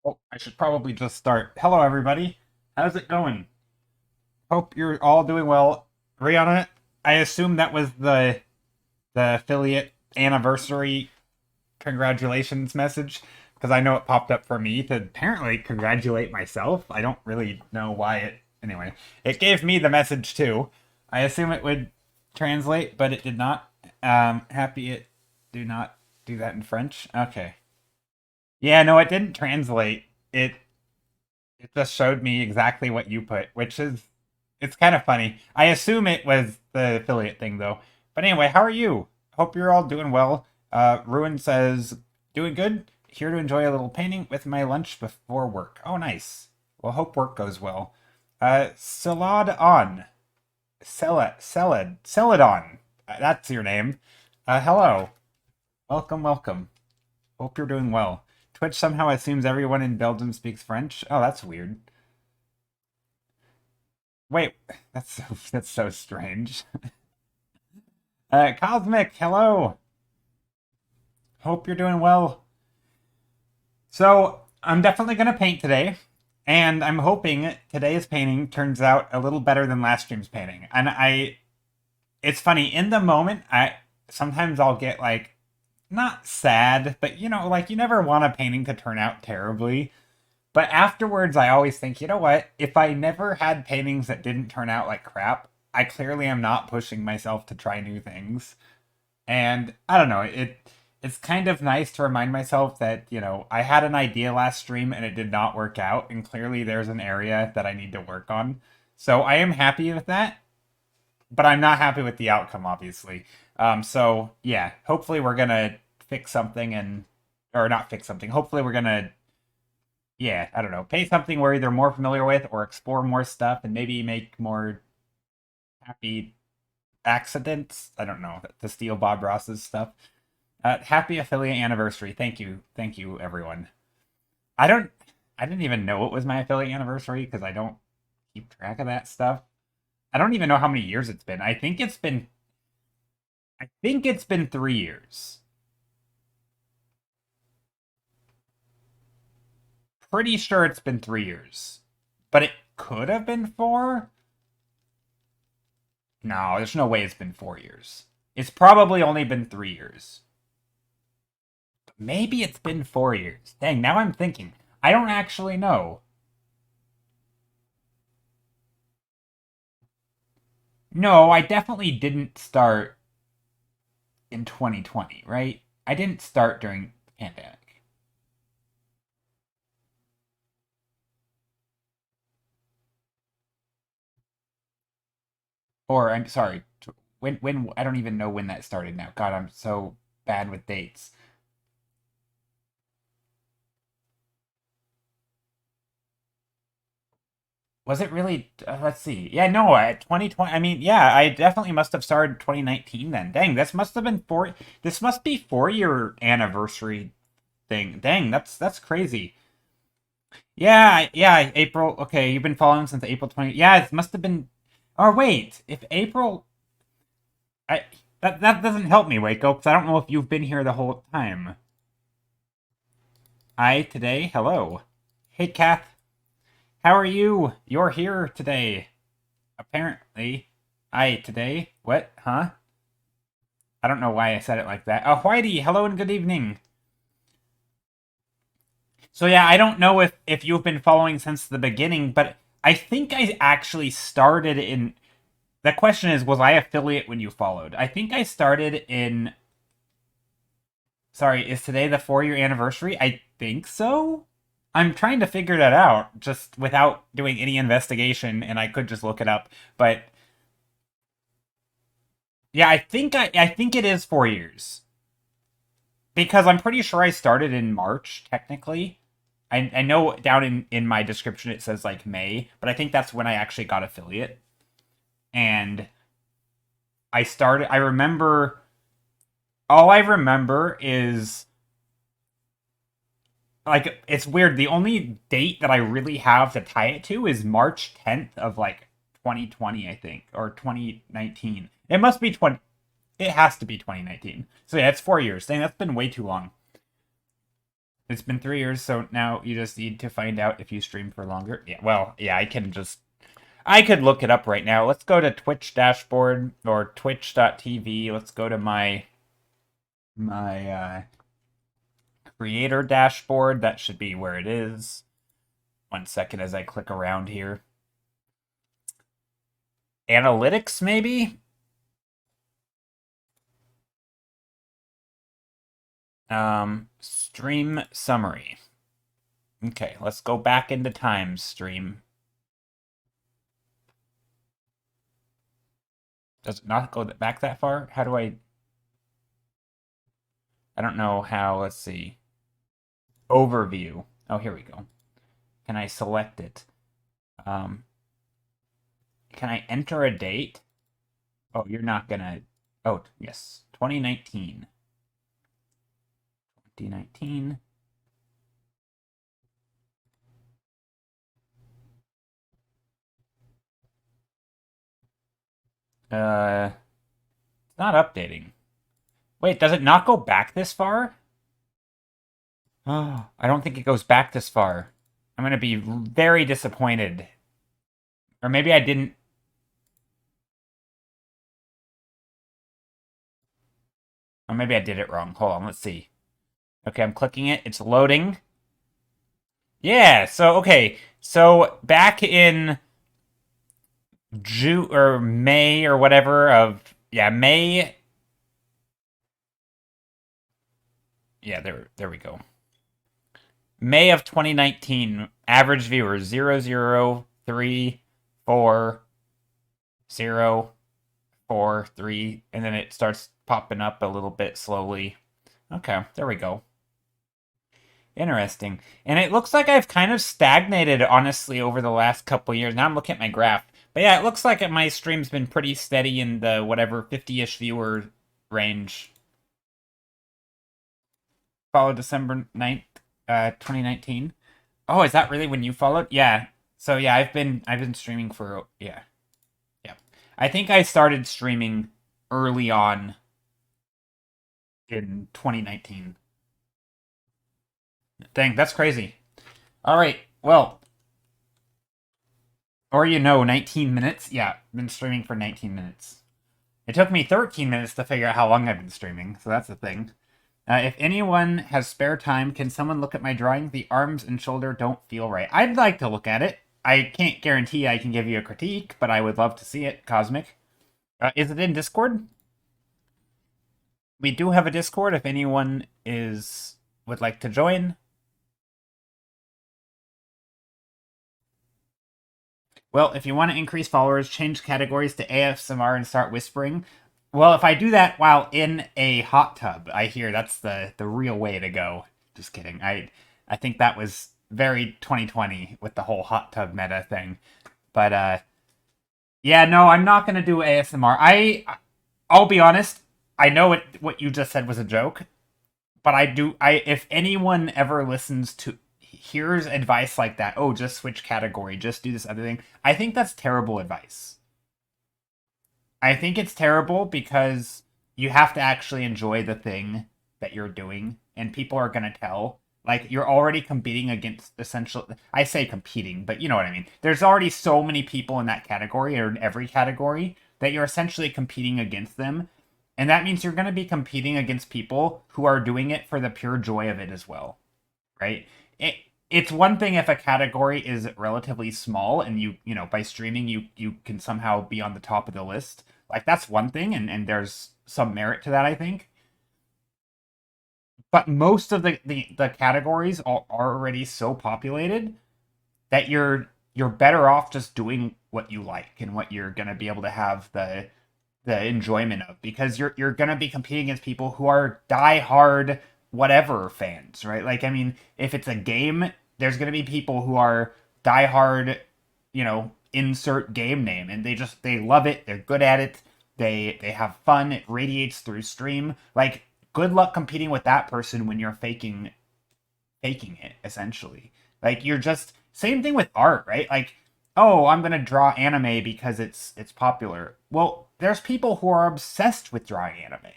Oh, I should probably just start. Hello, everybody. How's it going? Hope you're all doing well. Rihanna, I assume that was the affiliate anniversary congratulations message because I know it popped up for me to apparently congratulate myself. I don't really know why it. Anyway, it gave me the message too. I assume it would translate, but it did not. Happy it do not do that in French. Okay. Yeah, no, it didn't translate. It just showed me exactly what you put, which is it's kind of funny. I assume it was the affiliate thing though. But anyway, how are you? Hope you're all doing well. Ruin says, doing good. Here to enjoy a little painting with my lunch before work. Oh, nice. Well, hope work goes well. Salad on. Celadon. That's your name. Hello. Welcome, welcome. Hope you're doing well. Twitch somehow assumes everyone in Belgium speaks French. Oh, that's weird. Wait, that's so strange. Cosmic, hello. Hope you're doing well. So I'm definitely gonna paint today, and I'm hoping today's painting turns out a little better than last stream's painting. It's funny in the moment. I sometimes I'll get like not sad, but like you never want a painting to turn out terribly. But afterwards, I always think, you know what? If I never had paintings that didn't turn out like crap, I clearly am not pushing myself to try new things. And I don't know, it's kind of nice to remind myself that, I had an idea last stream and it did not work out, and clearly there's an area that I need to work on. So I am happy with that, but I'm not happy with the outcome, obviously. So yeah, hopefully we're gonna fix something and or not fix something. Hopefully we're gonna yeah, I don't know, pay something we're either more familiar with or explore more stuff and maybe make more happy accidents. I don't know, to steal Bob Ross's stuff. Happy affiliate anniversary. Thank you, everyone. I don't, I didn't even know it was my affiliate anniversary because I don't keep track of that stuff. I don't even know how many years it's been. I think it's been 3 years. Pretty sure it's been 3 years, but it could have been four. No, there's no way it's been 4 years. It's probably only been 3 years. Maybe it's been 4 years. Dang, now I'm thinking. I don't actually know. No, I definitely didn't start in 2020, right? I didn't start during the pandemic. Or I'm sorry, when I don't even know when that started now. God, I'm so bad with dates. Was it really? Let's see. Yeah, no, 2020. I mean, yeah, I definitely must have started 2019 then. Dang, this must have been four. This must be 4 year anniversary thing. Dang, that's crazy. Yeah, yeah, April. Okay, you've been following since April 20. Yeah, it must have been. Or wait, if April, I that doesn't help me, Waco, because I don't know if you've been here the whole time. I today. Hello. Hey, Kath. How are you? You're here today. Apparently. I today. What? Huh? I don't know why I said it like that. Whitey. Hello and good evening. So yeah, I don't know if you've been following since the beginning, but I think I actually started in. The question is, was I affiliate when you followed? I think I started in. Sorry, is today the 4 year anniversary? I think so. I'm trying to figure that out just without doing any investigation, and I could just look it up. But yeah, I think it is 4 years because I'm pretty sure I started in March technically. I know down in my description it says like May, but I think that's when I actually got affiliate. And I started. I remember. All I remember is like it's weird. The only date that I really have to tie it to is March 10th of like 2020, I think, or 2019. It must be 20. It has to be 2019. So yeah, it's 4 years. Dang, that's been way too long. It's been 3 years, so now you just need to find out if you stream for longer. Yeah, well, yeah, I could look it up right now. Let's go to Twitch dashboard or twitch.tv. Let's go to my creator dashboard. That should be where it is. 1 second as I click around here. Analytics, maybe? Stream summary. Okay, let's go back into time stream. Does it not go back that far? How do I don't know how. Let's see. Overview. Oh, here we go. Can I select it? Can I enter a date? Oh, you're not gonna. Oh, yes. 2019. 2019. It's not updating. Wait, does it not go back this far? Oh, I don't think it goes back this far. I'm gonna be very disappointed. Or maybe I didn't. Or maybe I did it wrong. Hold on, let's see. Okay, I'm clicking it. It's loading. Yeah, so okay. So back in June or May or whatever of May. Yeah, there we go. May of 2019, average viewers 0034043, and then it starts popping up a little bit slowly. Okay, there we go. Interesting. And it looks like I've kind of stagnated, honestly, over the last couple years. Now I'm looking at my graph. But yeah, it looks like my stream's been pretty steady in the whatever 50-ish viewer range. Followed December 9th, 2019. Oh, is that really when you followed? Yeah. So yeah, I've been streaming for yeah. Yeah. I think I started streaming early on in 2019. Dang, that's crazy. All right. Well, or 19 minutes. Yeah, been streaming for 19 minutes. It took me 13 minutes to figure out how long I've been streaming, so that's the thing. If anyone has spare time, can someone look at my drawing? The arms and shoulder don't feel right. I'd like to look at it. I can't guarantee I can give you a critique, but I would love to see it, Cosmic. Is it in Discord? We do have a Discord if anyone would like to join. Well, if you want to increase followers, change categories to ASMR and start whispering. Well, if I do that while in a hot tub, I hear that's the real way to go. Just kidding. I think that was very 2020 with the whole hot tub meta thing. But yeah, no, I'm not going to do ASMR. I'll be honest, I know what you just said was a joke, but if anyone ever listens to here's advice like that, oh, just switch category, just do this other thing, I think that's terrible advice. I think it's terrible because you have to actually enjoy the thing that you're doing, and people are going to tell. Like, you're already competing against I say competing, but you know what I mean. There's already so many people in that category, or in every category, that you're essentially competing against them. And that means you're going to be competing against people who are doing it for the pure joy of it as well, right? It's one thing if a category is relatively small and by streaming you can somehow be on the top of the list. Like, that's one thing, and there's some merit to that, I think. But most of the categories are already so populated that you're better off just doing what you like and what you're gonna be able to have the enjoyment of, because you're gonna be competing against people who are die-hard whatever fans, right? Like, I mean, if it's a game, there's gonna be people who are die-hard, insert game name, and they love it, they're good at it, they have fun, it radiates through stream. Like, good luck competing with that person when you're faking it, essentially. Like, you're just same thing with art, right? Like, oh, I'm gonna draw anime because it's popular. Well, there's people who are obsessed with drawing anime.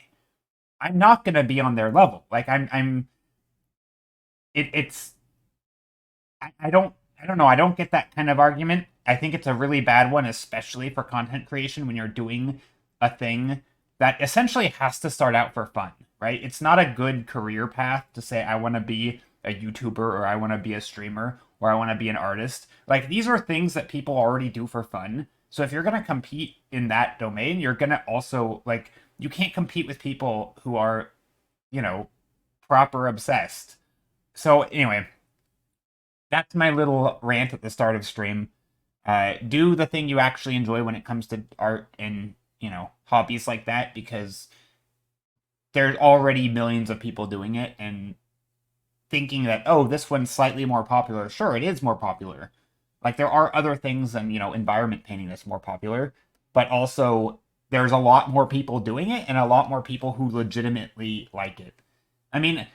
I'm not gonna be on their level. Like, I'm it's I don't know. I don't get that kind of argument. I think it's a really bad one, especially for content creation when you're doing a thing that essentially has to start out for fun, right? It's not a good career path to say I want to be a YouTuber or I want to be a streamer or I want to be an artist. Like these are things that people already do for fun. So if you're going to compete in that domain, you're going to also like you can't compete with people who are, you know, proper obsessed. So anyway, that's my little rant at the start of stream. Do the thing you actually enjoy when it comes to art and hobbies like that, because there's already millions of people doing it, and thinking that, oh, this one's slightly more popular. Sure, it is more popular. Like there are other things than environment painting that's more popular, but also there's a lot more people doing it and a lot more people who legitimately like it. I mean,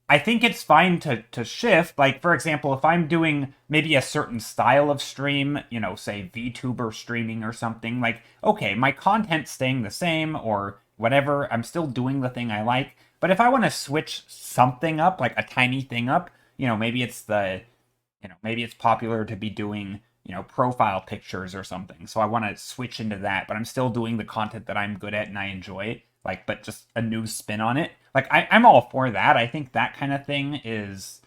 I think it's fine to shift. Like, for example, if I'm doing maybe a certain style of stream, say VTuber streaming or something, like, okay, my content's staying the same or whatever, I'm still doing the thing I like. But if I want to switch something up, like a tiny thing up, maybe it's maybe it's popular to be doing, profile pictures or something. So I want to switch into that, but I'm still doing the content that I'm good at and I enjoy, like, but just a new spin on it. Like I'm all for that. I think that kind of thing is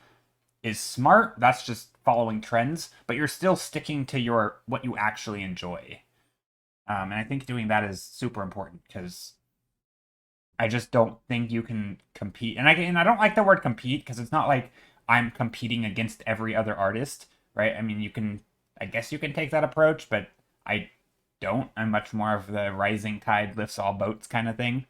smart. That's just following trends, but you're still sticking to your what you actually enjoy. And I think doing that is super important because I just don't think you can compete. And I don't like the word compete because it's not like I'm competing against every other artist, right? I mean, I guess you can take that approach, but I don't. I'm much more of the rising tide lifts all boats kind of thing.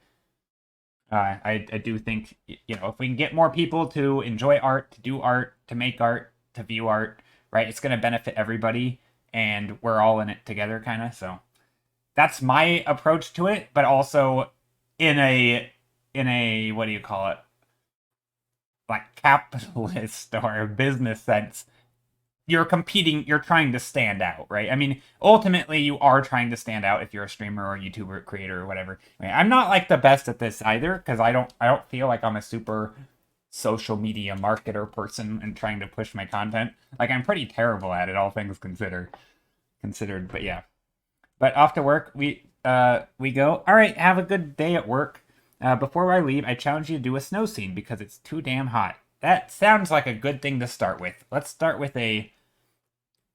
I do think, if we can get more people to enjoy art, to do art, to make art, to view art, right, it's going to benefit everybody, and we're all in it together, kind of. So that's my approach to it, but also in a what do you call it, like capitalist or business sense. You're competing, you're trying to stand out, right? I mean, ultimately you are trying to stand out if you're a streamer or a YouTuber creator or whatever. I mean, I'm not like the best at this either because I don't feel like I'm a super social media marketer person and trying to push my content. Like I'm pretty terrible at it, all things considered, but yeah. But off to work we go. All right, have a good day at work. Before I leave, I challenge you to do a snow scene because it's too damn hot. That sounds like a good thing to start with. Let's start with a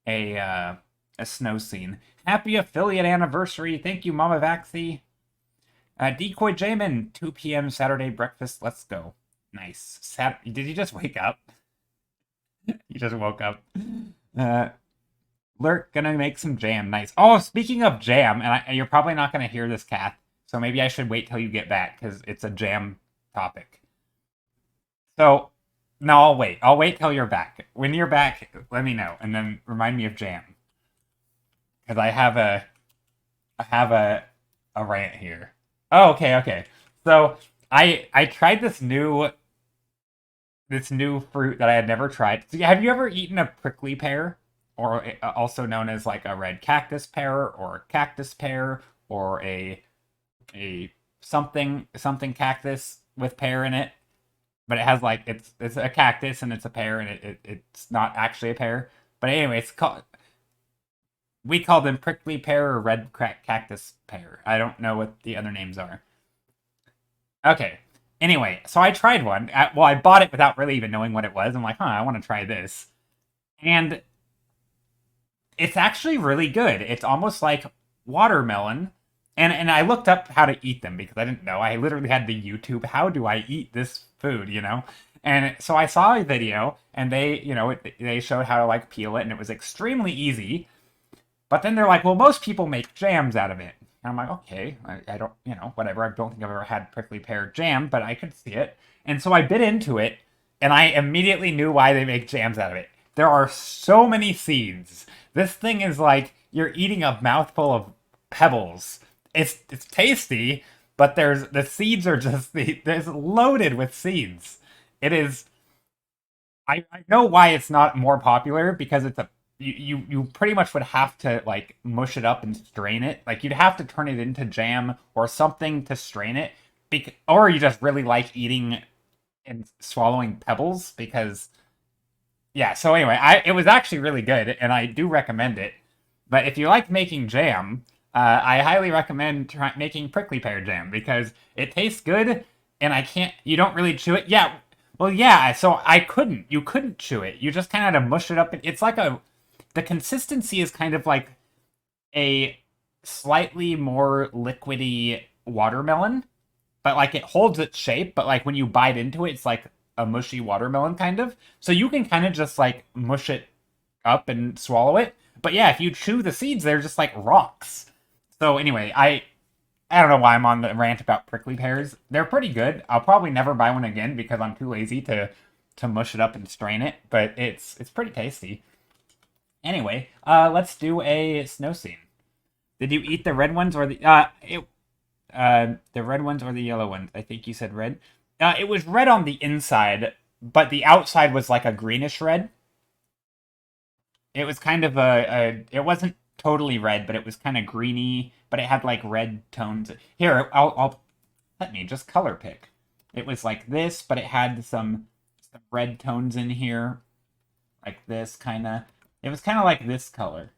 a snow scene. Happy affiliate anniversary! Thank you, Mama Vaxie. Decoy Jamin, 2 p.m. Saturday breakfast. Let's go. Nice. Did you just wake up? You just woke up. Lurk, gonna make some jam. Nice. Oh, speaking of jam, and you're probably not gonna hear this, Kath, so maybe I should wait till you get back because it's a jam topic. So, no, I'll wait. I'll wait till you're back. When you're back, let me know, and then remind me of jam because I have a rant here. Oh, okay, okay. So I tried this new fruit that I had never tried. So, have you ever eaten a prickly pear, or also known as like a red cactus pear, or a cactus pear, or a something cactus with pear in it? But it has like it's a cactus and it's a pear and it's not actually a pear. But anyway, we call them prickly pear or red cactus pear. I don't know what the other names are. Okay. Anyway, so I tried one. Well, I bought it without really even knowing what it was. I'm like, I want to try this. And it's actually really good. It's almost like watermelon. And I looked up how to eat them because I didn't know. I literally had the YouTube, how do I eat this food? And so I saw a video and they showed how to like peel it and it was extremely easy. But then they're like, well, most people make jams out of it. And I'm like, okay, I don't, whatever. I don't think I've ever had prickly pear jam, but I could see it. And so I bit into it, and I immediately knew why they make jams out of it. There are so many seeds. This thing is like you're eating a mouthful of pebbles. It's tasty, but the seeds are just there's loaded with seeds. It is. I know why it's not more popular because you pretty much would have to like mush it up and strain it. Like you'd have to turn it into jam or something to strain it. Or you just really like eating and swallowing pebbles because yeah, so anyway, it was actually really good, and I do recommend it. But if you like making jam, I highly recommend making prickly pear jam because it tastes good, and I can't. You don't really chew it. Yeah, well, yeah. So I couldn't. You couldn't chew it. You just kind of had to mush it up. It's like a. The consistency is kind of like a slightly more liquidy watermelon, but like it holds its shape. But like when you bite into it, it's like a mushy watermelon kind of. So you can kind of just like mush it up and swallow it. But yeah, if you chew the seeds, they're just like rocks. So anyway, I don't know why I'm on the rant about prickly pears. They're pretty good. I'll probably never buy one again because I'm too lazy to mush it up and strain it. But it's pretty tasty. Anyway, let's do a snow scene. Did you eat the red ones or the red ones or the yellow ones? I think you said red. It was red on the inside, but the outside was like a greenish red. It was kind of it wasn't totally red, but it was kind of greeny, but it had like red tones. Here, I'll let me just color pick. It was like this, but it had some red tones in here, like this kind of. It was kind of like this color.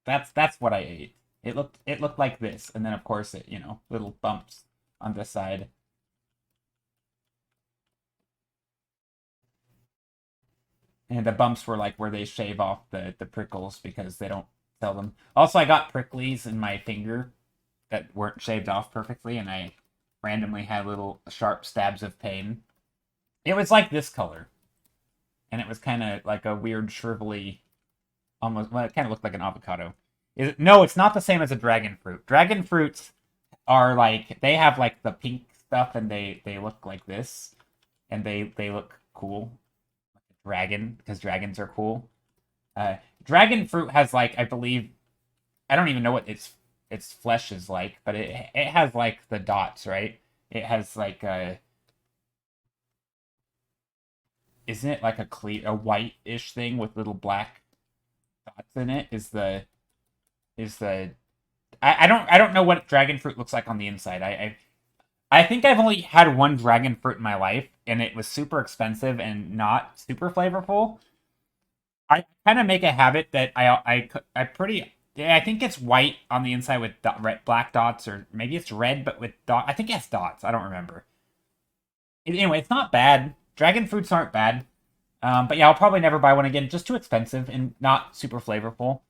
That's what I ate. It looked like this, and then of course it little bumps on the side. And the bumps were like where they shave off the prickles because they don't sell them. Also, I got pricklies in my finger that weren't shaved off perfectly, and I randomly had little sharp stabs of pain. It was like this color, and it was kind of like a weird shrivelly, almost. Well, it kind of looked like an avocado. No, it's not the same as a dragon fruit. Dragon fruits are like they have like the pink stuff, and they look like this, and they look cool. Dragon because dragons are cool. Uh, Dragon fruit has like I believe I don't even know what its flesh is like, but it has like the dots, right? It has like isn't it like a white-ish thing with little black dots in it? Is the I don't know what dragon fruit looks like on the inside. I think I've only had one dragon fruit in my life, and it was super expensive and not super flavorful. I kind of make a habit that I pretty yeah, I think it's white on the inside with red, black dots, or maybe it's red but with dot. I think it has dots. I don't remember. Anyway, it's not bad. Dragon fruits aren't bad. But yeah, I'll probably never buy one again. Just too expensive and not super flavorful.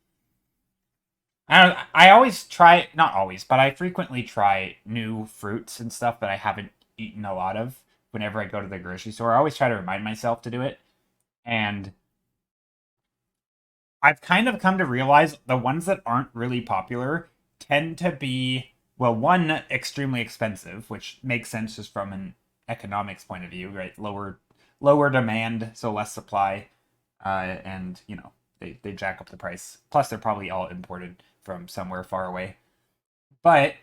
I don't. I always try, not always, but I frequently try new fruits and stuff that I haven't eaten a lot of. Whenever I go to the grocery store, I always try to remind myself to do it. And I've kind of come to realize the ones that aren't really popular tend to be, well, one, extremely expensive, which makes sense just from an economics point of view, right? Lower demand, so less supply, and they jack up the price. Plus, they're probably all imported from somewhere far away. But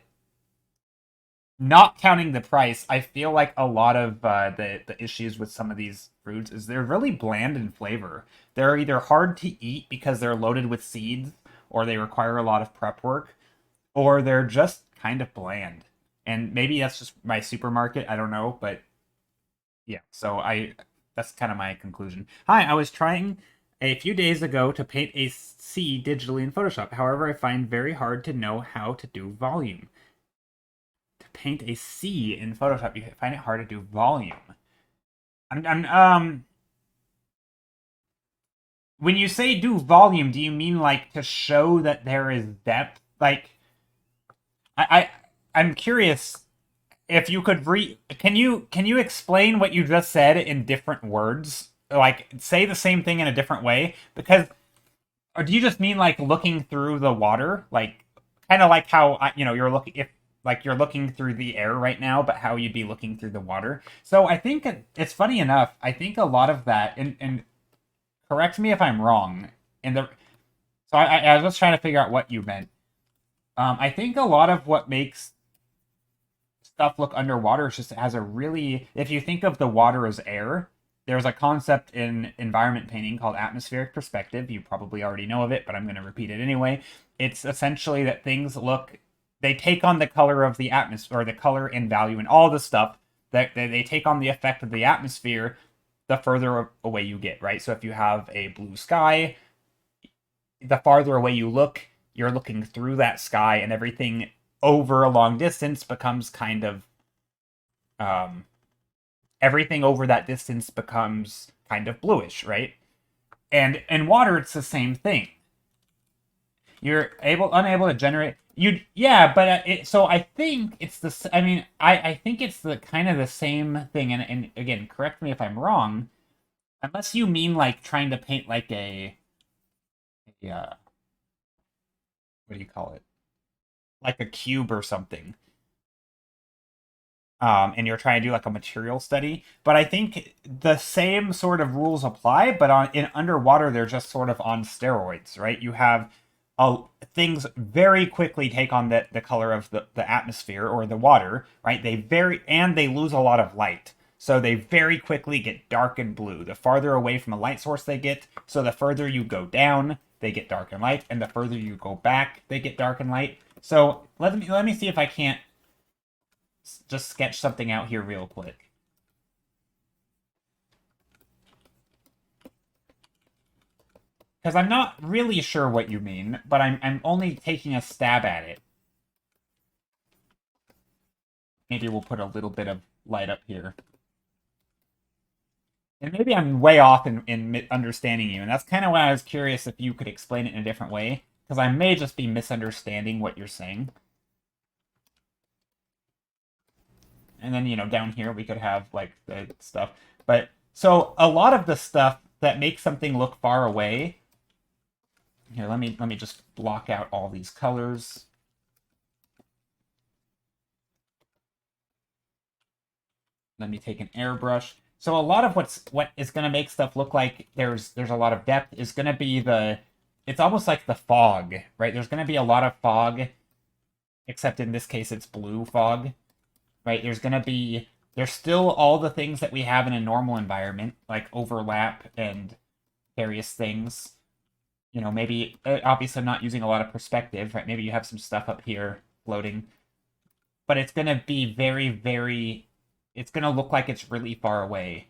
not counting the price, I feel like a lot of the issues with some of these fruits is they're really bland in flavor. They're either hard to eat because they're loaded with seeds, or they require a lot of prep work, or they're just kind of bland. And maybe that's just my supermarket. I don't know, but yeah. So I that's kind of my conclusion. Hi, I was trying a few days ago to paint a C digitally in Photoshop. However, I find very hard to know how to do volume. To paint a C in Photoshop, you find it hard to do volume. I'm when you say do volume, do you mean like to show that there is depth? Like I'm curious if you could can you explain what you just said in different words? Like say the same thing in a different way because or do you just mean like looking through the water? Like kind of like how you're looking if like you're looking through the air right now, but how you'd be looking through the water. So I think it's funny enough. I think a lot of that, and correct me if I'm wrong. In the so I was just trying to figure out what you meant. I think a lot of what makes stuff look underwater is just it has a really if you think of the water as air, there's a concept in environment painting called atmospheric perspective. You probably already know of it, but I'm going to repeat it anyway. It's essentially that things look they take on the color of the atmosphere or the color and value and all the stuff they take on the effect of the atmosphere the further away you get, right? So if you have a blue sky, the farther away you look, you're looking through that sky, and everything over a long distance becomes kind of everything over that distance becomes kind of bluish, right? And in water, it's the same thing. You're unable to generate yeah, but so I think it's the I mean I think it's the kind of the same thing, and again, correct me if I'm wrong, unless you mean like trying to paint like a what do you call it, like a cube or something, and you're trying to do like a material study. But I think the same sort of rules apply, but in underwater they're just sort of on steroids, right? You have things very quickly take on the color of the atmosphere or the water, right? They lose a lot of light. So they very quickly get dark and blue. The farther away from a light source they get, so the further you go down, they get dark and light, and the further you go back, they get dark and light. So let me see if I can't just sketch something out here real quick. Because I'm not really sure what you mean, but I'm only taking a stab at it. Maybe we'll put a little bit of light up here. And maybe I'm way off in understanding you, and that's kind of why I was curious if you could explain it in a different way, because I may just be misunderstanding what you're saying. And then, down here we could have, like, the stuff. But, so, a lot of the stuff that makes something look far away... Here, let me just block out all these colors. Let me take an airbrush. So a lot of what is going to make stuff look like there's a lot of depth is going to be it's almost like the fog, right? There's going to be a lot of fog, except in this case it's blue fog, right? There's still all the things that we have in a normal environment, like overlap and various things. Maybe, obviously I'm not using a lot of perspective, right? Maybe you have some stuff up here floating, but it's going to be very, very, it's going to look like it's really far away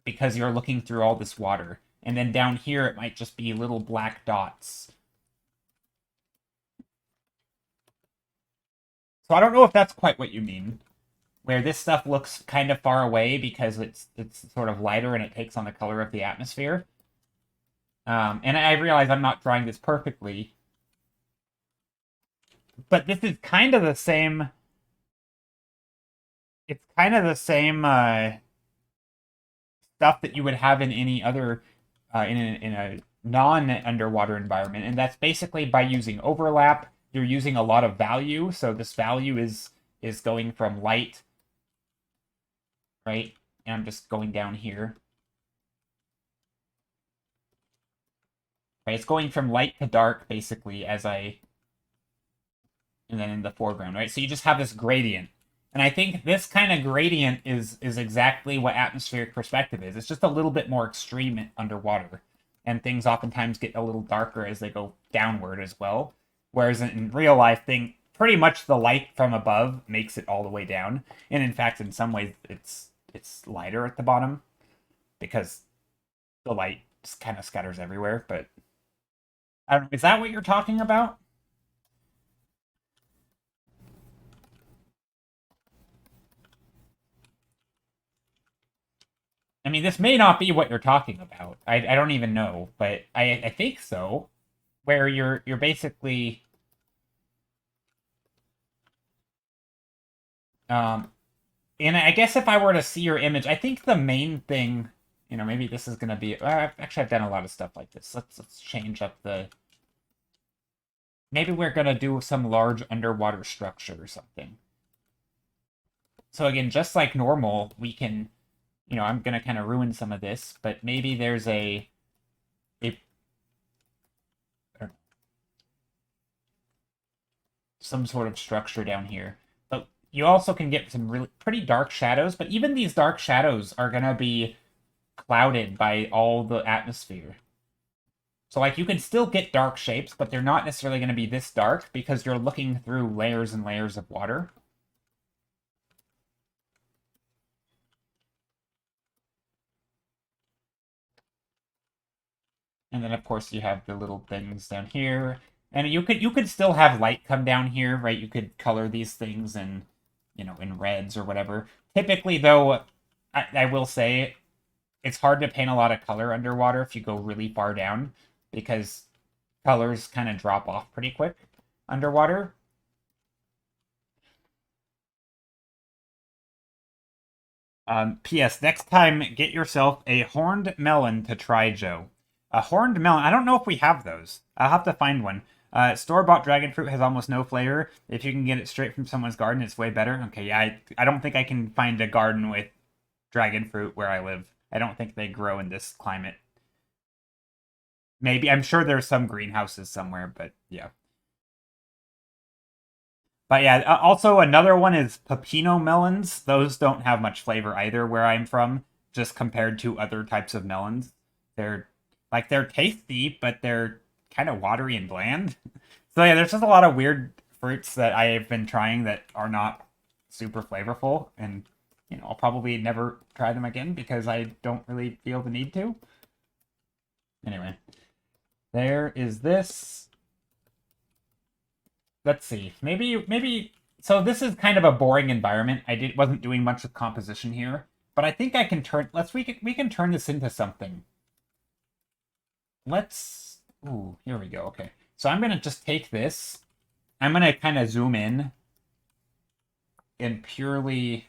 because you're looking through all this water. And then down here, it might just be little black dots. So I don't know if that's quite what you mean, where this stuff looks kind of far away because it's sort of lighter and it takes on the color of the atmosphere. And I realize I'm not drawing this perfectly, but this is kind of the same. It's kind of the same stuff that you would have in any other in a non-underwater environment, and that's basically by using overlap. You're using a lot of value, so this value is going from light, right? And I'm just going down here. Right, it's going from light to dark, basically, and then in the foreground, right? So you just have this gradient. And I think this kind of gradient is exactly what atmospheric perspective is. It's just a little bit more extreme underwater. And things oftentimes get a little darker as they go downward as well. Whereas in real life, pretty much the light from above makes it all the way down. And in fact, in some ways, it's lighter at the bottom because the light just kind of scatters everywhere, but... I don't know, is that what you're talking about? I mean, this may not be what you're talking about. I don't even know, but I think so. Where you're basically and I guess if I were to see your image, I think the main thing, maybe this is gonna be actually I've done a lot of stuff like this. Let's change up maybe we're gonna do some large underwater structure or something. So again, just like normal, we can, I'm gonna kind of ruin some of this, but maybe there's some sort of structure down here. But you also can get some really pretty dark shadows, but even these dark shadows are gonna be clouded by all the atmosphere. So like you can still get dark shapes, but they're not necessarily going to be this dark because you're looking through layers and layers of water. And then of course you have the little things down here. And you could still have light come down here, right? You could color these things in, in reds or whatever. Typically though, I will say it's hard to paint a lot of color underwater if you go really far down because colors kind of drop off pretty quick underwater. P.S. Next time, get yourself a horned melon to try, Joe. A horned melon. I don't know if we have those. I'll have to find one. Store-bought dragon fruit has almost no flavor. If you can get it straight from someone's garden, it's way better. Okay, yeah, I don't think I can find a garden with dragon fruit where I live. I don't think they grow in this climate. Maybe. I'm sure there's some greenhouses somewhere, but yeah. But yeah, also another one is pepino melons. Those don't have much flavor either where I'm from, just compared to other types of melons. They're they're tasty, but they're kind of watery and bland. So yeah, there's just a lot of weird fruits that I have been trying that are not super flavorful, and I'll probably never try them again because I don't really feel the need to. Anyway, there is this. Let's see. Maybe so this is kind of a boring environment. Wasn't doing much with composition here, but I think I can turn we can turn this into something. Let's ooh, here we go. Okay. So I'm going to just take this. I'm going to kind of zoom in and purely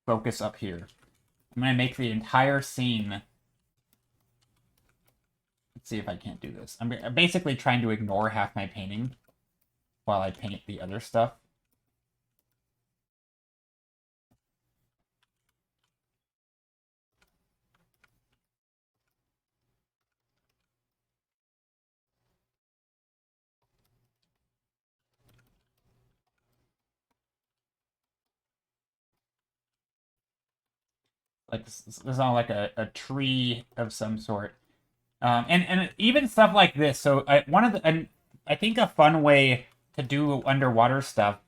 focus up here. I'm going to make the entire scene. Let's see if I can't do this. I'm basically trying to ignore half my painting while I paint the other stuff. Like this is all like a tree of some sort. And even stuff like this. So I think a fun way to do underwater stuff,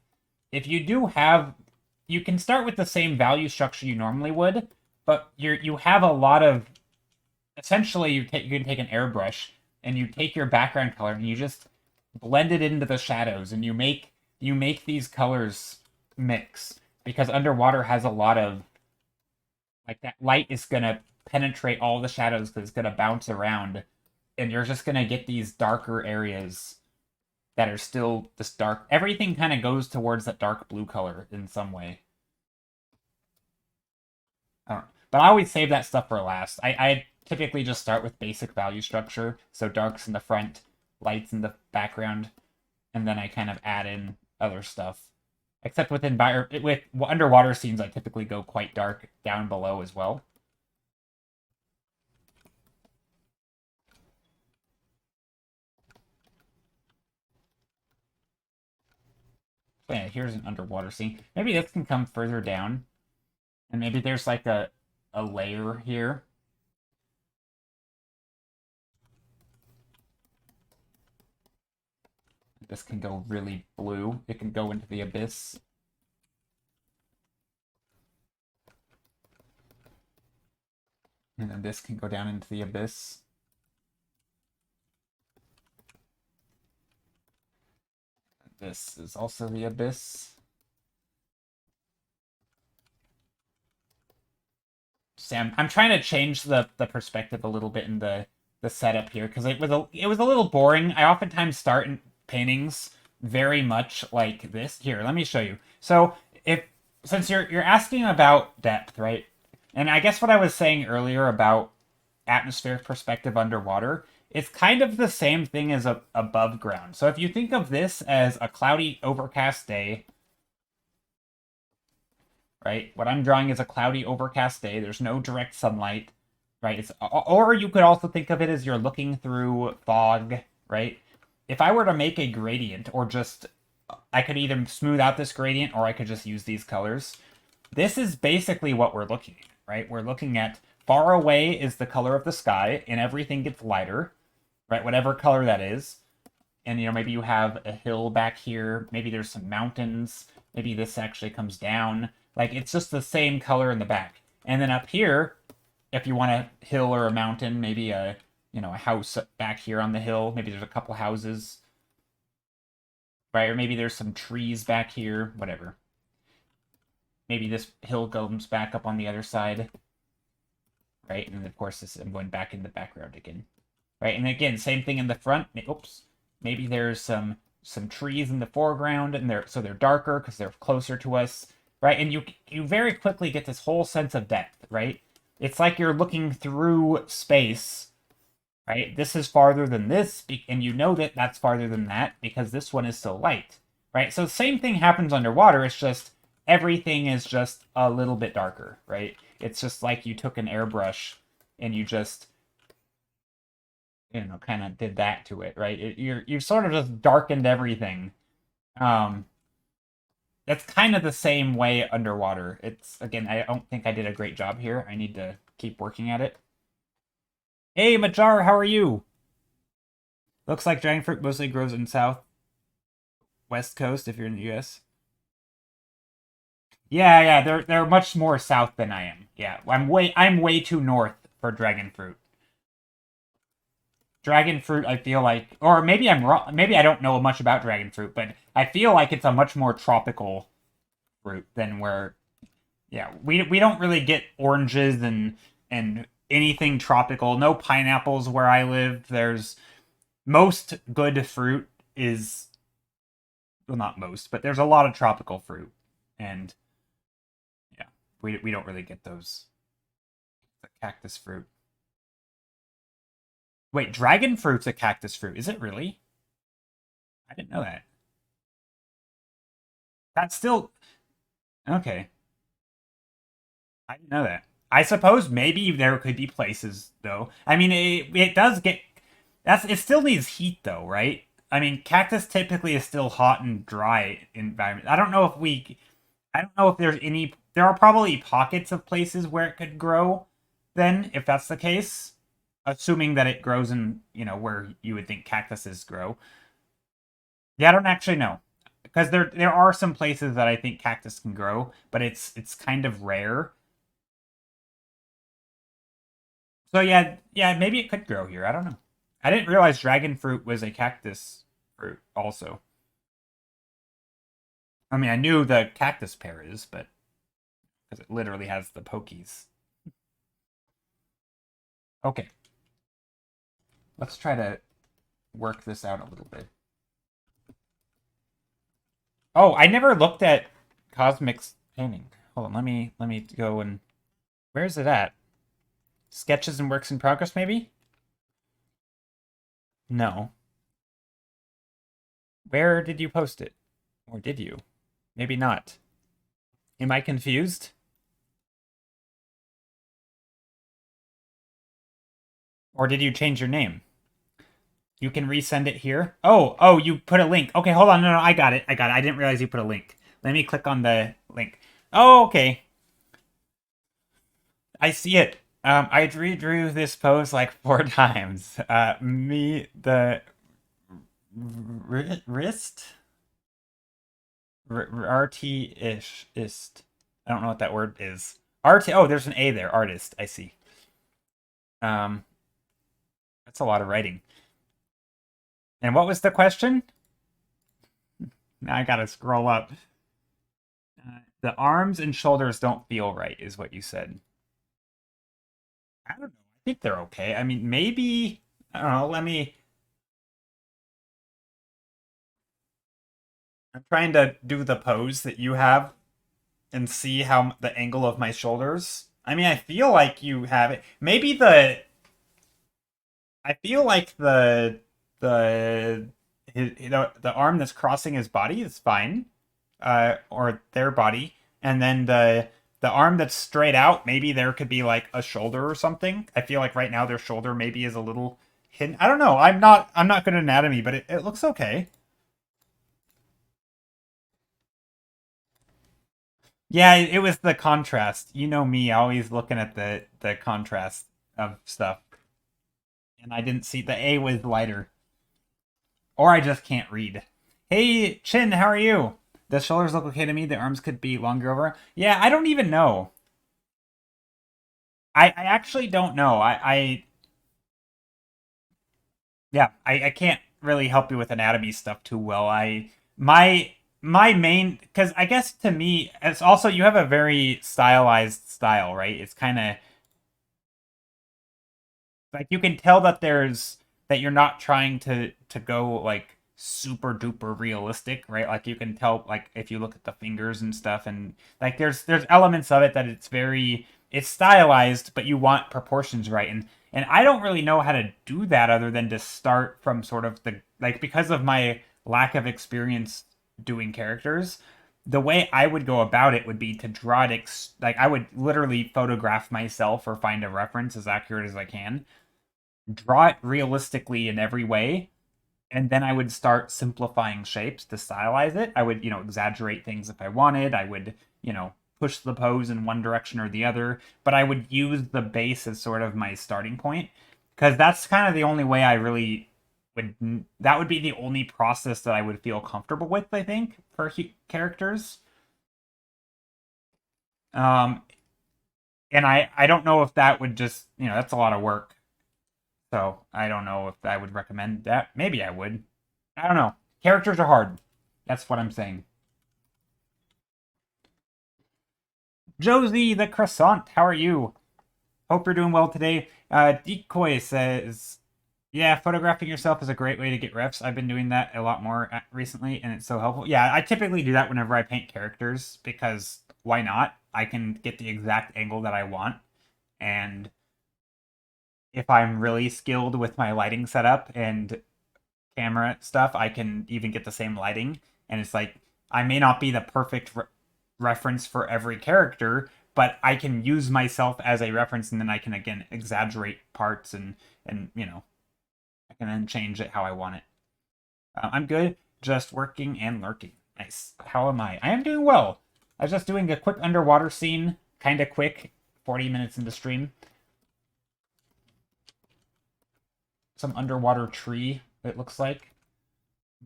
if you do have, you can start with the same value structure you normally would, but you have a lot of, essentially you can take an airbrush and you take your background color and you just blend it into the shadows and you make these colors mix because underwater has a lot of that light is gonna penetrate all the shadows because it's gonna bounce around, and you're just gonna get these darker areas that are still this dark. Everything kind of goes towards that dark blue color in some way. I don't know. But I always save that stuff for last. I typically just start with basic value structure, so darks in the front, lights in the background, and then I kind of add in other stuff. Except with underwater scenes, I typically go quite dark down below as well. So yeah, here's an underwater scene. Maybe this can come further down, and maybe there's like a layer here. This can go really blue. It can go into the abyss. And then this can go down into the abyss. This is also the abyss. Sam, I'm trying to change the perspective a little bit in the setup here because it was a little boring. I oftentimes start in paintings very much like this. Here, let me show you. So since you're asking about depth, right? And I guess what I was saying earlier about atmospheric perspective underwater, it's kind of the same thing as above ground. So if you think of this as a cloudy, overcast day, right? What I'm drawing is a cloudy, overcast day. There's no direct sunlight, right? Or you could also think of it as you're looking through fog, right? If I were to make a gradient, or just, I could either smooth out this gradient, or I could just use these colors. This is basically what we're looking at, right? We're looking at far away is the color of the sky, and everything gets lighter, right? Whatever color that is. And, maybe you have a hill back here. Maybe there's some mountains. Maybe this actually comes down. Like, it's just the same color in the back. And then up here, if you want a hill or a mountain, maybe you know, a house back here on the hill. Maybe there's a couple houses, right? Or maybe there's some trees back here, whatever. Maybe this hill goes back up on the other side, right? And of course, I'm going back in the background again, right? And again, same thing in the front. Oops, maybe there's some trees in the foreground, and they're darker because they're closer to us, right? And you very quickly get this whole sense of depth, right? It's like you're looking through space, right? This is farther than this, and you know that that's farther than that because this one is so light, right? So the same thing happens underwater. It's just everything is just a little bit darker, right? It's just like you took an airbrush and you just, you know, kind of did that to it, right? You've sort of just darkened everything. That's kind of the same way underwater. It's, again, I don't think I did a great job here. I need to keep working at it. Hey, Majar, how are you? Looks like dragon fruit mostly grows in south west coast if you're in the US. Yeah, they're much more south than I am. Yeah, I'm way too north for dragon fruit. Dragon fruit, I feel like, or maybe I'm wrong. Maybe I don't know much about dragon fruit, but I feel like it's a much more tropical fruit than where. Yeah, we don't really get oranges and anything tropical. No pineapples where I live. There's most good fruit is, well, not most, but there's a lot of tropical fruit, and yeah, we don't really get those. The cactus fruit. Wait, dragon fruit's a cactus fruit. Is it really? I didn't know that. That's still okay. I didn't know that. I suppose maybe there could be places though. I mean, it does get it still needs heat though, right? I mean, cactus typically is still hot and dry environment. I don't know if there's any. There are probably pockets of places where it could grow. Then, if that's the case, assuming that it grows in, you know, where you would think cactuses grow. Yeah, I don't actually know because there are some places that I think cactus can grow, but it's kind of rare. So yeah, maybe it could grow here. I don't know. I didn't realize dragon fruit was a cactus fruit also. I mean, I knew the cactus pear is, but because it literally has the pokies. Okay, let's try to work this out a little bit. Oh, I never looked at Cosmic's painting. Hold on, let me go and where is it at? Sketches and works in progress, maybe? No. Where did you post it? Or did you? Maybe not. Am I confused? Or did you change your name? You can resend it here. Oh, you put a link. Okay, hold on. No, I got it. I didn't realize you put a link. Let me click on the link. Oh, okay. I see it. I redrew this pose like 4 times. The wrist? RT-ish. I don't know what that word is. RT. Oh, there's an A there. Artist. I see. Um, that's a lot of writing. And what was the question? Now I gotta scroll up. The arms and shoulders don't feel right, is what you said. I don't know. I think they're okay. I mean, maybe. I don't know. I'm trying to do the pose that you have and see how the angle of my shoulders. I mean, I feel like you have it. Maybe the. I feel like the the arm that's crossing his body is fine, or their body, and then the arm that's straight out, maybe there could be like a shoulder or something. I feel like right now their shoulder maybe is a little hidden. I don't know. I'm not good at anatomy, but it looks okay. Yeah, it was the contrast. You know me, always looking at the contrast of stuff, and I didn't see the A was lighter, or I just can't read. Hey, Chin, how are you? The shoulders look okay to me. The arms could be longer over. Yeah, I don't even know. I actually don't know. Yeah, I can't really help you with anatomy stuff too well. My main, because I guess to me it's also you have a very stylized style, right? It's kind of like you can tell that that you're not trying to go like super duper realistic, right? Like you can tell like if you look at the fingers and stuff, and like there's elements of it that it's stylized, but you want proportions right. And I don't really know how to do that other than to start from sort of the like because of my lack of experience doing characters. The way I would go about it would be to draw it like I would literally photograph myself or find a reference as accurate as I can, draw it realistically in every way, and then I would start simplifying shapes to stylize it. I would, exaggerate things if I wanted. I would, push the pose in one direction or the other, but I would use the base as sort of my starting point because that's kind of the only way I really would. That would be the only process that I would feel comfortable with, I think, for characters. Um, and I don't know if that would just, that's a lot of work. So I don't know if I would recommend that. Maybe I would. I don't know. Characters are hard. That's what I'm saying. Josie the Croissant, how are you? Hope you're doing well today. Decoy says, yeah, photographing yourself is a great way to get refs. I've been doing that a lot more recently, and it's so helpful. Yeah, I typically do that whenever I paint characters because why not? I can get the exact angle that I want, and if I'm really skilled with my lighting setup and camera stuff, I can even get the same lighting. And it's like, I may not be the perfect reference for every character, but I can use myself as a reference and then I can again exaggerate parts and I can then change it how I want it. I'm good, just working and lurking. Nice. How am I? I am doing well. I was just doing a quick underwater scene, kind of quick, 40 minutes into stream. Some underwater tree, it looks like.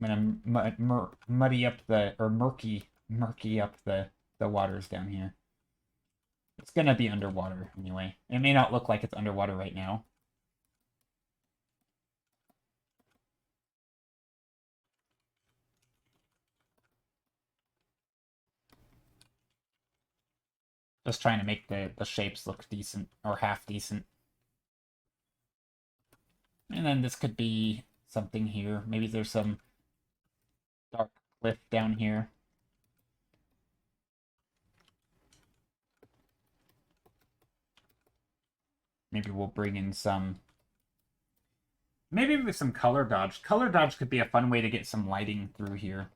I'm gonna muddy up or murky up the waters down here. It's gonna be underwater anyway. It may not look like it's underwater right now. Just trying to make the shapes look decent or half decent. And then this could be something here. Maybe there's some dark cliff down here. Maybe we'll bring in maybe with some color dodge. Color dodge could be a fun way to get some lighting through here.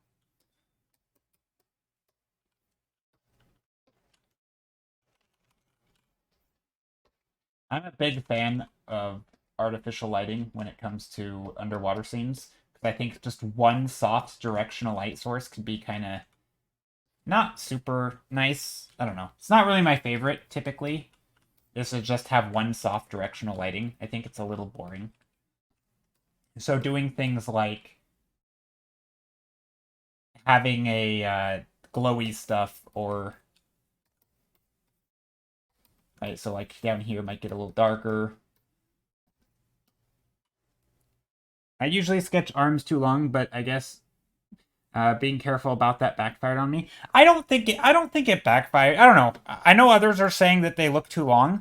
I'm a big fan of artificial lighting when it comes to underwater scenes because I think just one soft directional light source could be kind of not super nice. I don't know. It's not really my favorite typically. Is to just have one soft directional lighting. I think it's a little boring. So doing things like having a glowy stuff or right, so like down here might get a little darker. I usually sketch arms too long, but I guess being careful about that backfired on me. I don't think it backfired. I don't know. I know others are saying that they look too long.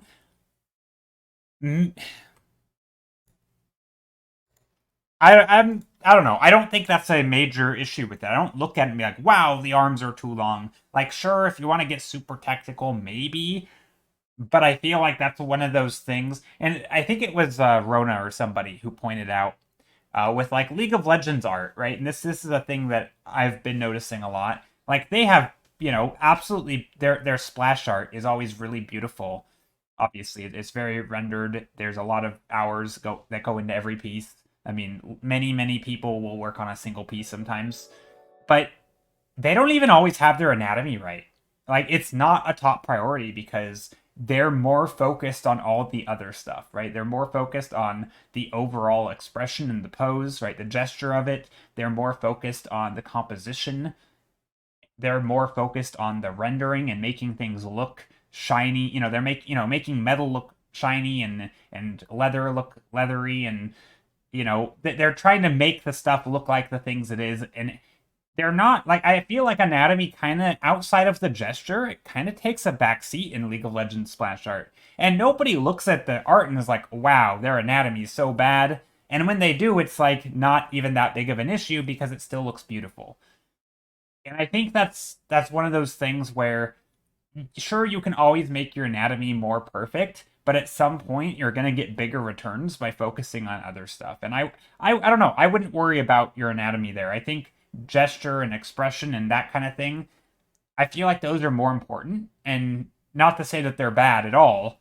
I don't know. I don't think that's a major issue with that. I don't look at it and be like, wow, the arms are too long. Like, sure, if you want to get super technical, maybe. But I feel like that's one of those things. And I think it was Rona or somebody who pointed out with like League of Legends art, right? And this is a thing that I've been noticing a lot. Like they have, absolutely their splash art is always really beautiful. Obviously, it's very rendered. There's a lot of hours that go into every piece. I mean, many people will work on a single piece sometimes, but they don't even always have their anatomy right. Like it's not a top priority because they're more focused on all the other stuff, right? They're more focused on the overall expression and the pose, right? The gesture of it. They're more focused on the composition. They're more focused on the rendering and making things look shiny. They're making metal look shiny and leather look leathery and they're trying to make the stuff look like the things it is, and they're not. Like, I feel like anatomy kind of, outside of the gesture, it kind of takes a back seat in League of Legends splash art. And nobody looks at the art and is like, wow, their anatomy is so bad. And when they do, it's like not even that big of an issue because it still looks beautiful. And I think that's one of those things where, sure, you can always make your anatomy more perfect, but at some point you're going to get bigger returns by focusing on other stuff. And I don't know, I wouldn't worry about your anatomy there. I think gesture and expression and that kind of thing, I feel like those are more important. And not to say that they're bad at all,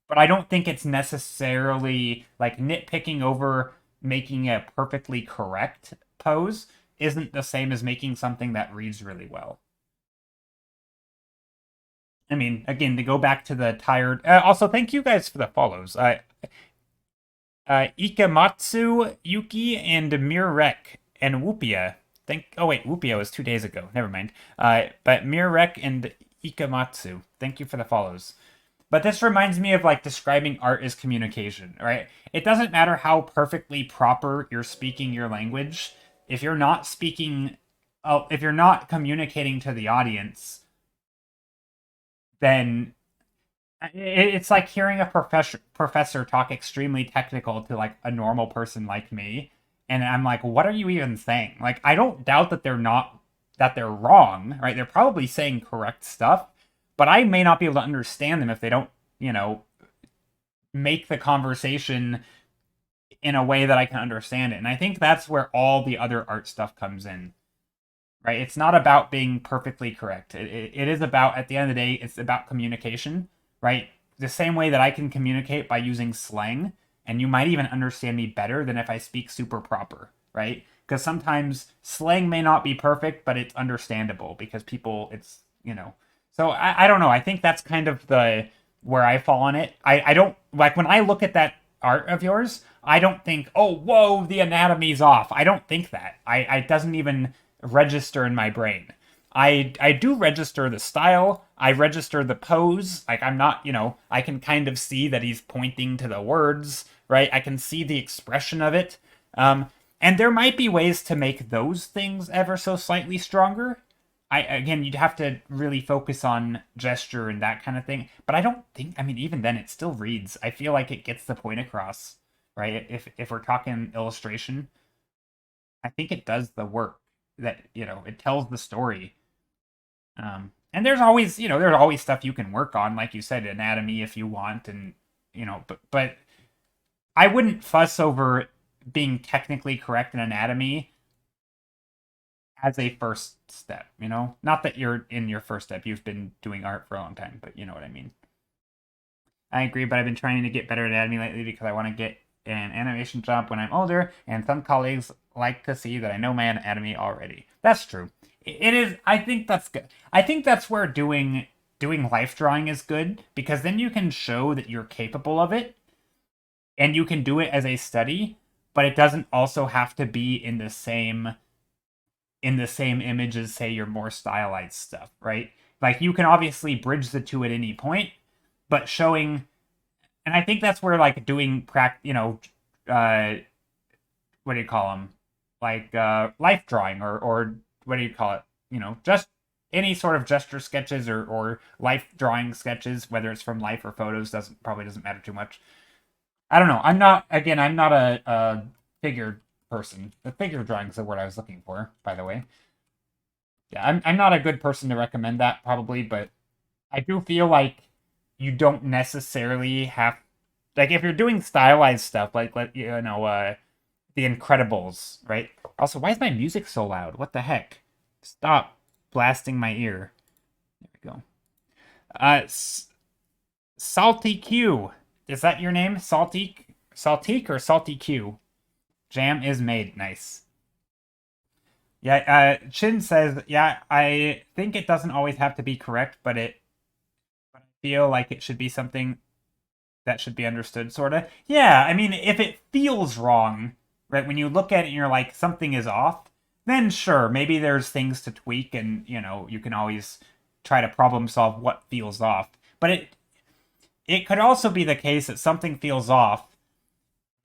but I don't think it's necessarily like nitpicking over making a perfectly correct pose isn't the same as making something that reads really well. I mean, again, to go back to the tired. Also, thank you guys for the follows. Ikamatsu, Yuki, and Mirrek and Wupia. Oh wait, Wupia was 2 days ago. Never mind. But Mirrek and Ikamatsu, thank you for the follows. But this reminds me of like describing art as communication, right? It doesn't matter how perfectly proper you're speaking your language. If you're not speaking, if you're not communicating to the audience, then it's like hearing a professor talk extremely technical to like a normal person like me, and I'm like, what are you even saying? Like, I don't doubt that they're wrong, right? They're probably saying correct stuff, but I may not be able to understand them if they don't, make the conversation in a way that I can understand it. And I think that's where all the other art stuff comes in, right? It's not about being perfectly correct. It is about, at the end of the day, it's about communication, right? The same way that I can communicate by using slang, and you might even understand me better than if I speak super proper, right? Because sometimes slang may not be perfect, but it's understandable because people, So I don't know. I think that's kind of the where I fall on it. I don't like when I look at that art of yours. I don't think, oh, whoa, the anatomy's off. I don't think that. I it doesn't even register in my brain. I do register the style. I register the pose. Like, I'm not, I can kind of see that he's pointing to the words, right? I can see the expression of it. And there might be ways to make those things ever so slightly stronger. Again, you'd have to really focus on gesture and that kind of thing. But I don't think, I mean, even then it still reads. I feel like it gets the point across, right? If we're talking illustration, I think it does the work that, it tells the story. And there's always stuff you can work on, like you said, anatomy if you want, and but I wouldn't fuss over being technically correct in anatomy as a first step. Not that you're in your first step; you've been doing art for a long time, but you know what I mean. I agree, but I've been trying to get better at anatomy lately because I want to get an animation job when I'm older, and some colleagues like to see that I know my anatomy already. That's true. It is. I think that's good. I think that's where doing life drawing is good, because then you can show that you're capable of it, and you can do it as a study, but it doesn't also have to be in the same image as, say, your more stylized stuff, right? Like, you can obviously bridge the two at any point, but showing, and I think that's where like doing what do you call them, like life drawing, or what do you call it, just any sort of gesture sketches, or life drawing sketches, whether it's from life or photos, probably doesn't matter too much. I don't know. I'm not a figure person. The figure drawing is the word I was looking for, by the way. Yeah, I'm not a good person to recommend that, probably, but I do feel like you don't necessarily have, like, if you're doing stylized stuff, like, The Incredibles, right? Also, why is my music so loud? What the heck? Stop blasting my ear. There we go. Salty Q. Is that your name? Saltique or Salty Q? Jam is made. Nice. Yeah, Chin says, yeah, I think it doesn't always have to be correct, but I feel like it should be something that should be understood, sort of. Yeah, I mean, if it feels wrong, right, when you look at it and you're like, something is off, then sure, maybe there's things to tweak, and, you can always try to problem solve what feels off. But it could also be the case that something feels off,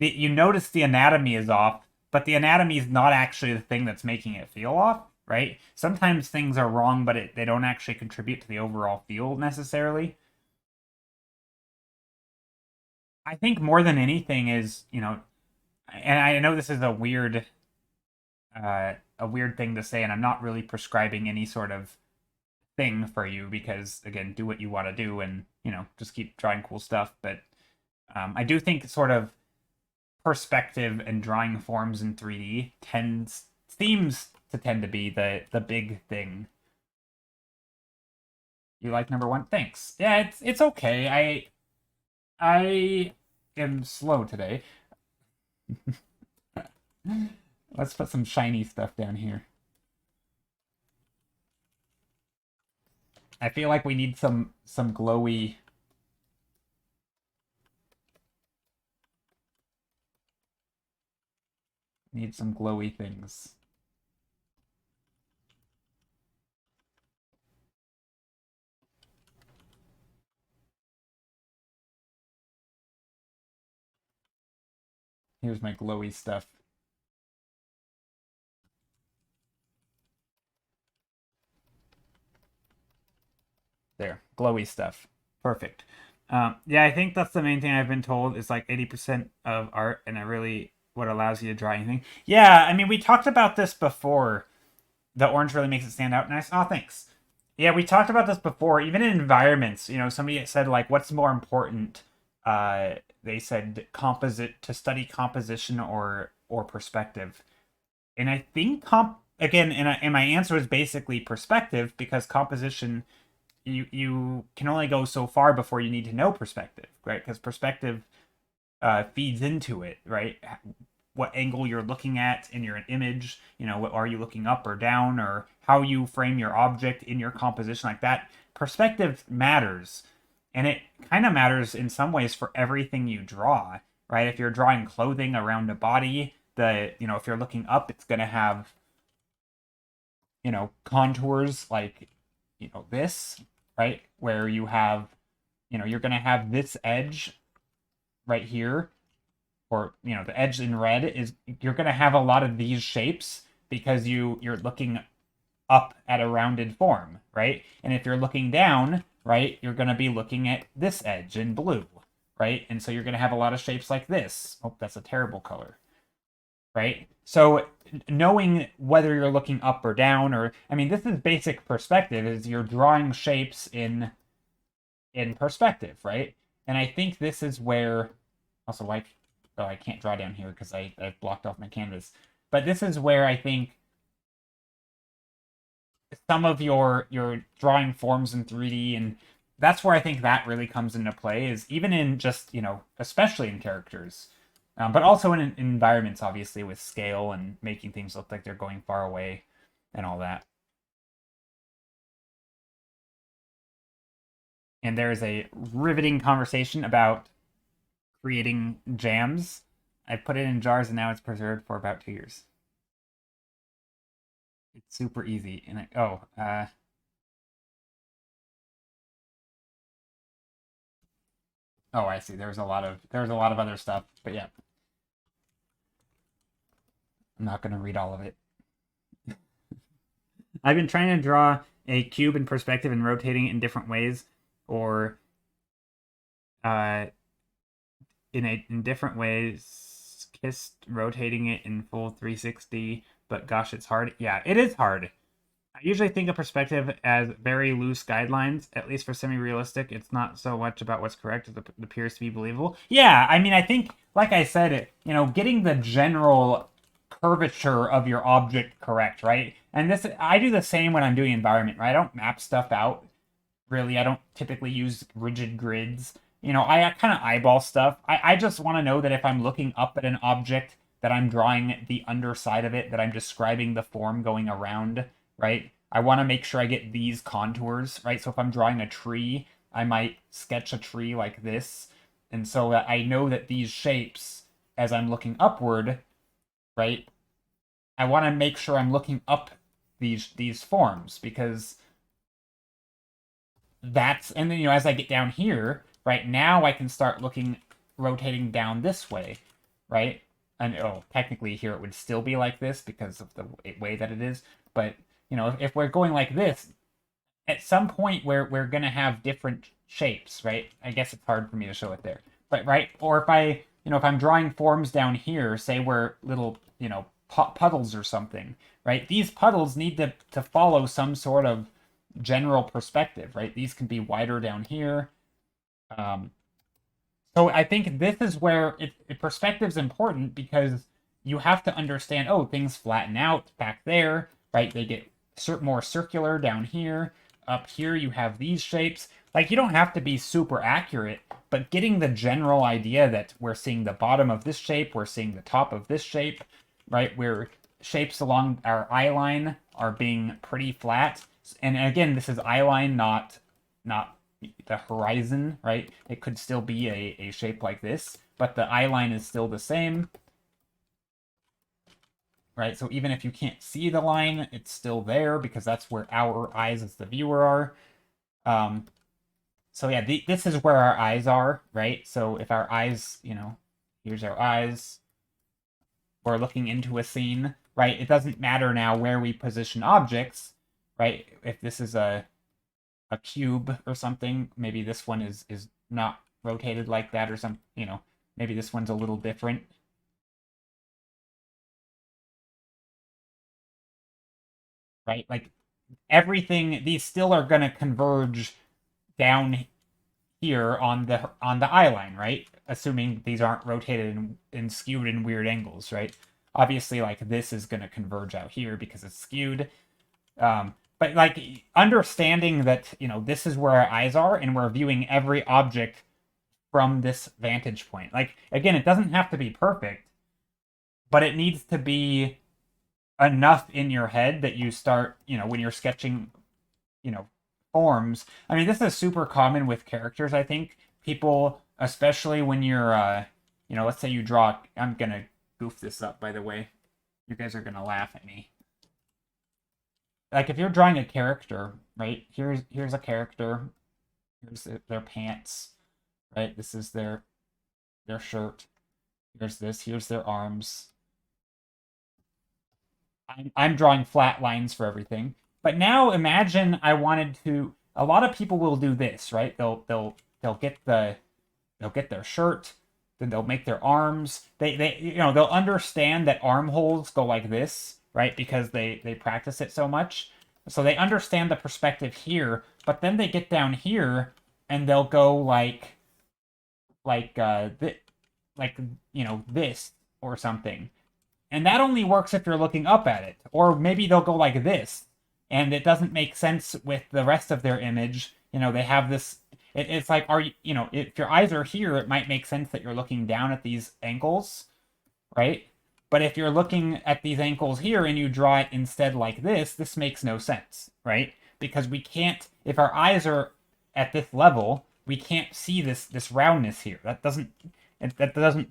you notice the anatomy is off, but the anatomy is not actually the thing that's making it feel off, right? Sometimes things are wrong, but they don't actually contribute to the overall feel necessarily. I think more than anything is, and I know this is a weird thing to say, and I'm not really prescribing any sort of thing for you because, again, do what you want to do and, just keep drawing cool stuff. But I do think sort of perspective and drawing forms in 3D seems to tend to be the big thing. You like number one? Thanks. Yeah, it's okay. I am slow today. Let's put some shiny stuff down here. I feel like we need some glowy. Need some glowy things. Here's my glowy stuff. There, glowy stuff. Perfect. Yeah, I think that's the main thing I've been told is like 80% of art, and it really what allows you to draw anything. Yeah, I mean, we talked about this before. The orange really makes it stand out nice. Oh, thanks. Yeah, we talked about this before. Even in environments, somebody said like, what's more important? They said composite to study composition or perspective, and I think again, and my answer is basically perspective because composition you can only go so far before you need to know perspective, right? Because perspective feeds into it, right? What angle you're looking at in your image, what are you looking up or down, or how you frame your object in your composition like that. Perspective matters, and it kind of matters in some ways for everything you draw, right? If you're drawing clothing around a body, if you're looking up, it's going to have contours like this, right? Where you have, you're going to have this edge right here, or, the edge in red is, you're going to have a lot of these shapes because you're looking up at a rounded form, right? And if you're looking down, right, you're going to be looking at this edge in blue, right? And so you're going to have a lot of shapes like this. Oh, that's a terrible color, right? So knowing whether you're looking up or down, or I mean, this is basic perspective, is you're drawing shapes in perspective, right? And I think this is where also like, oh, I can't draw down here because I've blocked off my canvas. But this is where I think some of your drawing forms in 3D, and that's where I think that really comes into play, is even in just, especially in characters. But also in environments, obviously, with scale and making things look like they're going far away and all that. And there is a riveting conversation about creating jams. I put it in jars and now it's preserved for about 2 years. It's super easy. And oh, I see. There's a lot of other stuff, but yeah, I'm not gonna read all of it. I've been trying to draw a cube in perspective and rotating it in different ways, or uh, in different ways, kissed rotating it in full 360. But gosh, it's hard. Yeah, it is hard. I usually think of perspective as very loose guidelines, at least for semi-realistic. It's not so much about what's correct as it appears to be believable. Yeah, I mean, I think, like I said, getting the general curvature of your object correct, right? And this, I do the same when I'm doing environment, right? I don't map stuff out, really. I don't typically use rigid grids. I kind of eyeball stuff. I just want to know that if I'm looking up at an object, that I'm drawing the underside of it, that I'm describing the form going around, right? I want to make sure I get these contours, right? So if I'm drawing a tree, I might sketch a tree like this. And so that I know that these shapes, as I'm looking upward, right? I want to make sure I'm looking up these forms, because that's, and then, as I get down here, right now I can start rotating down this way, right? And oh, technically here it would still be like this because of the way that it is. But, you know, if we're going like this, at some point we're going to have different shapes, right? I guess it's hard for me to show it there. But, right? Or if if I'm drawing forms down here, say we're little, puddles or something, right? These puddles need to follow some sort of general perspective, right? These can be wider down here. Um, so I think this is where perspective is important because you have to understand, oh, things flatten out back there, right? They get more circular down here. Up here, you have these shapes. Like, you don't have to be super accurate, but getting the general idea that we're seeing the bottom of this shape, we're seeing the top of this shape, right? Where shapes along our eye line are being pretty flat. And again, this is eye line, not the horizon, right? It could still be a shape like this, but the eye line is still the same, right? So even if you can't see the line, it's still there because that's where our eyes as the viewer are. So yeah, this is where our eyes are, right? So if our eyes, here's our eyes, we're looking into a scene, right? It doesn't matter now where we position objects, right? If this is a cube or something, maybe this one is not rotated like that or some, maybe this one's a little different. Right? Like everything, these still are going to converge down here on the eye line, right? Assuming these aren't rotated and skewed in weird angles, right? Obviously, like this is going to converge out here because it's skewed. But like understanding that, this is where our eyes are and we're viewing every object from this vantage point. Like, again, it doesn't have to be perfect, but it needs to be enough in your head that you start, when you're sketching, forms. I mean, this is super common with characters, I think. People, especially when you're, let's say you draw, I'm going to goof this up, by the way. You guys are going to laugh at me. Like, if you're drawing a character, right? Here's a character. Here's their pants, right? This is their shirt. Here's this. Here's their arms. I'm drawing flat lines for everything. But now imagine I wanted to. A lot of people will do this, right? They'll get their shirt, then they'll make their arms. They'll understand that armholes go like this, right? Because they practice it so much. So they understand the perspective here, but then they get down here and they'll go like this or something. And that only works if you're looking up at it. Or maybe they'll go like this, and it doesn't make sense with the rest of their image. They have this. It's like, if your eyes are here, it might make sense that you're looking down at these ankles, right? But if you're looking at these ankles here and you draw it instead like this makes no sense, right? Because we can't, if our eyes are at this level, we can't see this roundness here. That doesn't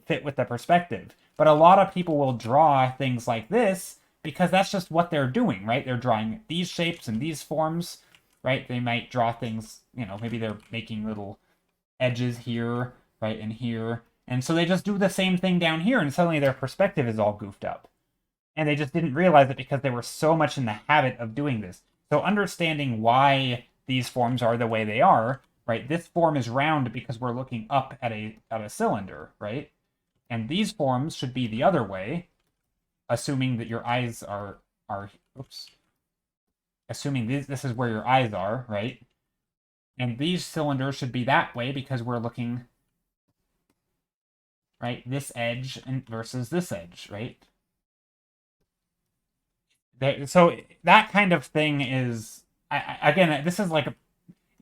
fit with the perspective. But a lot of people will draw things like this because that's just what they're doing, right? They're drawing these shapes and these forms, right? They might draw things, maybe they're making little edges here, right, and here. And so they just do the same thing down here, and suddenly their perspective is all goofed up. And they just didn't realize it because they were so much in the habit of doing this. So understanding why these forms are the way they are, right? This form is round because we're looking up at a cylinder, right? And these forms should be the other way, assuming that your eyes are oops. Assuming this is where your eyes are, right? And these cylinders should be that way because we're looking, right, this edge versus this edge, right? So that kind of thing is, again, this is like,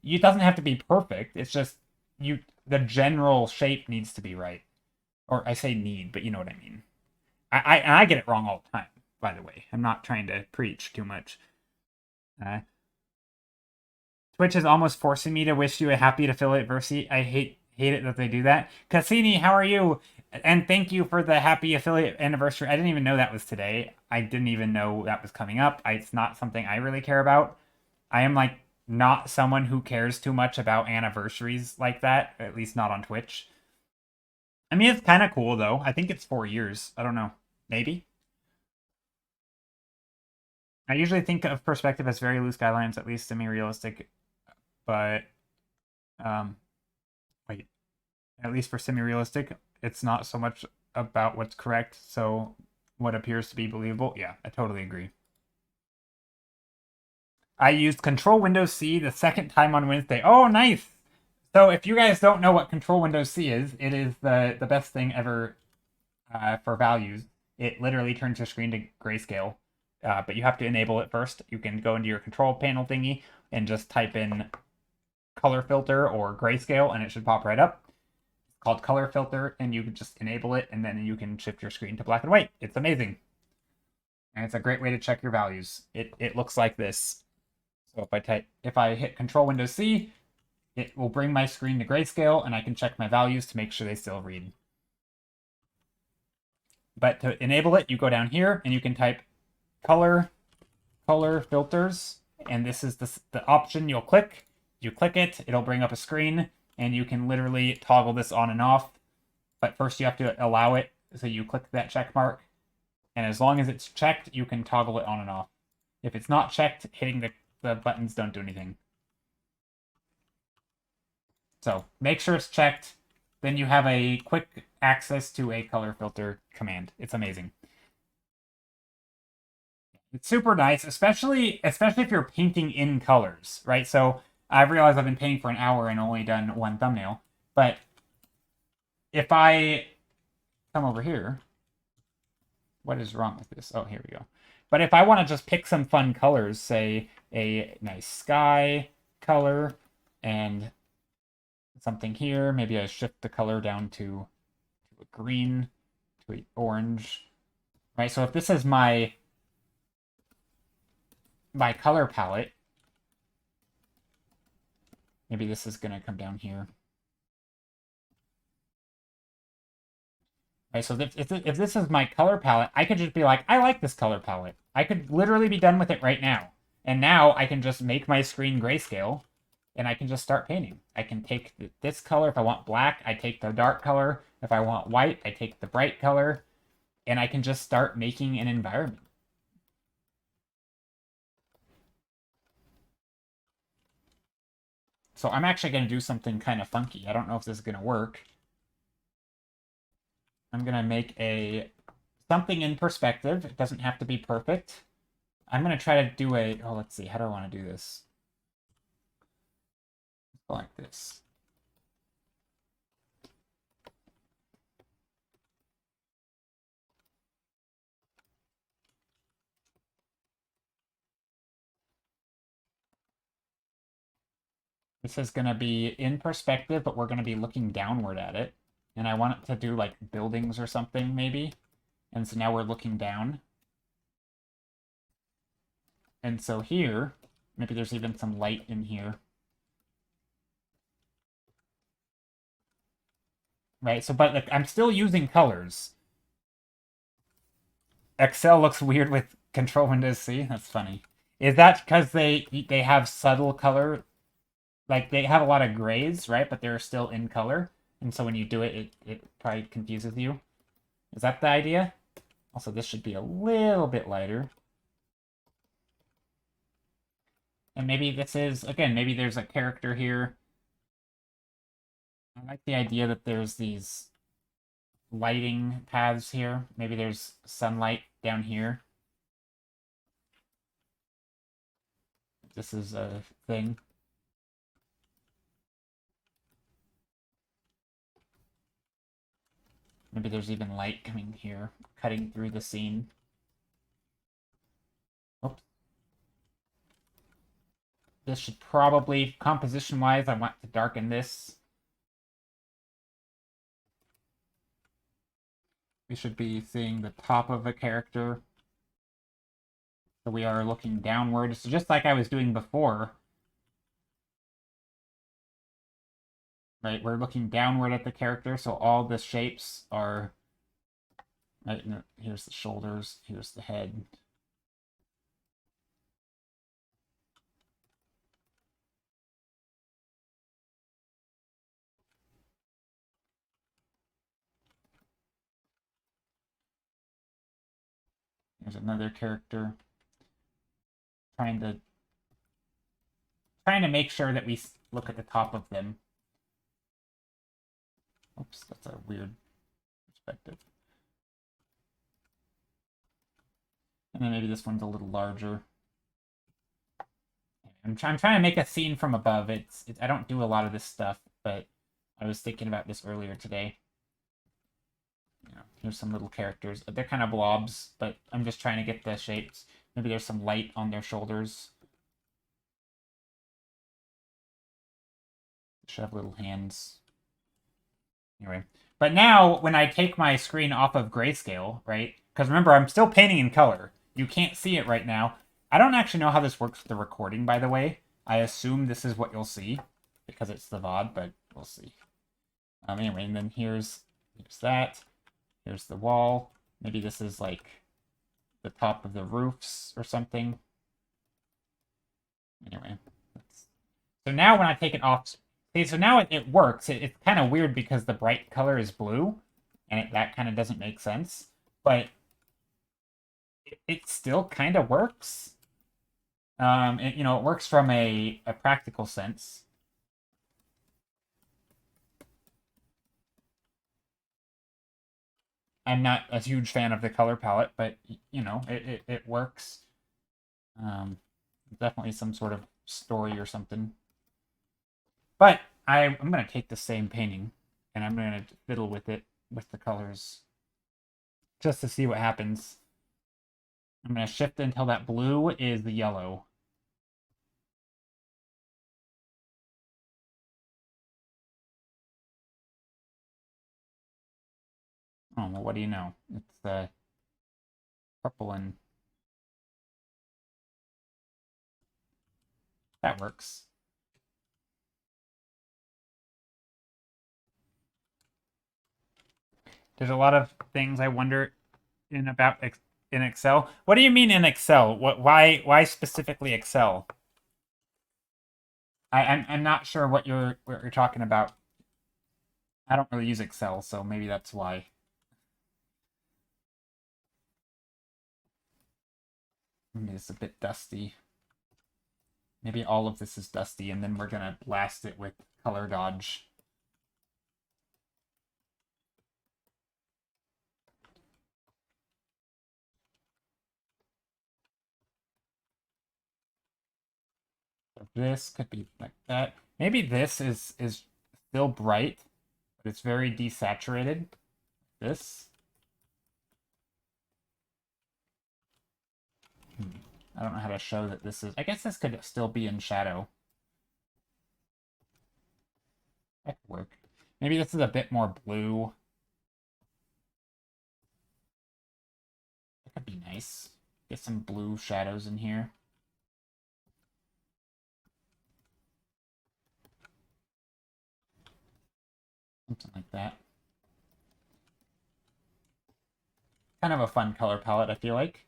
it doesn't have to be perfect. It's just, the general shape needs to be right. Or I say need, but you know what I mean. I get it wrong all the time, by the way. I'm not trying to preach too much. Twitch is almost forcing me to wish you a happy affiliate anniversary. I hate it that they do that. Cassini, how are you? And thank you for the happy affiliate anniversary. I didn't even know that was today. I didn't even know that was coming up. It's not something I really care about. I am like not someone who cares too much about anniversaries like that, at least not on Twitch. I mean, it's kind of cool, though. I think it's 4 years. I don't know. Maybe? I usually think of perspective as very loose guidelines, at least semi-realistic. But, um, wait. At least for semi-realistic, it's not so much about what's correct, so what appears to be believable. Yeah, I totally agree. I used Control Windows C the second time on Wednesday. Oh, nice! So if you guys don't know what Control Windows C is, it is the best thing ever for values. It literally turns your screen to grayscale, but you have to enable it first. You can go into your control panel thingy and just type in color filter or grayscale, and it should pop right up. It's called color filter, and you can just enable it, and then you can shift your screen to black and white. It's amazing. And it's a great way to check your values. It looks like this. So if I hit Control Windows C, it will bring my screen to grayscale, and I can check my values to make sure they still read. But to enable it, you go down here and you can type color filters, and this is the option you'll click. You click it, it'll bring up a screen, and you can literally toggle this on and off. But first you have to allow it, so you click that check mark, and as long as it's checked, you can toggle it on and off. If it's not checked, hitting the buttons don't do anything. So make sure it's checked. Then you have a quick access to a color filter command. It's amazing. It's super nice, especially if you're painting in colors, right? So I've realized I've been painting for an hour and only done one thumbnail. But if I come over here, what is wrong with this? Oh, here we go. But if I want to just pick some fun colors, say a nice sky color and something here, maybe I shift the color down to a green, to an orange, right? So if this is my color palette, maybe this is going to come down here. Right, so if this is my color palette, I could just be like, I like this color palette. I could literally be done with it right now. And now I can just make my screen grayscale, and I can just start painting. I can take this color. If I want black, I take the dark color. If I want white, I take the bright color. And I can just start making an environment. So I'm actually going to do something kind of funky. I don't know if this is going to work. I'm going to make something in perspective. It doesn't have to be perfect. I'm going to try to do let's see. How do I want to do this? Like this. This is going to be in perspective, but we're going to be looking downward at it. And I want it to do like buildings or something, maybe. And so now we're looking down. And so here, maybe there's even some light in here. Right, so but like, I'm still using colors. Excel looks weird with Control Windows C. That's funny. Is that because they have subtle color? Like they have a lot of grays, right? But they're still in color. And so when you do it, it probably confuses you. Is that the idea? Also, this should be a little bit lighter. And maybe this is, again, maybe there's a character here. I like the idea that there's these lighting paths here. Maybe there's sunlight down here. This is a thing. Maybe there's even light coming here, cutting through the scene. Oops. This should probably, composition-wise, I want to darken this. We should be seeing the top of a character. So we are looking downward. So just like I was doing before. Right, we're looking downward at the character, so all the shapes are... Right, here's the shoulders, here's the head. There's another character. Trying to make sure that we look at the top of them. Oops, that's a weird perspective. And then maybe this one's a little larger. I'm trying to make a scene from above. I don't do a lot of this stuff, but I was thinking about this earlier today. Here's some little characters. They're kind of blobs, but I'm just trying to get the shapes. Maybe there's some light on their shoulders. Should have little hands. Anyway. But now, when I take my screen off of grayscale, right? Because remember, I'm still painting in color. You can't see it right now. I don't actually know how this works with the recording, by the way. I assume this is what you'll see, because it's the VOD, but we'll see. Anyway, and then here's that. Here's the wall. Maybe this is like the top of the roofs or something. Anyway. So now when I take it off... See, so now it works. It's kind of weird because the bright color is blue, and that kind of doesn't make sense. But it still kind of works. It works from a practical sense. I'm not a huge fan of the color palette, but, it works. Definitely some sort of story or something. But I'm going to take the same painting, and I'm going to fiddle with it, with the colors, just to see what happens. I'm going to shift until that blue is the yellow. Oh, well, what do you know? It's purple and... That works. There's a lot of things I wonder in Excel. What do you mean in Excel? Why specifically Excel? I'm not sure what you're talking about. I don't really use Excel, so maybe that's why. Maybe it's a bit dusty. Maybe all of this is dusty, and then we're gonna blast it with color dodge. This could be like that. Maybe this is still bright, but it's very desaturated. This. I don't know how to show that this is... I guess this could still be in shadow. That could work. Maybe this is a bit more blue. That could be nice. Get some blue shadows in here. Something like that. Kind of a fun color palette, I feel like.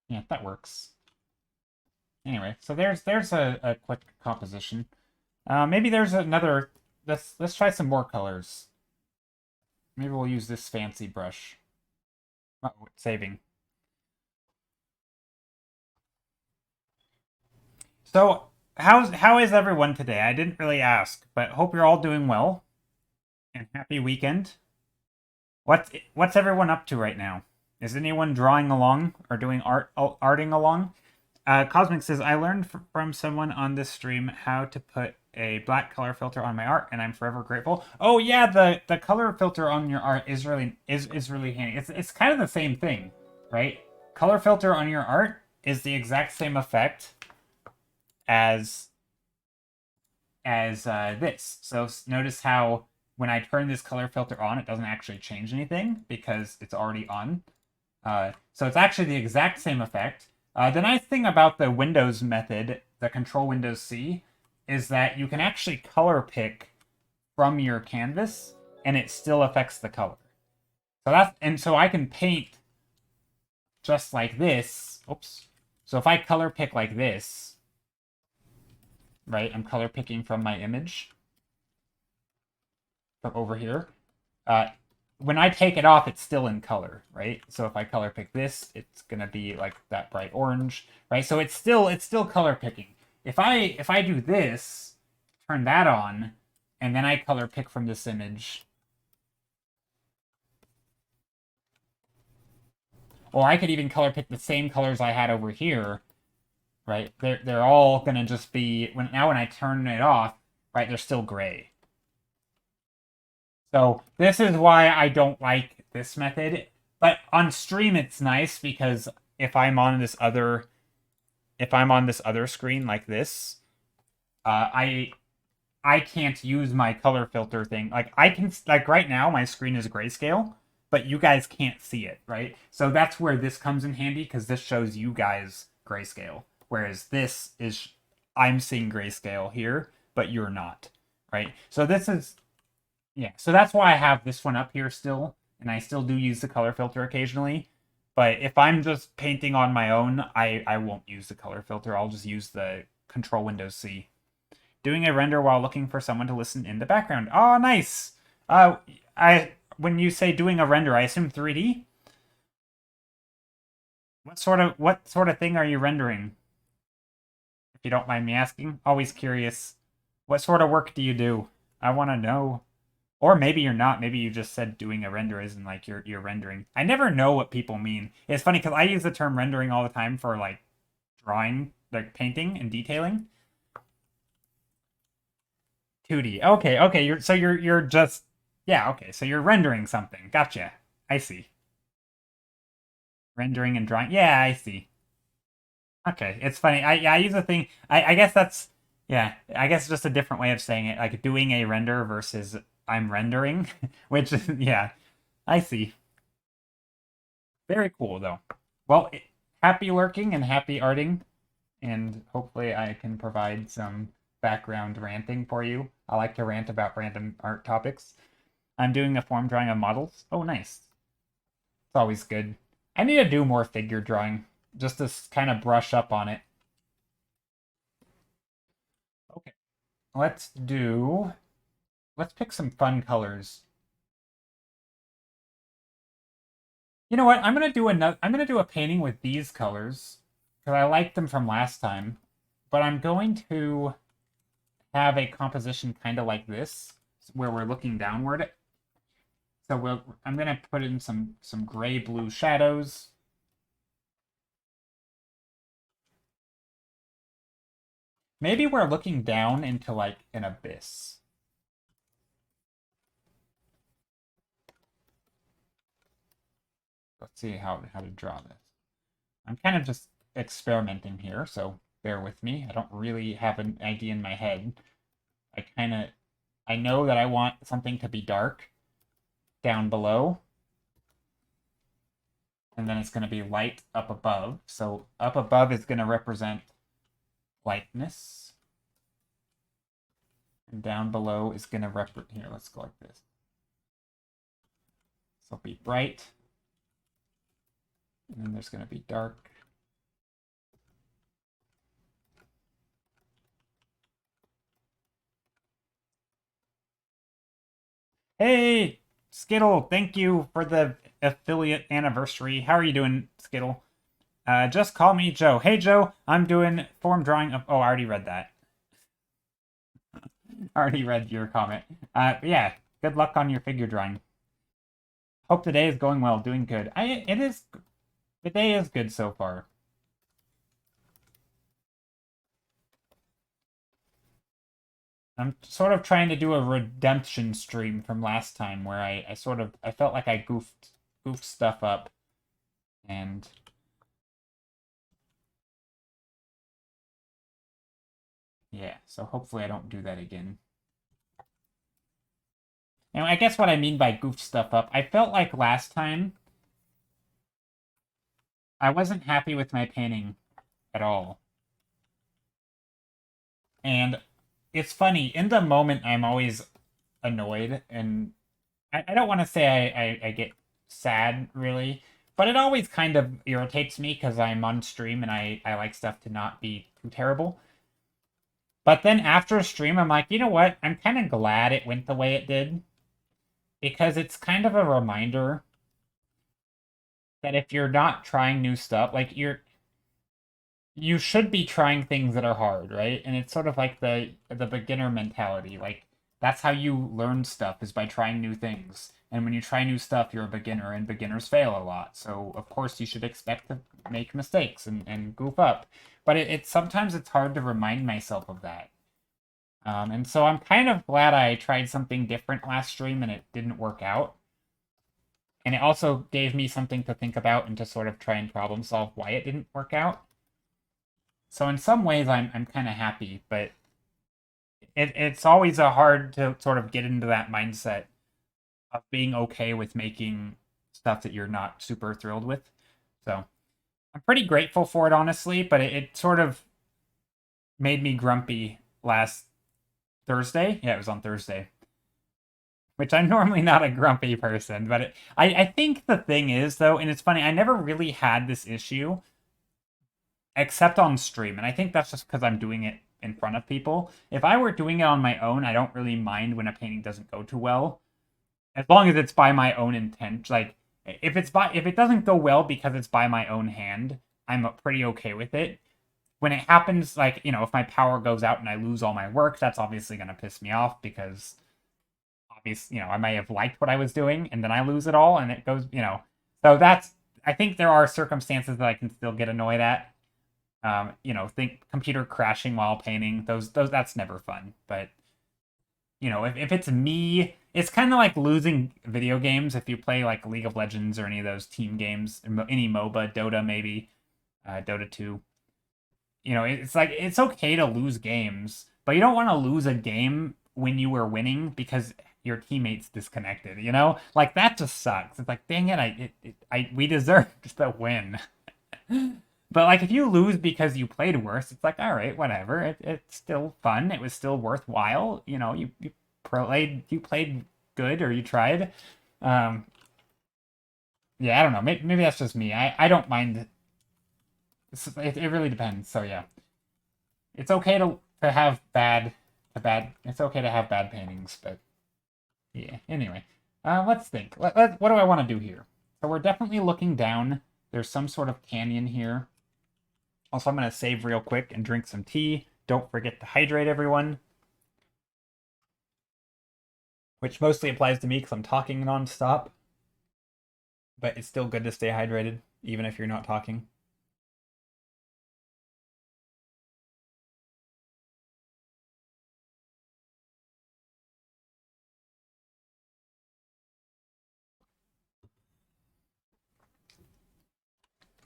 Yeah, that works. Anyway, so there's a quick composition. Maybe there's another... Let's try some more colors. Maybe we'll use this fancy brush. Oh, it's saving. So, how is everyone today? I didn't really ask, but hope you're all doing well. And happy weekend. What's everyone up to right now? Is anyone drawing along or doing arting along? Cosmic says, I learned from someone on this stream how to put a black color filter on my art, and I'm forever grateful. Oh yeah, the color filter on your art is really handy. It's kind of the same thing, right? Color filter on your art is the exact same effect as this. So notice how when I turn this color filter on, it doesn't actually change anything because it's already on. So it's actually the exact same effect. The nice thing about the Windows method, the Control Windows C, is that you can actually color pick from your canvas, and it still affects the color. So I can paint just like this, oops. So if I color pick like this, right, I'm color picking from my image from over here. When I take it off, it's still in color, right? So if I color pick this, it's gonna be like that bright orange, right? So it's still color picking. If I do this, turn that on, and then I color pick from this image, or I could even color pick the same colors I had over here, right? They're all gonna just be when I turn it off, right? They're still gray. So this is why I don't like this method. But on stream it's nice because if I'm on this other screen like this, I can't use my color filter thing. Like I can like right now my screen is grayscale, but you guys can't see it, right? So that's where this comes in handy because this shows you guys grayscale, whereas this is I'm seeing grayscale here, but you're not, right? So this is yeah, so that's why I have this one up here still, and I still do use the color filter occasionally. But if I'm just painting on my own, I won't use the color filter. I'll just use the Control Windows C. Doing a render while looking for someone to listen in the background. Oh, nice. When you say doing a render, I assume 3D. What sort of thing are you rendering? If you don't mind me asking, always curious. What sort of work do you do? I want to know. Or maybe you're not. Maybe you just said doing a render isn't like you're rendering. I never know what people mean. It's funny because I use the term rendering all the time for like drawing, like painting and detailing. 2D. Okay. You're just yeah. Okay, so you're rendering something. Gotcha. I see. Rendering and drawing. Yeah, I see. Okay, it's funny. I use a thing. I guess that's yeah. I guess just a different way of saying it. Like doing a render versus I'm rendering, which yeah, I see. Very cool though. Well, happy lurking and happy arting, and hopefully I can provide some background ranting for you. I like to rant about random art topics. I'm doing a form drawing of models. Oh, nice. It's always good. I need to do more figure drawing, just to kind of brush up on it. Okay, let's pick some fun colors. You know what? I'm gonna do a painting with these colors because I like them from last time. But I'm going to have a composition kind of like this, where we're looking downward. So I'm gonna put in some gray blue shadows. Maybe we're looking down into like an abyss. Let's see how to draw this. I'm kind of just experimenting here, so bear with me. I don't really have an idea in my head. I know that I want something to be dark down below. And then it's going to be light up above. So up above is going to represent lightness. And down below is going to represent, here, let's go like this. So it'll be bright. And then there's going to be dark. Hey, Skittle, thank you for the affiliate anniversary. How are you doing, Skittle? Just call me Joe. Hey, Joe, I'm doing form drawing of... Oh, I already read that. I already read your comment. Yeah, good luck on your figure drawing. Hope the day is going well, doing good. The day is good so far. I'm sort of trying to do a redemption stream from last time where I felt like I goofed stuff up. And yeah, so hopefully I don't do that again. And I guess what I mean by goofed stuff up, I felt like last time I wasn't happy with my painting at all. And it's funny, in the moment I'm always annoyed, and I don't want to say I get sad really, But it always kind of irritates me because I'm on stream and I like stuff to not be too terrible. But then after a stream, I'm like, you know what? I'm kind of glad it went the way it did. Because it's kind of a reminder that if you're not trying new stuff, like you should be trying things that are hard, right? And it's sort of like the beginner mentality. Like that's how you learn stuff is by trying new things. And when you try new stuff, you're a beginner, and beginners fail a lot. So of course you should expect to make mistakes and goof up. But sometimes it's hard to remind myself of that. And so I'm kind of glad I tried something different last stream and it didn't work out. And it also gave me something to think about and to sort of try and problem solve why it didn't work out. So in some ways, I'm kind of happy, but it's always a hard to sort of get into that mindset of being okay with making stuff that you're not super thrilled with. So I'm pretty grateful for it, honestly, but it sort of made me grumpy last Thursday. Yeah, it was on Thursday. Which I'm normally not a grumpy person, but I think the thing is, though, and it's funny, I never really had this issue except on stream, and I think that's just because I'm doing it in front of people. If I were doing it on my own, I don't really mind when a painting doesn't go too well, as long as it's by my own intent. Like if it doesn't go well because it's by my own hand, I'm pretty okay with it. When it happens, like, you know, if my power goes out and I lose all my work, that's obviously going to piss me off because obviously, you know, I may have liked what I was doing and then I lose it all and it goes, you know. So that's, I think there are circumstances that I can still get annoyed at. You know, think computer crashing while painting, those that's never fun. But you know, if it's me, it's kind of like losing video games. If you play like League of Legends or any of those team games, any MOBA, Dota maybe, Dota 2. You know, it's like it's okay to lose games, but you don't want to lose a game when you were winning because your teammates disconnected. You know, like that just sucks. It's like, dang it, we deserved the win. But like if you lose because you played worse, it's like all right, whatever. It's still fun. It was still worthwhile. You know, you played good or you tried. Um, yeah, I don't know. Maybe that's just me. I don't mind. It really depends. So yeah, it's okay to have bad. It's okay to have bad paintings, but yeah. Anyway, let's think. What do I want to do here? So we're definitely looking down. There's some sort of canyon here. Also, I'm going to save real quick and drink some tea. Don't forget to hydrate, everyone. Which mostly applies to me because I'm talking nonstop. But it's still good to stay hydrated, even if you're not talking.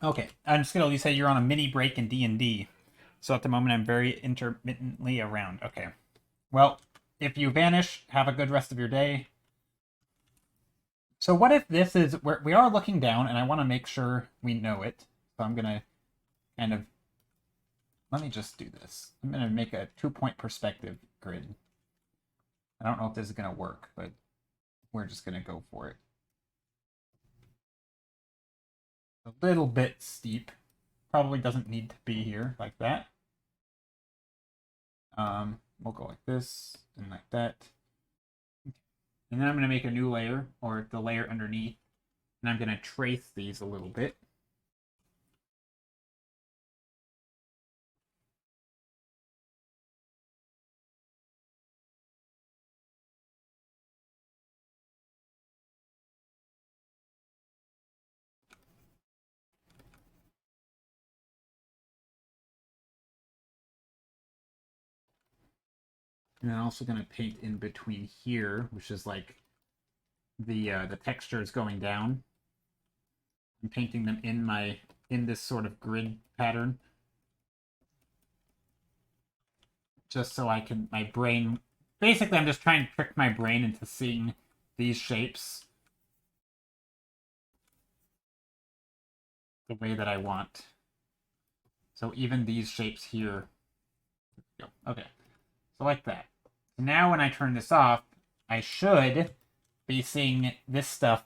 Okay, and Skittle, you say you're on a mini break in D&D. So at the moment, I'm very intermittently around. Okay. Well, if you vanish, have a good rest of your day. So what if this is where we are looking down, and I want to make sure we know it. So I'm gonna kind of let me just do this. I'm gonna make a 2-point perspective grid. I don't know if this is gonna work, but we're just gonna go for it. A little bit steep. Probably doesn't need to be here like that. We'll go like this and like that. And then I'm going to make a new layer, or the layer underneath, and I'm going to trace these a little bit. And I'm also going to paint in between here, which is like the texture is going down. I'm painting them in this sort of grid pattern, just so I can my brain. Basically, I'm just trying to trick my brain into seeing these shapes the way that I want. So even these shapes here. Okay, so like that. Now when I turn this off, I should be seeing this stuff.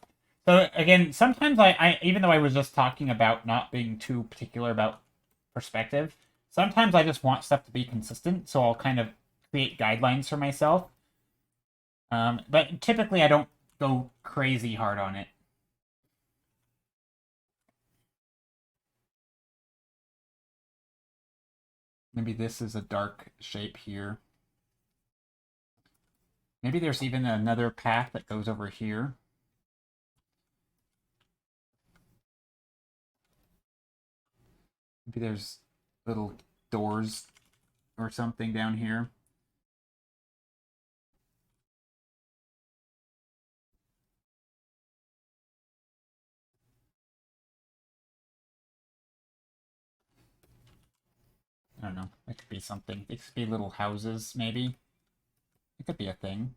So again, sometimes I even though I was just talking about not being too particular about perspective, sometimes I just want stuff to be consistent, so I'll kind of create guidelines for myself. But typically I don't go crazy hard on it. Maybe this is a dark shape here. Maybe there's even another path that goes over here. Maybe there's little doors or something down here. I don't know. It could be something. It could be little houses, maybe. It could be a thing.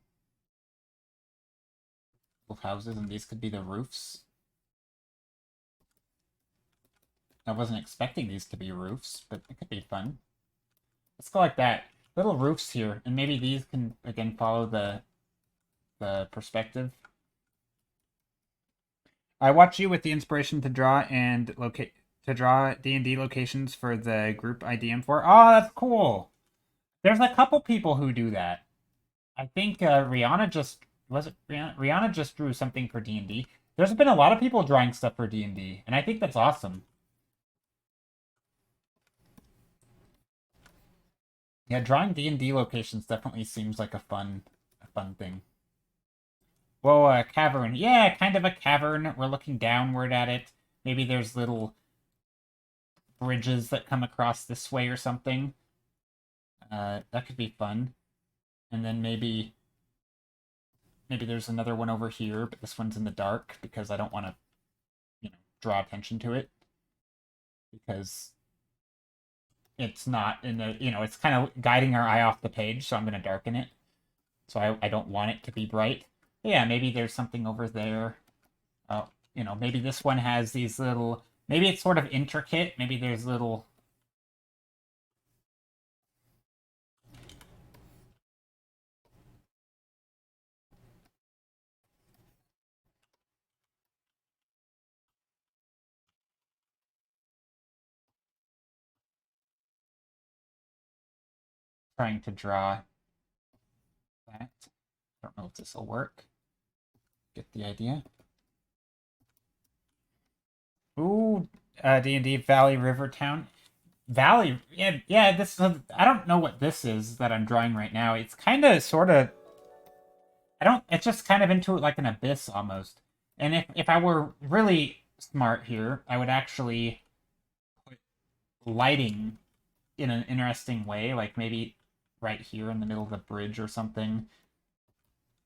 Little houses, and these could be the roofs. I wasn't expecting these to be roofs, but it could be fun. Let's go like that. Little roofs here, and maybe these can, again, follow the perspective. I watch you with the inspiration to draw and locate to draw D&D locations for the group I DM for. Oh, that's cool. There's a couple people who do that. I think Rihanna just was it Rihanna? Rihanna just drew something for D&D. There's been a lot of people drawing stuff for D&D, and I think that's awesome. Yeah, drawing D&D locations definitely seems like a fun thing. Whoa, a cavern. Yeah, kind of a cavern. We're looking downward at it. Maybe there's little bridges that come across this way or something. That could be fun. And then maybe there's another one over here, but this one's in the dark because I don't want to, draw attention to it because it's not in the, it's kind of guiding our eye off the page, so I'm going to darken it. So I don't want it to be bright. But yeah, maybe there's something over there. Maybe this one has these little, maybe it's sort of intricate. Maybe there's little, trying to draw that. Don't know if this will work. Get the idea. Ooh, D&D Valley River Town. Valley, yeah. This I don't know what this is that I'm drawing right now. It's kind of, sort of. I don't. It's just kind of into it like an abyss almost. And if I were really smart here, I would actually put lighting in an interesting way, like maybe right here in the middle of the bridge or something.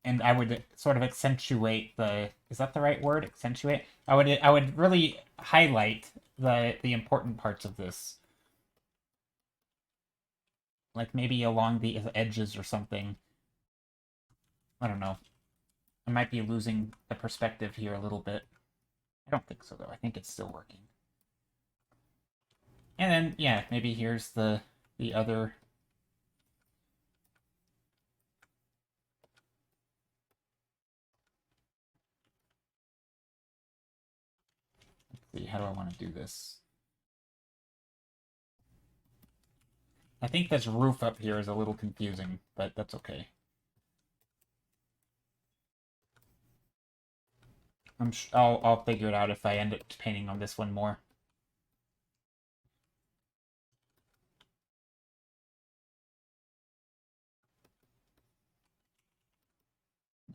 And I would sort of accentuate the. Is that the right word? Accentuate. I would really highlight the important parts of this, like maybe along the edges or something. I don't know. I might be losing the perspective here a little bit. I don't think so though. I think it's still working. And then yeah, maybe here's the other. Let's see, how do I want to do this? I think this roof up here is a little confusing, but that's okay. I'll figure it out if I end up painting on this one more.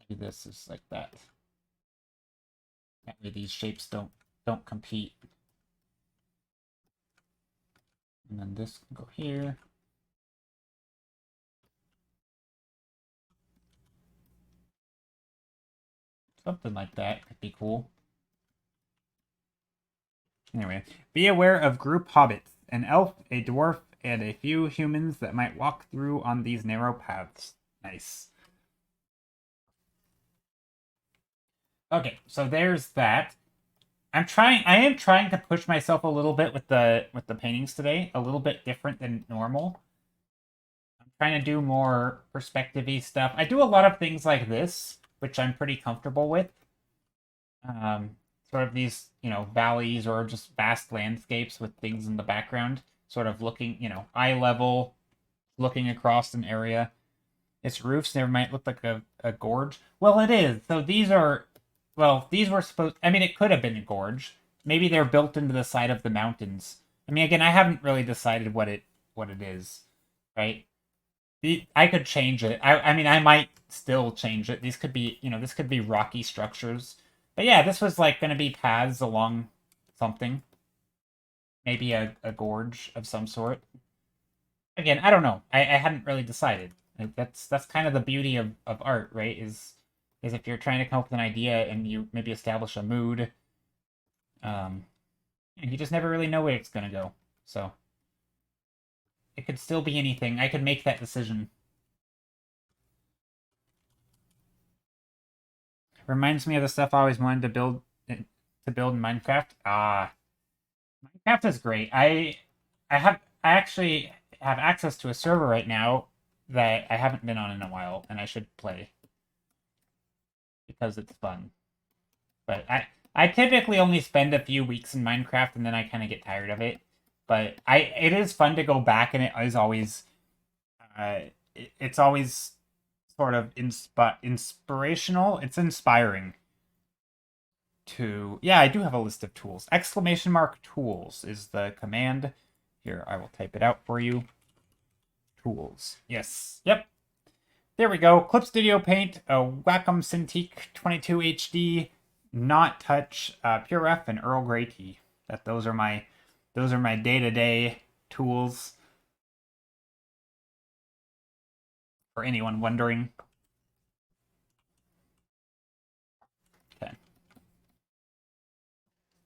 Maybe this is like that. That way these shapes don't compete. And then this can go here. Something like that could be cool. Anyway, be aware of group hobbits, an elf, a dwarf, and a few humans that might walk through on these narrow paths. Nice. Okay, so there's that. I am trying to push myself a little bit with the paintings today, a little bit different than normal. I'm trying to do more perspective-y stuff. I do a lot of things like this, which I'm pretty comfortable with. Um, sort of these, valleys or just vast landscapes with things in the background, sort of looking, eye level, looking across an area. Its roofs there might look like a gorge. Well, it is. So these were supposed, I mean, it could have been a gorge. Maybe they're built into the side of the mountains. I mean, again, I haven't really decided what it is, right? I could change it. I mean, I might still change it. These could be, this could be rocky structures. But yeah, this was like going to be paths along something. Maybe a gorge of some sort. Again, I don't know. I hadn't really decided. That's kind of the beauty of art, right? Is if you're trying to come up with an idea and you maybe establish a mood, um, and you just never really know where it's gonna go. So it could still be anything. I could make that decision. Reminds me of the stuff I always wanted to build in Minecraft. Minecraft is great. I actually have access to a server right now that I haven't been on in a while, and I should play because it's fun. But I typically only spend a few weeks in Minecraft, and then I kind of get tired of it. But it is fun to go back, and it is always it's always sort of inspirational. It's inspiring to, yeah, I do have a list of tools. Exclamation mark tools is the command. Here, I will type it out for you. Tools. Yes. Yep. There we go. Clip Studio Paint, Wacom Cintiq 22 HD, Not Touch, Pure F, and Earl Grey Tea. Those are my day-to-day tools. For anyone wondering. Okay.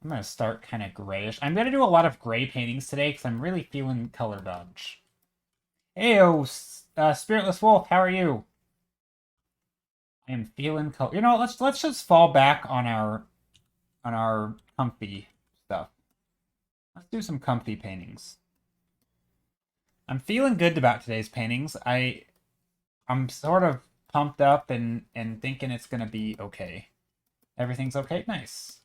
I'm gonna start kind of grayish. I'm gonna do a lot of gray paintings today because I'm really feeling color dodge. Heyo, Spiritless Wolf, how are you? I am feeling color. Let's just fall back on our comfy stuff. Let's do some comfy paintings. I'm feeling good about today's paintings. I'm sort of pumped up and thinking it's gonna be okay. Everything's okay? Nice.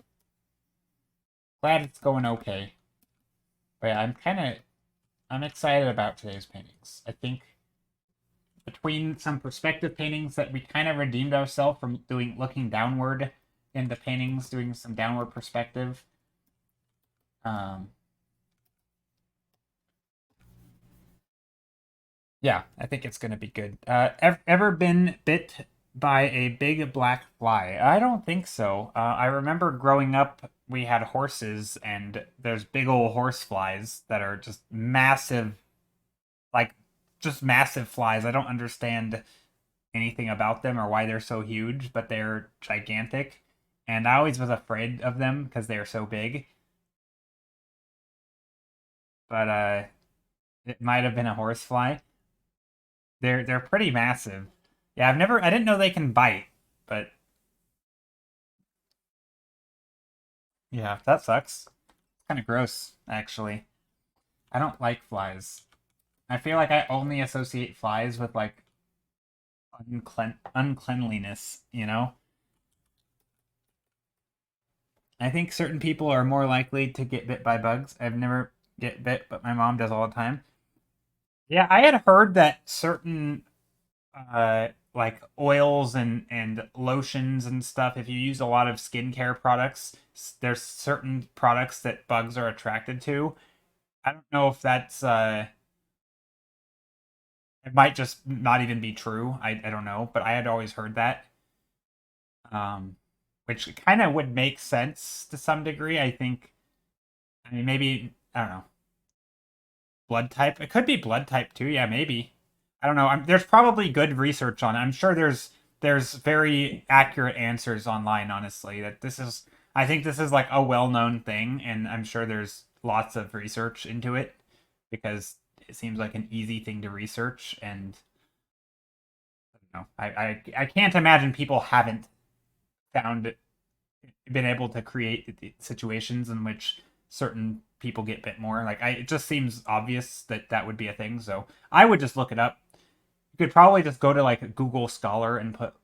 Glad it's going okay. But yeah, I'm excited about today's paintings. I think between some perspective paintings that we kind of redeemed ourselves from looking downward in the paintings, doing some downward perspective. Yeah, I think it's gonna be good. Ever been bit by a big black fly? I don't think so. I remember growing up, we had horses, and there's big old horse flies that are just massive, like just massive flies. I don't understand anything about them or why they're so huge, but they're gigantic. And I always was afraid of them because they're so big. But it might have been a horsefly. They're pretty massive. Yeah, I didn't know they can bite, but yeah, that sucks. Kind of gross, actually. I don't like flies. I feel like I only associate flies with like uncleanliness, you know? I think certain people are more likely to get bit by bugs. I've never get bit, but my mom does all the time. Yeah, I had heard that certain like oils and lotions and stuff, if you use a lot of skincare products, there's certain products that bugs are attracted to. I don't know if that's it might just not even be true. I don't know, but I had always heard that. Um which kind of would make sense to some degree, I think. I mean, maybe I don't know. Blood type. It could be blood type too. Yeah, maybe. I don't know. There's probably good research on it. I'm sure there's very accurate answers online. Honestly, that this is. I think this is like a well-known thing, and I'm sure there's lots of research into it because it seems like an easy thing to research. And I can't imagine people haven't found been able to create situations in which certain people get bit more. Like it just seems obvious that that would be a thing. So I would just look it up. You could probably just go to like Google Scholar and put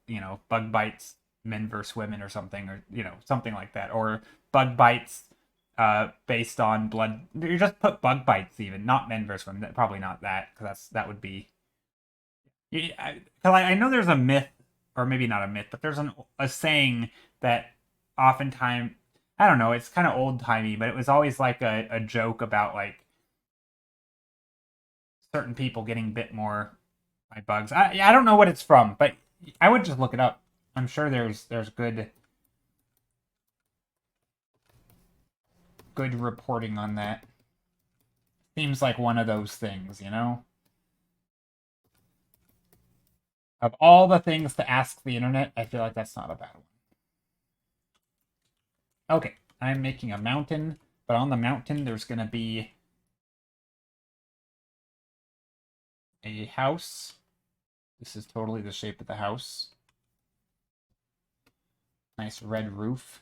bug bites men versus women or something, or something like that, or bug bites based on blood. You just put bug bites, even not men versus women. Probably not that, because that would be. Because I know there's a myth, or maybe not a myth, but there's a saying that oftentimes, I don't know, it's kind of old timey, but it was always like a joke about like certain people getting bit more by bugs. I don't know what it's from, but I would just look it up. I'm sure there's good reporting on that. Seems like one of those things, you know? Of all the things to ask the internet, I feel like that's not a bad one. Okay, I'm making a mountain, but on the mountain there's going to be a house. This is totally the shape of the house. Nice red roof.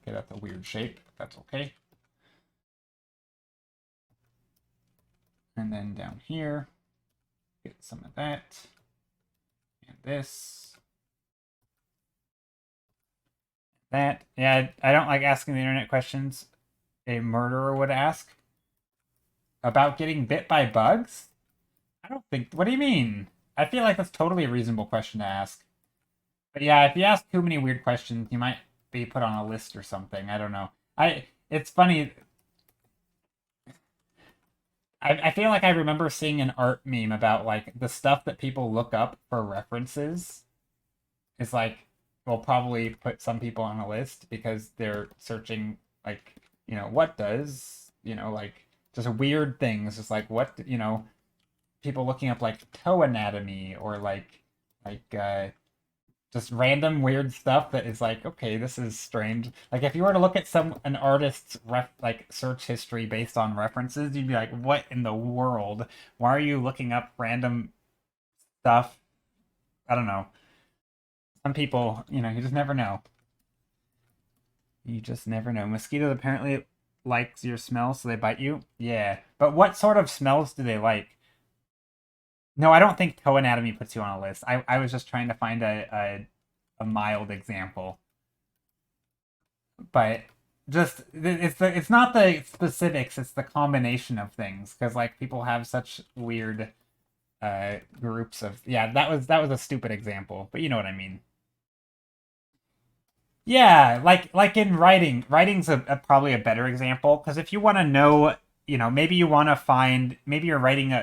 Okay, that's a weird shape. That's okay. And then down here, get some of that. And this. That. Yeah, I don't like asking the internet questions a murderer would ask. About getting bit by bugs? I don't think. What do you mean? I feel like that's totally a reasonable question to ask. But yeah, if you ask too many weird questions, you might be put on a list or something. I don't know. It's funny. I feel like I remember seeing an art meme about like the stuff that people look up for references is like will probably put some people on a list because they're searching like, what does, like just weird things, just like what, people looking up like toe anatomy or like just random weird stuff that is like, okay, this is strange. Like if you were to look at an artist's like search history based on references, you'd be like, what in the world? Why are you looking up random stuff? I don't know. Some people, you just never know. You just never know. Mosquitoes apparently likes your smell, so they bite you. Yeah, but what sort of smells do they like? No, I don't think toe anatomy puts you on a list. I was just trying to find a mild example, but just it's not the specifics, it's the combination of things because like people have such weird groups of, yeah, that was a stupid example, but you know what I mean. Yeah, like in writing's probably a better example because if you want to know, maybe you want to find, maybe you're writing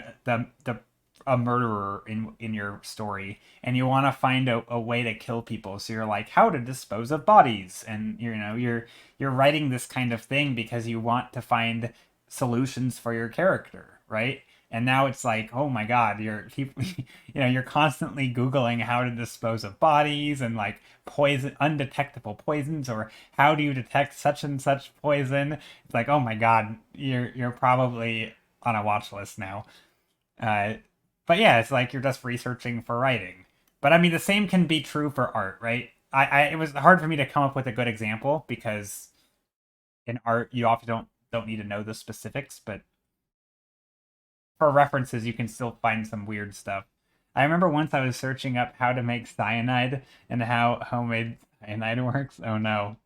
a murderer in your story and you want to find a way to kill people. So you're like, how to dispose of bodies, and you're writing this kind of thing because you want to find solutions for your character, right? And now it's like, oh my god, you're constantly googling how to dispose of bodies and like poison, undetectable poisons, or how do you detect such and such poison. It's like, oh my god, you're probably on a watch list now. uh but yeah, it's like you're just researching for writing. But I mean, the same can be true for art, right? It was hard for me to come up with a good example because in art you often don't need to know the specifics, but for references you can still find some weird stuff. I remember once I was searching up how to make cyanide and how homemade cyanide works. Oh no.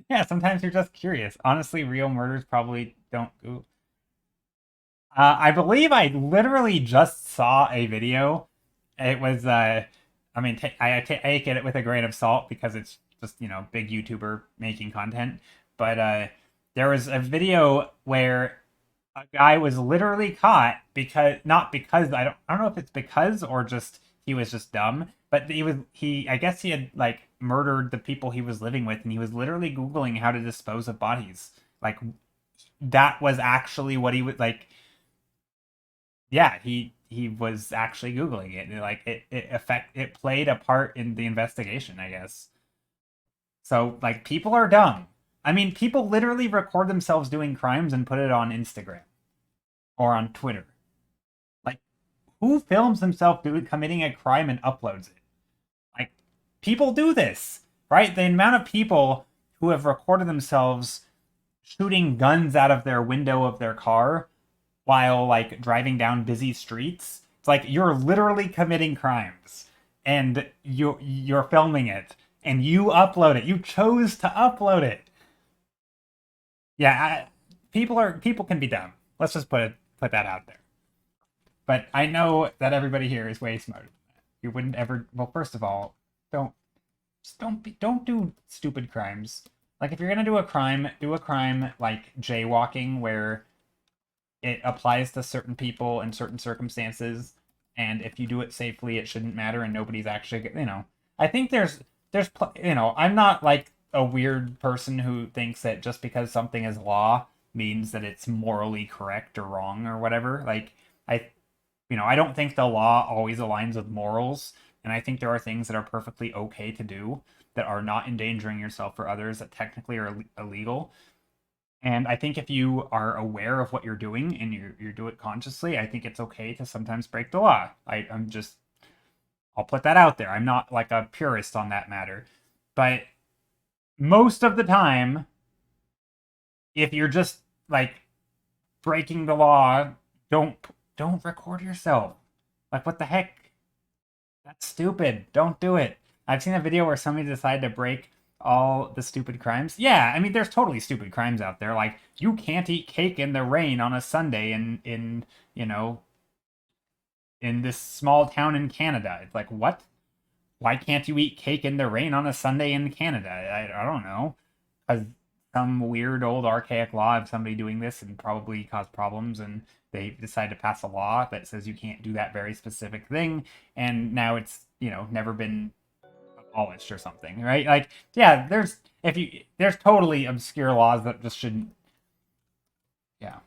Yeah, sometimes you're just curious. Honestly, real murders probably don't go. I believe I literally just saw a video. It was, I mean, I take it with a grain of salt because it's just, big YouTuber making content. But there was a video where a guy was literally caught because, not because, I don't know if it's because or just he was just dumb, but I guess he had like murdered the people he was living with, and he was literally Googling how to dispose of bodies. Like that was actually what he was like. Yeah, he was actually googling it, and like it played a part in the investigation, I guess. So like people are dumb. I mean, people literally record themselves doing crimes and put it on Instagram or on Twitter. Like, who films himself committing a crime and uploads it? Like, people do this, right? The amount of people who have recorded themselves shooting guns out of their window of their car while like driving down busy streets It's like you're literally committing crimes and you're filming it and you upload it. You chose to upload it. Yeah, people can be dumb. Let's just put that out there. But I know that everybody here is way smarter than that. You wouldn't ever. Well, first of all, don't don't do stupid crimes. Like if you're gonna do a crime like jaywalking, where it applies to certain people in certain circumstances, and if you do it safely, it shouldn't matter, and nobody's actually, I think I'm not like a weird person who thinks that just because something is law means that it's morally correct or wrong or whatever. Like I, I don't think the law always aligns with morals, and I think there are things that are perfectly okay to do that are not endangering yourself or others that technically are illegal. And I think if you are aware of what you're doing and you do it consciously, I think it's okay to sometimes break the law. I'll put that out there. I'm not like a purist on that matter. But most of the time, if you're just like breaking the law, don't don't record yourself. Like what the heck? That's stupid. Don't do it. I've seen a video where somebody decided to break all the stupid crimes. Yeah, I mean, there's totally stupid crimes out there. Like you can't eat cake in the rain on a Sunday in in this small town in Canada. It's like what? Why can't you eat cake in the rain on a Sunday in Canada? I don't know. Because some weird old archaic law of somebody doing this and probably caused problems, and they decide to pass a law that says you can't do that very specific thing, and now it's never been abolished or something, right? Like, yeah, there's totally obscure laws that just shouldn't. Yeah,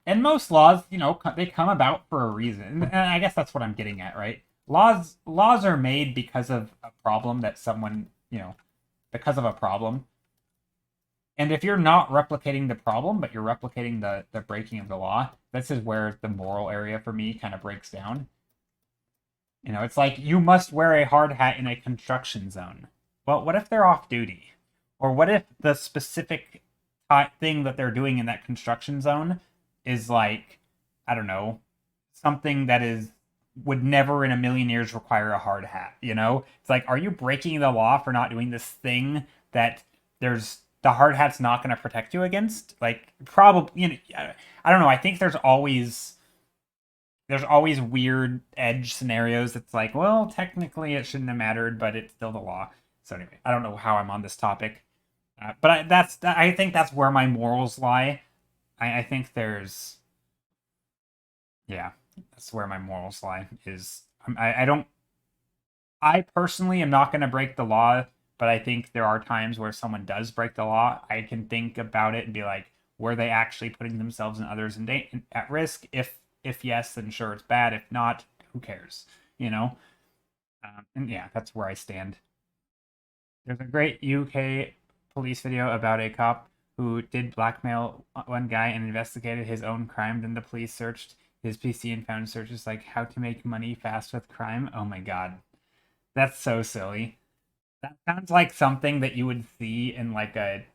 and most laws, they come about for a reason, and I guess that's what I'm getting at, right? Laws are made because of a problem that someone, because of a problem. And if you're not replicating the problem, but you're replicating the breaking of the law, this is where the moral area for me kind of breaks down. It's like you must wear a hard hat in a construction zone. Well, what if they're off duty? Or what if the specific thing that they're doing in that construction zone is like, I don't know, something that would never in a million years require a hard hat, It's like, are you breaking the law for not doing this thing that the hard hat's not going to protect you against? Like, probably, I don't know. I think there's always weird edge scenarios that's like, well, technically it shouldn't have mattered, but it's still the law. So anyway, I don't know how I'm on this topic, but I think that's where my morals lie. I think yeah, that's where my morals lie. I don't I personally am not going to break the law, but I think there are times where someone does break the law. I can think about it and be like, were they actually putting themselves and others at risk? If yes, then sure, it's bad. If not, who cares? You know. And yeah, that's where I stand. There's a great UK police video about a cop who did blackmail one guy and investigated his own crime. Then the police searched his PC and found searches like how to make money fast with crime. Oh my god. That's so silly. That sounds like something that you would see in like a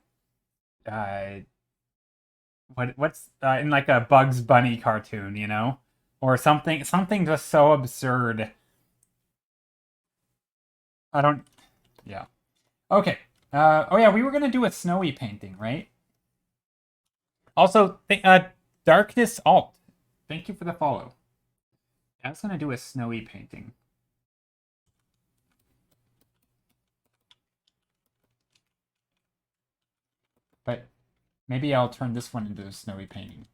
uh what's in like a Bugs Bunny cartoon, Or something just so absurd. I don't yeah. Okay. Oh yeah, we were gonna do a snowy painting, right? Also, Darkness Alt. Thank you for the follow. I was gonna do a snowy painting. But maybe I'll turn this one into a snowy painting.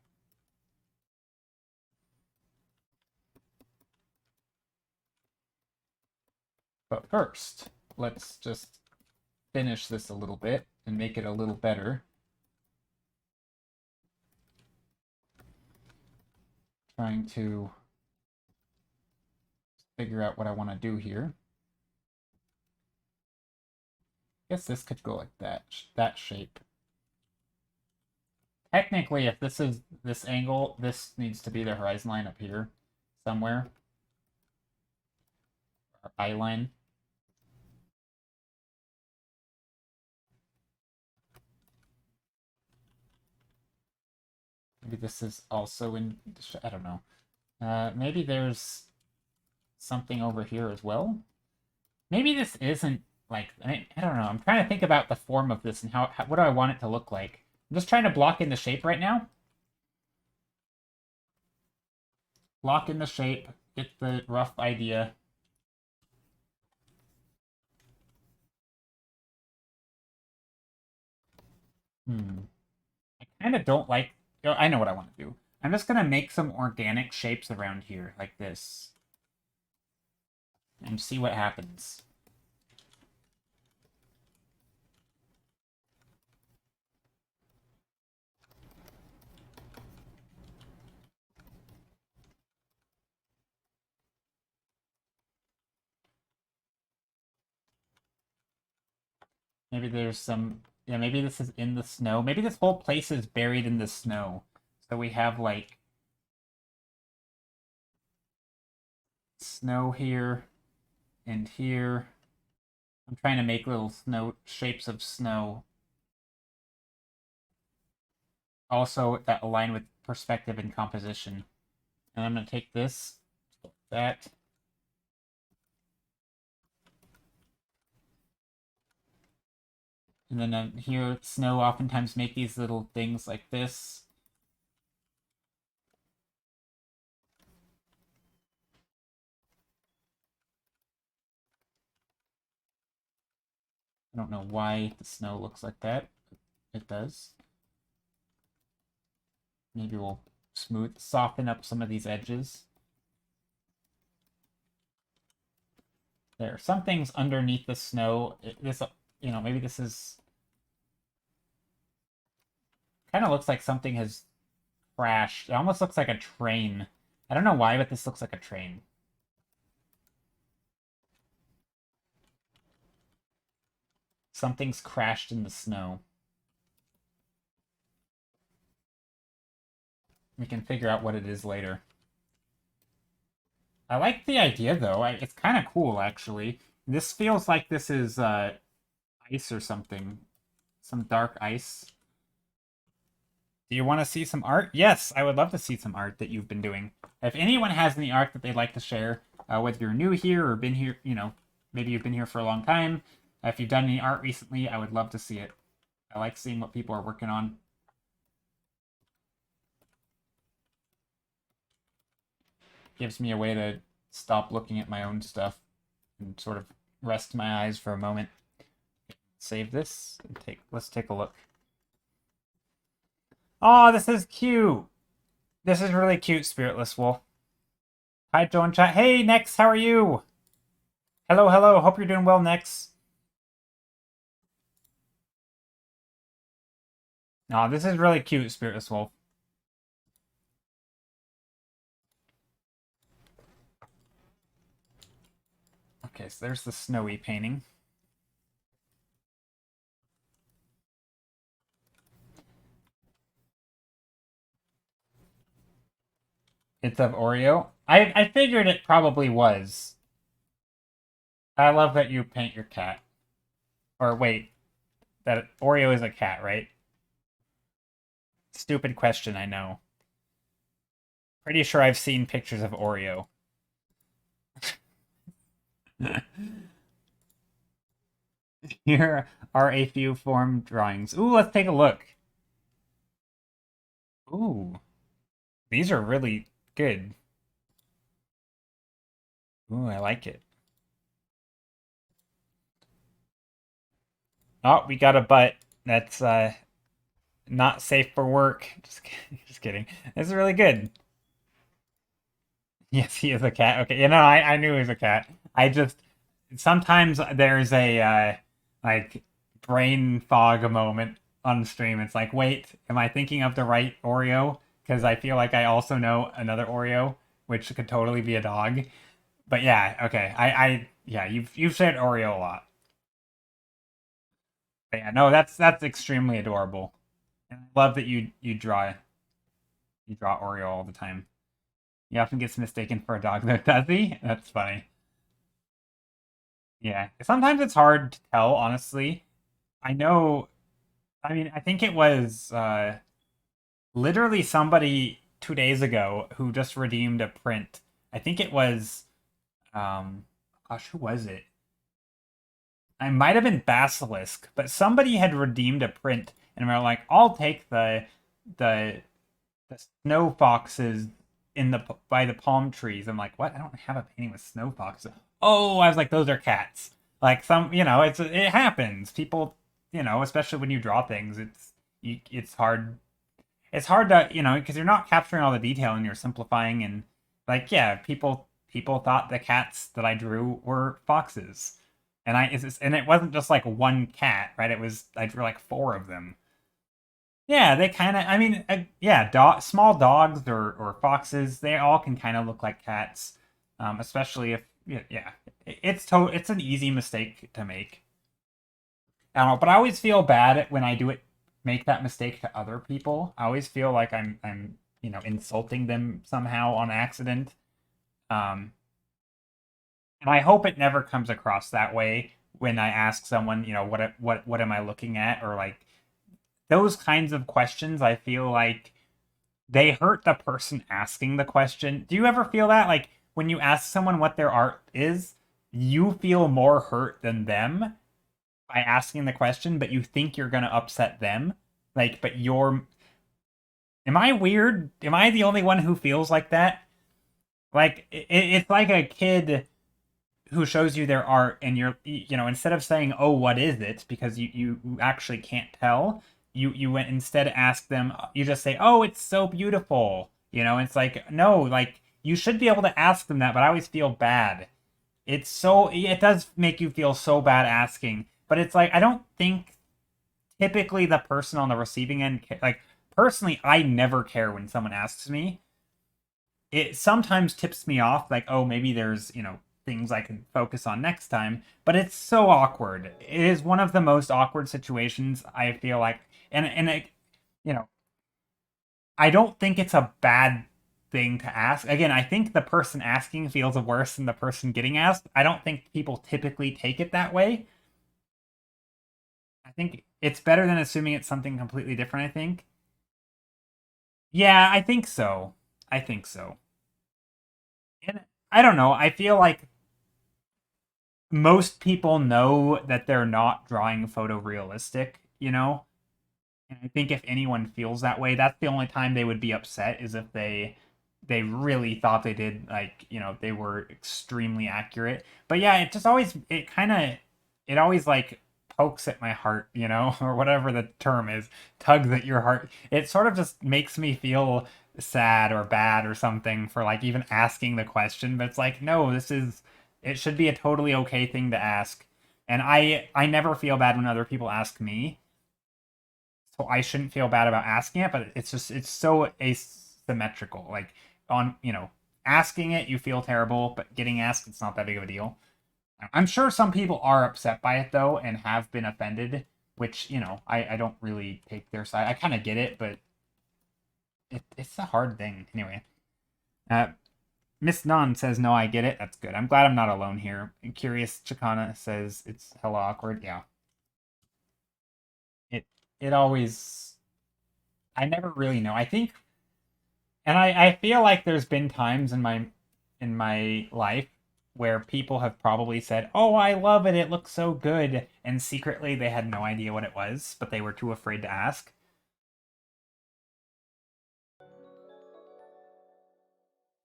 But first, let's just finish this a little bit and make it a little better. Trying to figure out what I want to do here. I guess this could go like that shape. Technically, if this is this angle, this needs to be the horizon line up here somewhere. Or eye line. Maybe this is also in... I don't know. Maybe there's something over here as well. Maybe this isn't, like... I don't know. I'm trying to think about the form of this and what do I want it to look like. I'm just trying to block in the shape right now. Block in the shape. Get the rough idea. I kind of don't like... Oh, I know what I want to do. I'm just going to make some organic shapes around here, like this. And see what happens. Maybe there's some... Yeah, maybe this is in the snow. Maybe this whole place is buried in the snow. So we have, like... snow here and here. I'm trying to make little snow shapes of snow. Also, that align with perspective and composition. And I'm going to take this, that. And then here, snow oftentimes make these little things like this. I don't know why the snow looks like that, but it does. Maybe we'll soften up some of these edges. There, something's underneath the snow. Maybe this is... kind of looks like something has crashed. It almost looks like a train. I don't know why, but this looks like a train. Something's crashed in the snow. We can figure out what it is later. I like the idea, though. It's kind of cool, actually. This feels like this is ice or something. Some dark ice. Do you want to see some art? Yes, I would love to see some art that you've been doing. If anyone has any art that they'd like to share, whether you're new here or been here, maybe you've been here for a long time. If you've done any art recently, I would love to see it. I like seeing what people are working on. Gives me a way to stop looking at my own stuff and sort of rest my eyes for a moment. Save this and let's take a look. Oh, this is cute. This is really cute, Spiritless Wolf. Hi, Joe and chat. Hey, Nex, how are you? Hello, hello. Hope you're doing well, Nex. Oh, this is really cute, Spiritless Wolf. Okay, so there's the snowy painting. It's of Oreo. I figured it probably was. I love that you paint your cat. Or wait, that Oreo is a cat, right? Stupid question, I know. Pretty sure I've seen pictures of Oreo. Here are a few form drawings. Ooh, let's take a look. Ooh. These are really good. Ooh, I like it. Oh, we got a butt. That's not safe for work. Just kidding. This is really good. Yes, he is a cat. Okay, I knew he was a cat. I just sometimes there's a like brain fog moment on stream. It's like, wait, am I thinking of the right Oreo? Because I feel like I also know another Oreo, which could totally be a dog. But yeah, okay. Yeah, you've said Oreo a lot. But yeah, no, that's extremely adorable. And I love that you draw Oreo all the time. He often gets mistaken for a dog, though, does he? That's funny. Yeah. Sometimes it's hard to tell, honestly. I know, I mean, I think it was literally somebody 2 days ago who just redeemed a print. I think it was, um, gosh, who was it? I might have been Basilisk, but somebody had redeemed a print, and we were like, "I'll take the the snow foxes in the by the palm trees." I'm like, "What? I don't have a painting with snow foxes." Oh, I was like, "Those are cats." Like some, it happens. People, especially when you draw things, it's hard. It's hard to, because you're not capturing all the detail and you're simplifying and like, yeah, people thought the cats that I drew were foxes. And it wasn't just like one cat, right? I drew like four of them. Yeah, they kind of. I mean, yeah, small dogs or foxes, they all can kind of look like cats, especially if yeah, it's an easy mistake to make. I don't know, but I always feel bad when I do it, make that mistake to other people. I always feel like I'm insulting them somehow on accident. Um, and I hope it never comes across that way when I ask someone, what am I looking at, or like those kinds of questions. I feel like they hurt the person asking the question. Do you ever feel that? Like when you ask someone what their art is, you feel more hurt than them by asking the question, but you think you're going to upset them. Like, but you're. Am I weird? Am I the only one who feels like that? Like, it's like a kid who shows you their art and instead of saying, "Oh, what is it?" because you actually can't tell, you went instead ask them, you just say, "Oh, it's so beautiful." It's like, no, like you should be able to ask them that, but I always feel bad. It does make you feel so bad asking, but it's like I don't think typically the person on the receiving end, like personally, I never care when someone asks me. It sometimes tips me off, like, oh, maybe there's, things I can focus on next time, but it's so awkward. It is one of the most awkward situations, I feel like. And it, you know, I don't think it's a bad thing to ask. Again, I think the person asking feels worse than the person getting asked. I don't think people typically take it that way. I think it's better than assuming it's something completely different, I think. Yeah, I think so. I think so. And I don't know. I feel like most people know that they're not drawing photorealistic, And I think if anyone feels that way, that's the only time they would be upset is if they really thought they did, like, they were extremely accurate. But yeah, it always like pokes at my heart, or whatever the term is, tugs at your heart. It sort of just makes me feel sad or bad or something for like even asking the question, but it's like, no, it should be a totally okay thing to ask. And I never feel bad when other people ask me, so I shouldn't feel bad about asking it, but it's so asymmetrical. Like on, asking it, you feel terrible, but getting asked, it's not that big of a deal. I'm sure some people are upset by it though and have been offended, which, I don't really take their side. I kind of get it, but it's a hard thing. Anyway, uh, Miss Nun says, no, I get it. That's good. I'm glad I'm not alone here. And Curious Chicana says, it's hella awkward. Yeah. It, it always, I never really know. I think, and I feel like there's been times in my life where people have probably said, "Oh, I love it. It looks so good." And secretly they had no idea what it was, but they were too afraid to ask.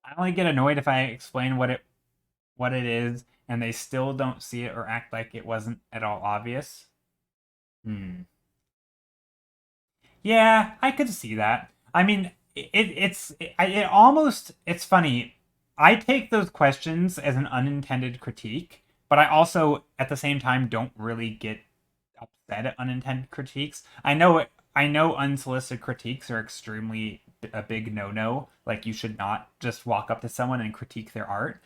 I only get annoyed if I explain what it is and they still don't see it or act like it wasn't at all obvious. Hmm. Yeah, I could see that. I mean, it's funny. I take those questions as an unintended critique, but I also at the same time don't really get upset at unintended critiques. I know unsolicited critiques are extremely a big no-no. Like you should not just walk up to someone and critique their art.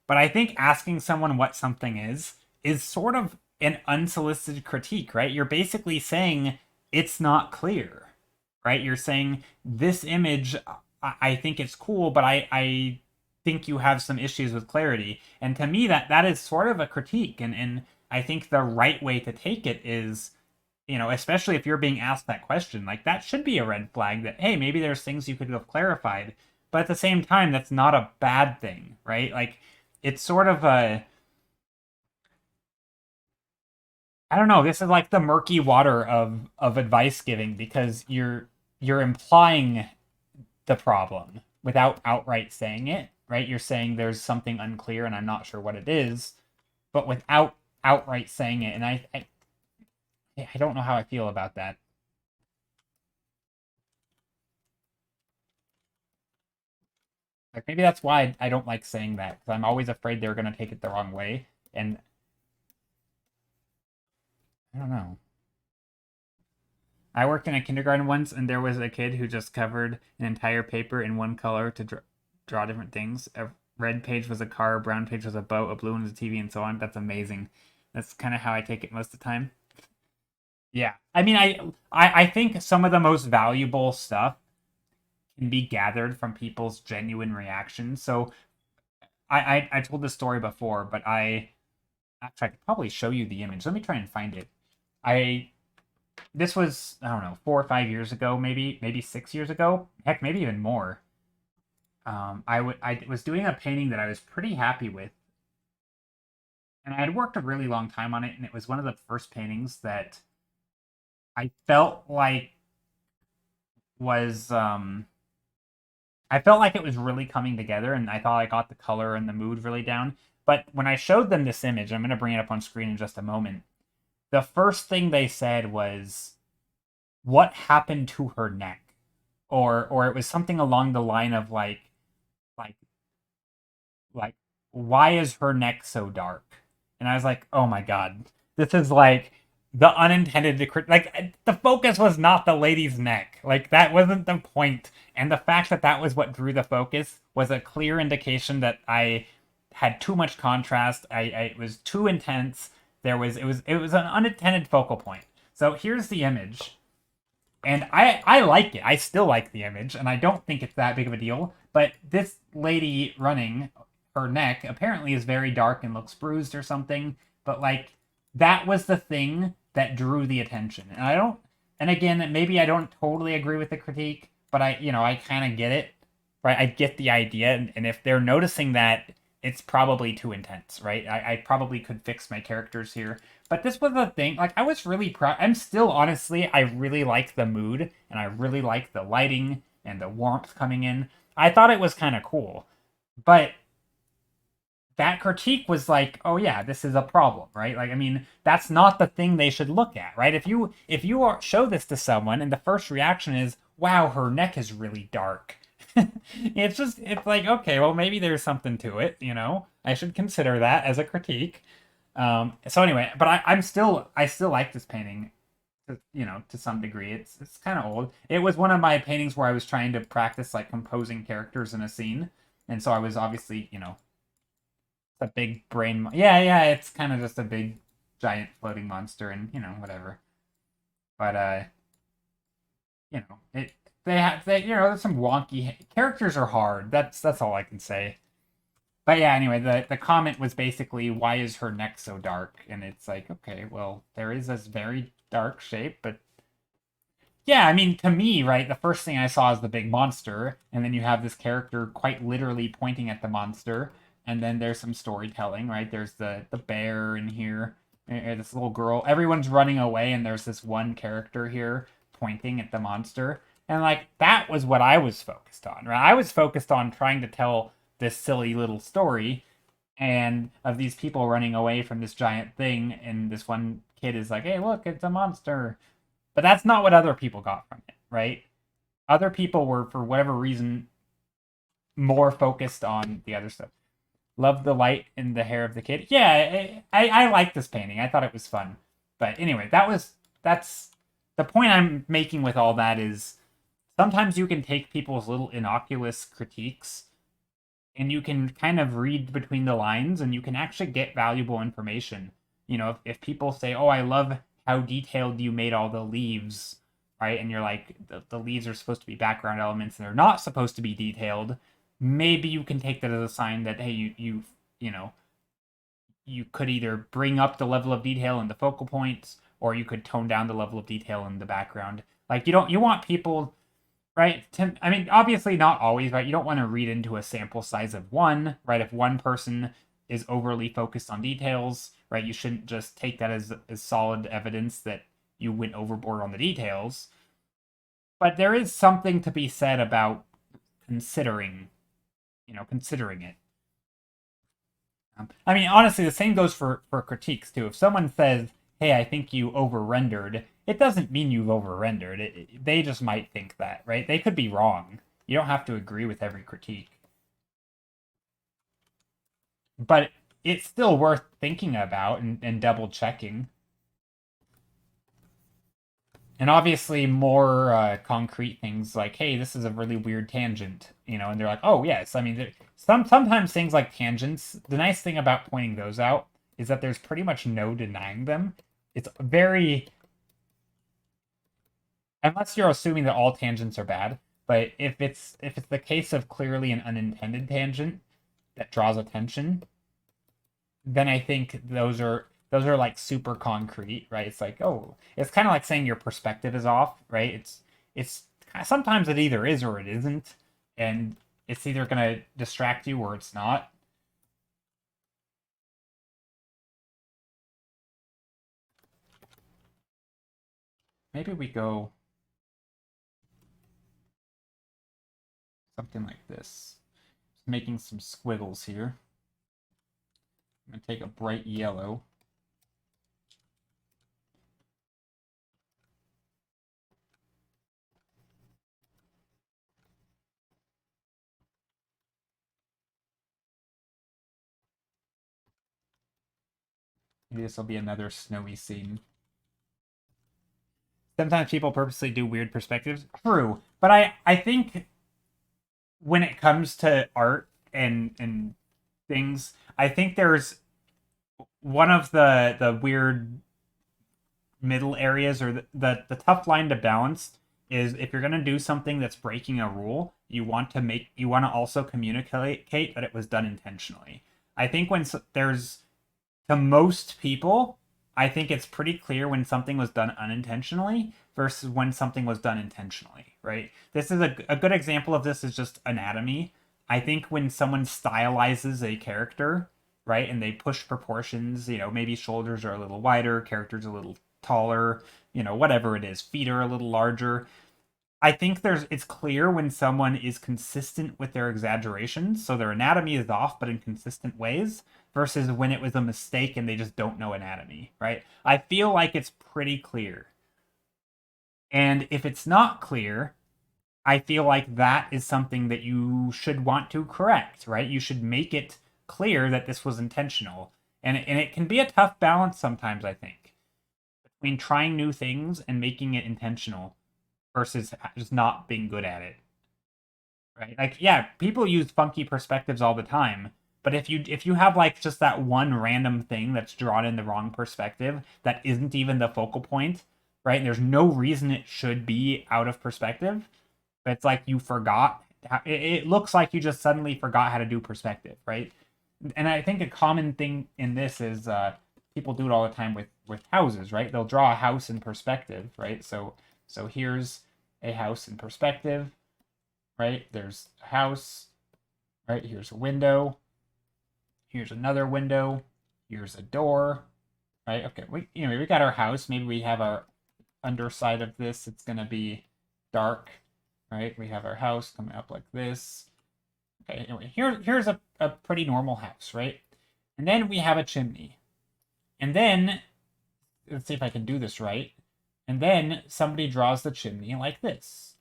But I think asking someone what something is sort of an unsolicited critique, right? You're basically saying it's not clear, right? You're saying this image, I think it's cool, but I think you have some issues with clarity. And to me, that is sort of a critique. And I think the right way to take it especially if you're being asked that question, like that should be a red flag that, hey, maybe there's things you could have clarified. But at the same time, that's not a bad thing, right? Like it's sort of a, I don't know, this is like the murky water of advice giving because you're implying the problem without outright saying it, right? You're saying there's something unclear and I'm not sure what it is, but without outright saying it. And I don't know how I feel about that. Like maybe that's why I don't like saying that because I'm always afraid they're gonna take it the wrong way, and I don't know. I worked in a kindergarten once, and there was a kid who just covered an entire paper in one color to draw different things. A red page was a car, a brown page was a boat, a blue one was a TV, and so on. That's amazing. That's kind of how I take it most of the time. Yeah, I mean, I think some of the most valuable stuff can be gathered from people's genuine reactions. So I told this story before, but actually I could probably show you the image. Let me try and find it. I This was, I don't know, 4 or 5 years ago, maybe 6 years ago, heck, maybe even more. I was doing a painting that I was pretty happy with, and I had worked a really long time on it, and it was one of the first paintings that I felt like was I felt like it was really coming together, and I thought I got the color and the mood really down. But when I showed them this image, I'm going to bring it up on screen in just a moment. The first thing they said was, "What happened to her neck?" Or it was something along the line of like like why is her neck so dark? And I was like, oh my god, this is like the unintended, like the focus was not the lady's neck, like that wasn't the point, and the fact that that was what drew the focus was a clear indication that I had too much contrast. It was too intense. It was an unintended focal point. So here's the image, and I like it. I still like the image, and I don't think it's that big of a deal. But this lady running, her neck apparently is very dark and looks bruised or something. But like that was the thing that drew the attention. And I don't. And again, maybe I don't totally agree with the critique, but I kind of get it, right? I get the idea, and if they're noticing that, it's probably too intense, right? I probably could fix my characters here. But this was a thing, like, I was really proud. I'm still, honestly, I really like the mood, and I really like the lighting and the warmth coming in. I thought it was kind of cool. But that critique was like, oh yeah, this is a problem, right? Like, I mean, that's not the thing they should look at, right? If you show this to someone and the first reaction is, wow, her neck is really dark. It's like, okay, well, maybe there's something to it, I should consider that as a critique. So anyway, but I still like this painting, to some degree. It's kind of old. It was one of my paintings where I was trying to practice like composing characters in a scene, and so I was obviously, a big brain. Yeah, yeah, it's kind of just a big giant floating monster, and whatever. But it there's some wonky characters are hard. That's all I can say. But yeah, anyway, the comment was basically, why is her neck so dark? And it's like, okay, well, there is this very dark shape, but yeah, I mean, to me, right, the first thing I saw is the big monster, and then you have this character quite literally pointing at the monster, and then there's some storytelling, right? There's the bear in here, and this little girl. Everyone's running away, and there's this one character here pointing at the monster. And like that was what I was focused on, right? I was focused on trying to tell this silly little story and of these people running away from this giant thing, and this one kid is like, "Hey, look, it's a monster." But that's not what other people got from it, right? Other people were, for whatever reason, more focused on the other stuff. Love the light in the hair of the kid. Yeah, I like this painting. I thought it was fun. But anyway, that's the point I'm making with all that is sometimes you can take people's little innocuous critiques and you can kind of read between the lines and you can actually get valuable information. If people say, "Oh, I love how detailed you made all the leaves," right? And you're like, the leaves are supposed to be background elements and they're not supposed to be detailed. Maybe you can take that as a sign that, hey, you could either bring up the level of detail in the focal points, or you could tone down the level of detail in the background. Like you want people, right? I mean, obviously not always, right? You don't want to read into a sample size of one, right? If one person is overly focused on details, right, you shouldn't just take that as solid evidence that you went overboard on the details. But there is something to be said about considering, considering it. I mean, honestly, the same goes for critiques too. If someone says, "Hey, I think you over-rendered," it doesn't mean you've over-rendered. They just might think that, right? They could be wrong. You don't have to agree with every critique, but it's still worth thinking about and double checking. And obviously, more concrete things like, "Hey, this is a really weird tangent," and they're like, "Oh yes." I mean, sometimes things like tangents. The nice thing about pointing those out is that there's pretty much no denying them. It's very, unless you're assuming that all tangents are bad. But if it's the case of clearly an unintended tangent that draws attention, then I think those are like super concrete, right? It's like, oh, it's kind of like saying your perspective is off, right? It's sometimes it either is or it isn't, and it's either gonna distract you or it's not. Maybe we go something like this. Just making some squiggles here. I'm gonna take a bright yellow. Maybe this will be another snowy scene. Sometimes people purposely do weird perspectives. True. But I think when it comes to art and things, I think there's one of the weird middle areas, or the tough line to balance is, if you're going to do something that's breaking a rule, you want to also communicate that it was done intentionally. I think when there's, to most people, I think it's pretty clear when something was done unintentionally versus when something was done intentionally, right? This is a good example of this is just anatomy. I think when someone stylizes a character, right, and they push proportions, maybe shoulders are a little wider, characters a little taller, whatever it is, feet are a little larger. I think it's clear when someone is consistent with their exaggerations, so their anatomy is off but in consistent ways, versus when it was a mistake and they just don't know anatomy, right? I feel like it's pretty clear. And if it's not clear, I feel like that is something that you should want to correct, right? You should make it clear that this was intentional. And it can be a tough balance sometimes, I think, between trying new things and making it intentional versus just not being good at it. Right? Like, yeah, people use funky perspectives all the time, but if you have like just that one random thing that's drawn in the wrong perspective that isn't even the focal point, right? And there's no reason it should be out of perspective, but it's like you forgot. It looks like you just suddenly forgot how to do perspective, right? And I think a common thing in this is people do it all the time with houses, right? They'll draw a house in perspective, right? So here's a house in perspective, right? There's a house, right? Here's a window. Here's another window. Here's a door, right? Okay, we got our house. Maybe we have our underside of this. It's gonna be dark, right? We have our house coming up like this. Okay, anyway, here's a pretty normal house, right? And then we have a chimney. And then, let's see if I can do this right. And then somebody draws the chimney like this.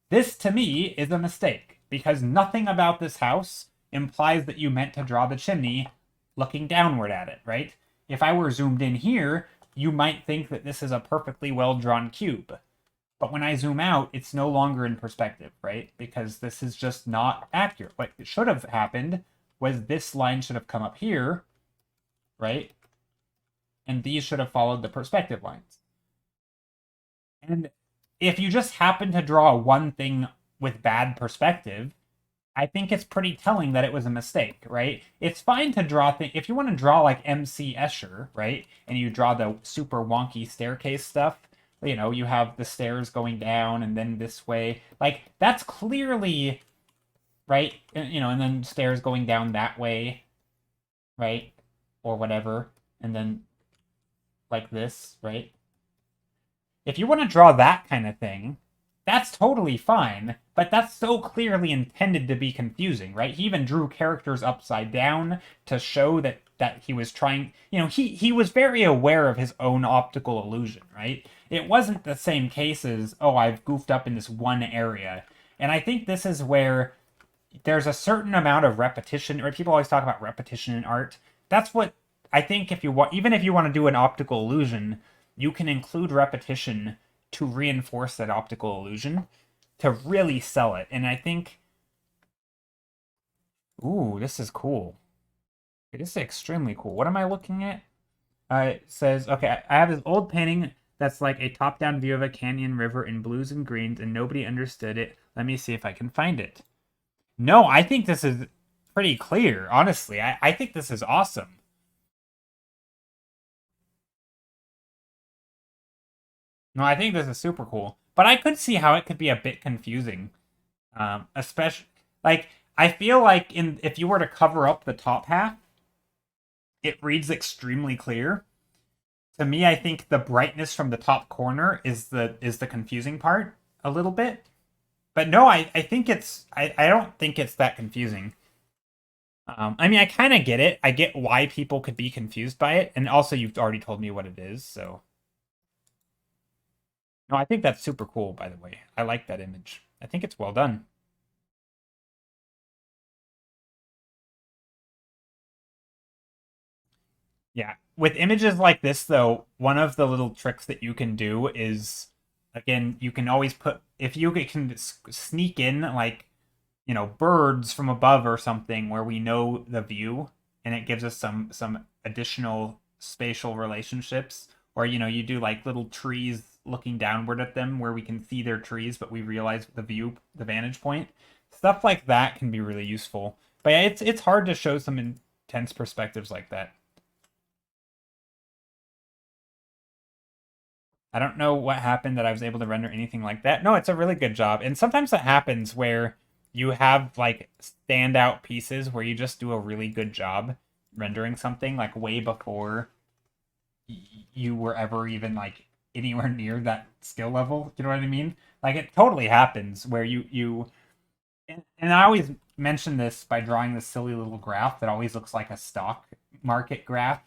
This, to me, is a mistake, because nothing about this house implies that you meant to draw the chimney looking downward at it, right? If I were zoomed in here, you might think that this is a perfectly well-drawn cube. But when I zoom out, it's no longer in perspective, right? Because this is just not accurate. What should have happened was this line should have come up here, right? And these should have followed the perspective lines. And if you just happen to draw one thing with bad perspective, I think it's pretty telling that it was a mistake, right? It's fine to draw things. If you want to draw like MC Escher, right? And you draw the super wonky staircase stuff, you know, you have the stairs going down and then this way. Like, that's clearly, right? You know, and then stairs going down that way, right? Or whatever. And then like this, right? If you want to draw that kind of thing, that's totally fine, but that's so clearly intended to be confusing, right? He even drew characters upside down to show that he was trying, you know, he was very aware of his own optical illusion, right? It wasn't the same case as, oh, I've goofed up in this one area. And I think this is where there's a certain amount of repetition, or people always talk about repetition in art. That's what I think if you want, even if you want to do an optical illusion, you can include repetition to reinforce that optical illusion to really sell it. And I think, ooh, this is cool. This is extremely cool. What am I looking at? It says, okay, I have this old painting that's like a top-down view of a canyon river in blues and greens, and nobody understood it. Let me see if I can find it. No, I think this is pretty clear, honestly. I think this is awesome. No, I think this is super cool. But I could see how it could be a bit confusing. Especially, like, I feel like if you were to cover up the top half, it reads extremely clear. To me, I think the brightness from the top corner is the confusing part a little bit. But no, I think I don't think it's that confusing. I mean, I kind of get it. I get why people could be confused by it, and also you've already told me what it is, so. No, I think that's super cool, by the way. I like that image. I think it's well done. Yeah. With images like this, though, one of the little tricks that you can do is, again, you can always put, if you can sneak in, like, you know, birds from above or something where we know the view, and it gives us some additional spatial relationships, or, you know, you do like little trees looking downward at them where we can see their trees, but we realize the view, the vantage point. Stuff like that can be really useful. But yeah, it's hard to show some intense perspectives like that. I don't know what happened that I was able to render anything like that. No, it's a really good job. And sometimes that happens where you have like standout pieces where you just do a really good job rendering something like way before you were ever even like anywhere near that skill level. You know what I mean? Like it totally happens where you and I always mention this by drawing this silly little graph that always looks like a stock market graph.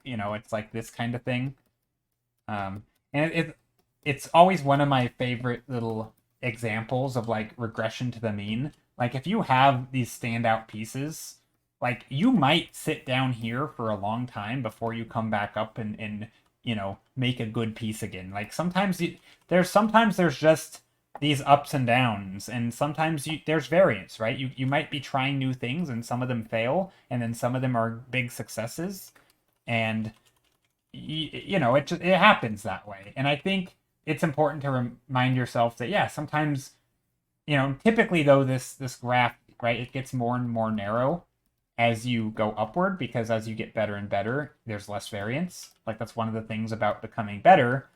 You know, it's like this kind of thing. And it's always one of my favorite little examples of like regression to the mean. Like if you have these standout pieces, like you might sit down here for a long time before you come back up and you know make a good piece again. Like sometimes there's just these ups and downs, and sometimes there's variance, right? You might be trying new things, and some of them fail, and then some of them are big successes, and you know it happens that way. And I think it's important to remind yourself that yeah, sometimes you know typically though this graph, right, it gets more and more narrow as you go upward because as you get better and better there's less variance. Like that's one of the things about becoming better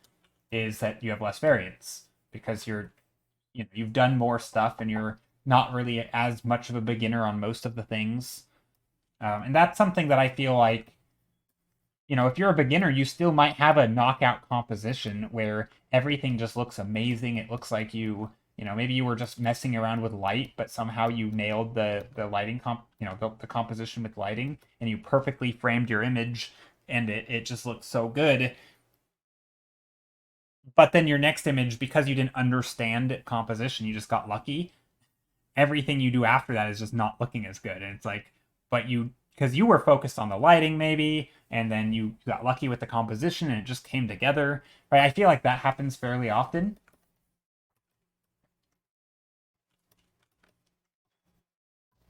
is that you have less variance because you've done more stuff and you're not really as much of a beginner on most of the things. And that's something that I feel like if you're a beginner, you still might have a knockout composition where everything just looks amazing. It looks like maybe you were just messing around with light, but somehow you nailed the lighting the composition with lighting, and you perfectly framed your image, and it just looks so good. But then your next image, because you didn't understand composition, you just got lucky. Everything you do after that is just not looking as good, and it's like, but because you were focused on the lighting maybe, and then you got lucky with the composition and it just came together, right? I feel like that happens fairly often.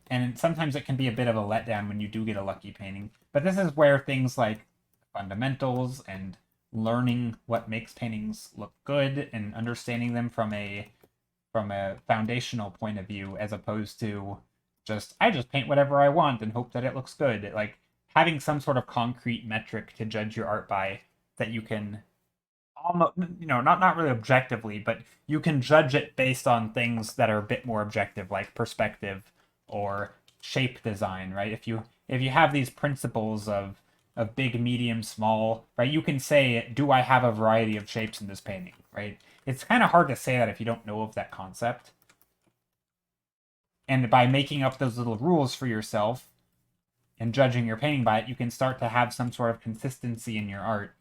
And sometimes it can be a bit of a letdown when you do get a lucky painting. But this is where things like fundamentals and learning what makes paintings look good and understanding them from a from a foundational point of view, as opposed to I just paint whatever I want and hope that it looks good. Like having some sort of concrete metric to judge your art by that you can almost, not really objectively, but you can judge it based on things that are a bit more objective, like perspective or shape design, right? If you have these principles of big, medium, small, right? You can say, do I have a variety of shapes in this painting, right? It's kind of hard to say that if you don't know of that concept. And by making up those little rules for yourself and judging your painting by it, you can start to have some sort of consistency in your art.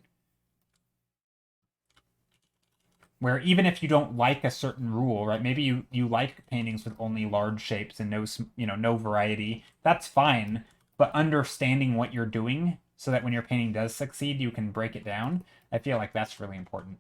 Where even if you don't like a certain rule, right? Maybe you like paintings with only large shapes and no variety. That's fine, but understanding what you're doing so that when your painting does succeed, you can break it down. I feel like that's really important.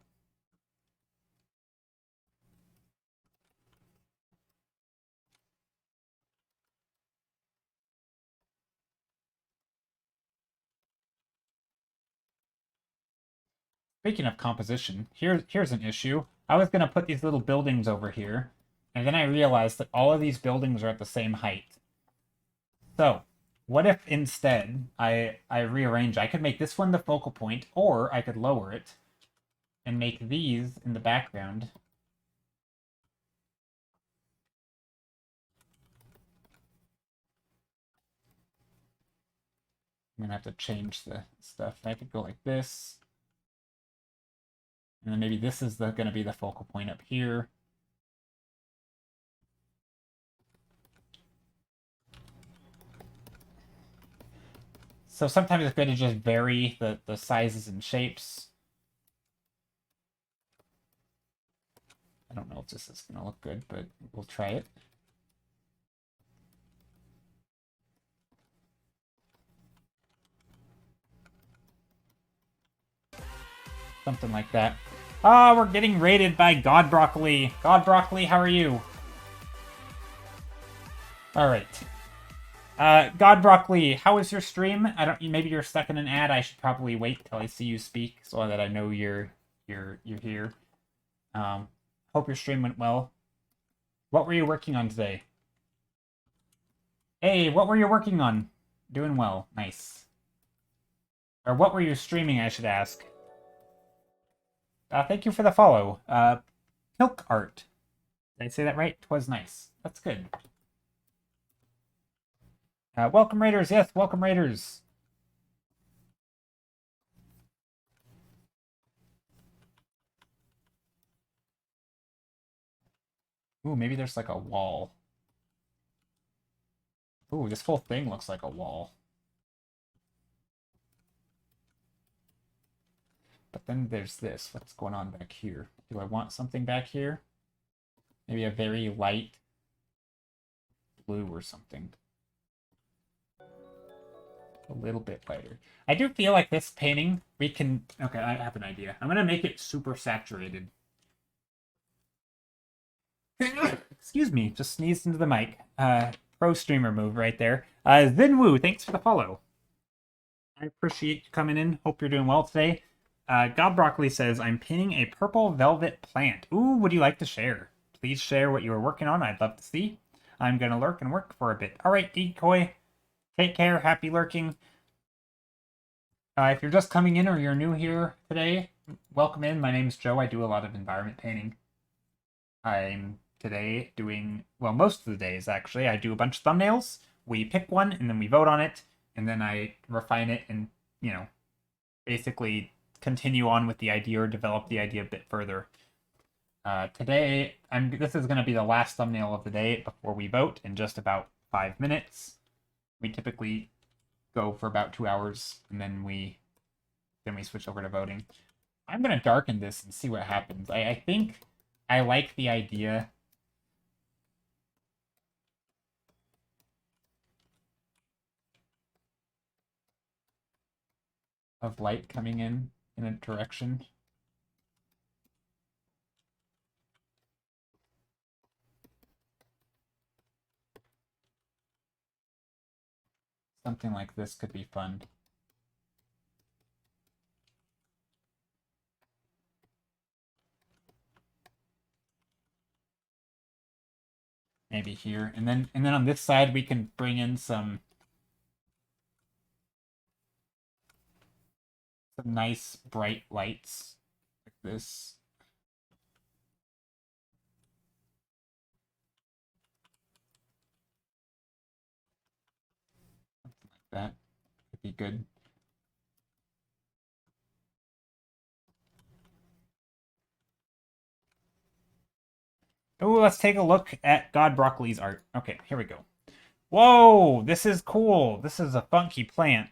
Speaking of composition, here's an issue. I was gonna put these little buildings over here, and then I realized that all of these buildings are at the same height. So, what if instead I rearrange? I could make this one the focal point, or I could lower it and make these in the background. I'm gonna have to change the stuff. I could go like this. And then maybe this is gonna be the focal point up here. So sometimes it's good to just vary the sizes and shapes. I don't know if this is gonna look good, but we'll try it. Something like that. Ah, we're getting raided by God Broccoli. God Broccoli, how are you? Alright. God Broccoli, how is your stream? Maybe you're stuck in an ad. I should probably wait till I see you speak so that I know you're here. Hope your stream went well. What were you working on today? Hey, what were you working on? Doing well. Nice. Or what were you streaming, I should ask. Thank you for the follow. Milk Art. Did I say that right? Twas nice. That's good. Welcome, Raiders. Yes, welcome, Raiders. Ooh, maybe there's like a wall. Ooh, this whole thing looks like a wall. But then there's this. What's going on back here? Do I want something back here? Maybe a very light blue or something. A little bit lighter. I do feel like this painting, we can... Okay, I have an idea. I'm going to make it super saturated. Excuse me, just sneezed into the mic. Pro streamer move right there. Zinwoo, thanks for the follow. I appreciate you coming in. Hope you're doing well today. God Broccoli says, I'm painting a purple velvet plant. Ooh, would you like to share? Please share what you are working on. I'd love to see. I'm going to lurk and work for a bit. All right, Decoy. Take care. Happy lurking. If you're just coming in or you're new here today, welcome in. My name's Joe. I do a lot of environment painting. I'm today doing, well, most of the days, actually. I do a bunch of thumbnails. We pick one, and then we vote on it, and then I refine it and, basically continue on with the idea or develop the idea a bit further. Today, this is going to be the last thumbnail of the day before we vote in just about 5 minutes. We typically go for about 2 hours, and then we switch over to voting. I'm going to darken this and see what happens. I think I like the idea of light coming in a direction. Something like this could be fun. maybe here. And then on this side we can bring in some nice bright lights like this. Something like that could be good. Oh, let's take a look at God Broccoli's art. Okay, here we go. Whoa, this is cool. This is a funky plant.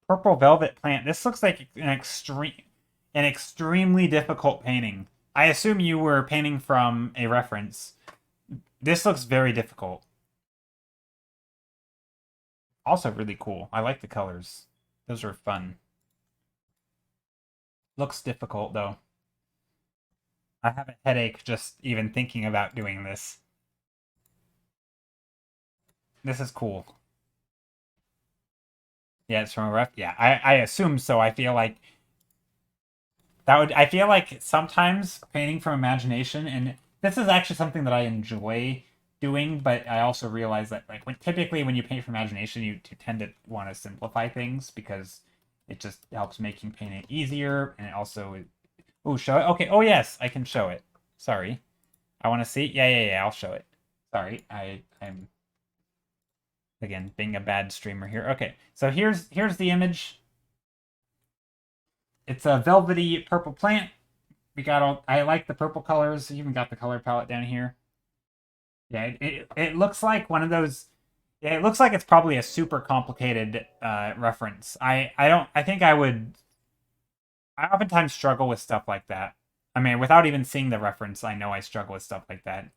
Purple velvet plant. This looks like an extremely difficult painting. I assume you were painting from a reference. This looks very difficult. Also really cool. I like the colors. Those are fun. Looks difficult though. I have a headache just even thinking about doing this. This is cool. Yeah, it's from a ref. Yeah, I assume so. I feel like I feel like sometimes painting from imagination, and this is actually something that I enjoy doing, but I also realize that like typically when you paint from imagination, you tend to want to simplify things because it just helps making painting easier, and it also oh, show it. Okay. Oh yes, I can show it. Sorry. I want to see. Yeah. I'll show it. Sorry. I'm again being a bad streamer here. Okay. So here's the image. It's a velvety purple plant. We got all. I like the purple colors. You even got the color palette down here. Yeah, it looks like one of those. Yeah, it looks like it's probably a super complicated reference. I don't. I think I would. I oftentimes struggle with stuff like that. I mean, without even seeing the reference, I know I struggle with stuff like that.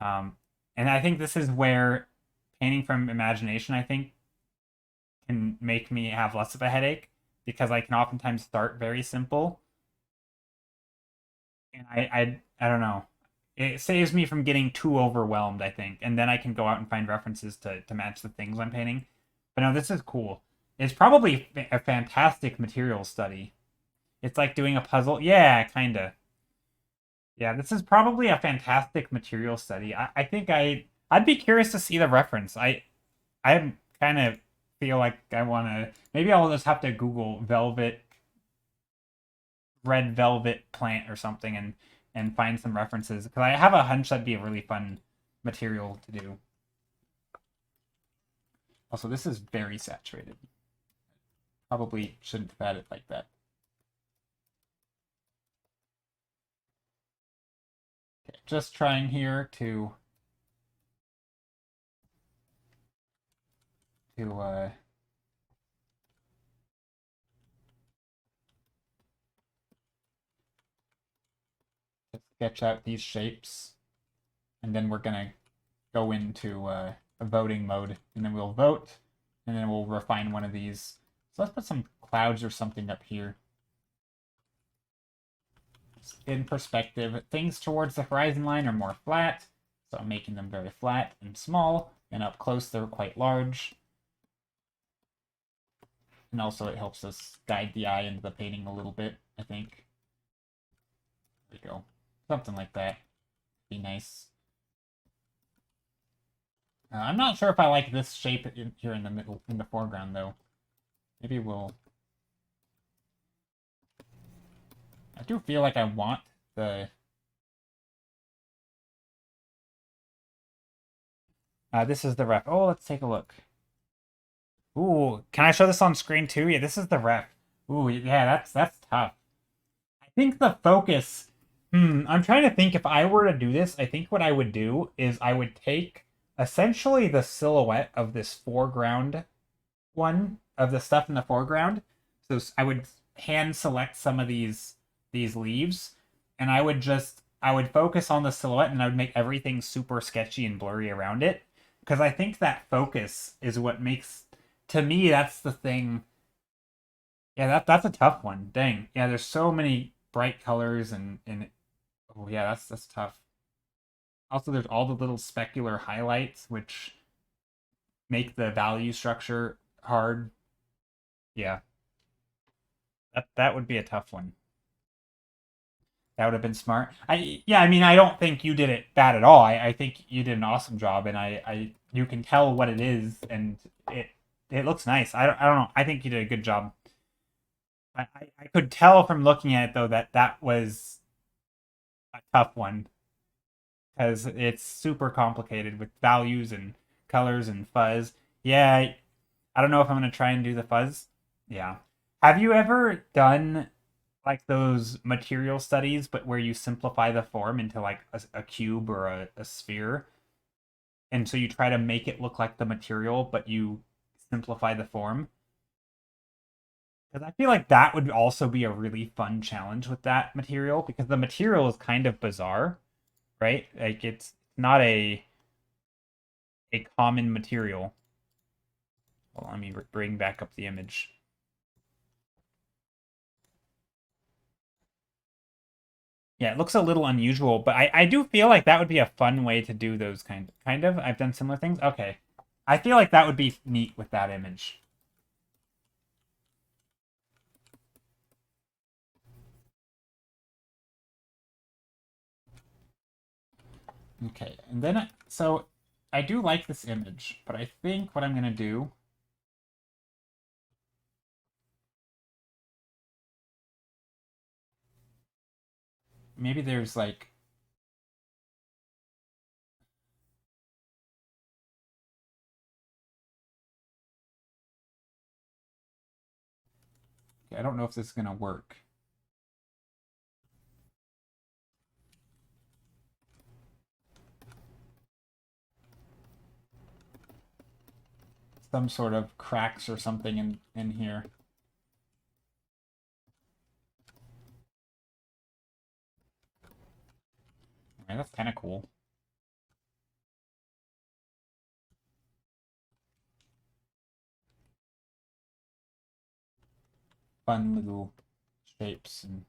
And I think this is where painting from imagination, I think, can make me have less of a headache because I can oftentimes start very simple, and I don't know. It saves me from getting too overwhelmed, I think, and then I can go out and find references to match the things I'm painting. But no, this is cool. It's probably a fantastic material study. It's like doing a puzzle. Yeah, kinda. Yeah, this is probably a fantastic material study. I think I'd be curious to see the reference. I kind of feel like I want to. Maybe I'll just have to Google red velvet plant or something and find some references because I have a hunch that'd be a really fun material to do. Also, this is very saturated. Probably shouldn't have had it like that. Okay, just trying here to sketch out these shapes, and then we're gonna go into a voting mode, and then we'll vote, and then we'll refine one of these. So let's put some clouds or something up here. In perspective, things towards the horizon line are more flat, so I'm making them very flat and small, and up close they're quite large. And also it helps us guide the eye into the painting a little bit, I think. There we go. Something like that. Be nice. I'm not sure if I like this shape here in the middle, in the foreground, though. Maybe we'll... I do feel like I want the... this is the ref. Oh, let's take a look. Ooh, can I show this on screen too? Yeah, this is the ref. Ooh, yeah, that's tough. I think the focus... I'm trying to think if I were to do this, I think what I would do is I would take essentially the silhouette of this foreground one, of the stuff in the foreground. So I would hand select some of these leaves, and I would focus on the silhouette, and I would make everything super sketchy and blurry around it. Because I think that focus is what makes, to me, that's the thing. Yeah, that's a tough one. Dang. Yeah, there's so many bright colors and oh yeah, that's tough. Also, there's all the little specular highlights, which make the value structure hard. Yeah, that would be a tough one. That would have been smart. Yeah, I mean, I don't think you did it bad at all. I think you did an awesome job, and you can tell what it is, and it looks nice. I don't know. I think you did a good job. I could tell from looking at it though that that was a tough one because it's super complicated with values and colors and fuzz. Yeah, I don't know if I'm gonna try and do the fuzz. Yeah. Have you ever done like those material studies, but where you simplify the form into like a cube or a sphere? And so you try to make it look like the material, but you simplify the form? Because I feel like that would also be a really fun challenge with that material, because the material is kind of bizarre, right? Like it's not a common material. Well, let me bring back up the image. Yeah, it looks a little unusual, but I do feel like that would be a fun way to do those kind of. I've done similar things. Okay. I feel like that would be neat with that image. Okay, and then so I do like this image, but I think what I'm gonna do, maybe there's like, okay, I don't know if this is gonna work. Some sort of cracks or something in here. Okay, that's kind of cool. Fun little shapes and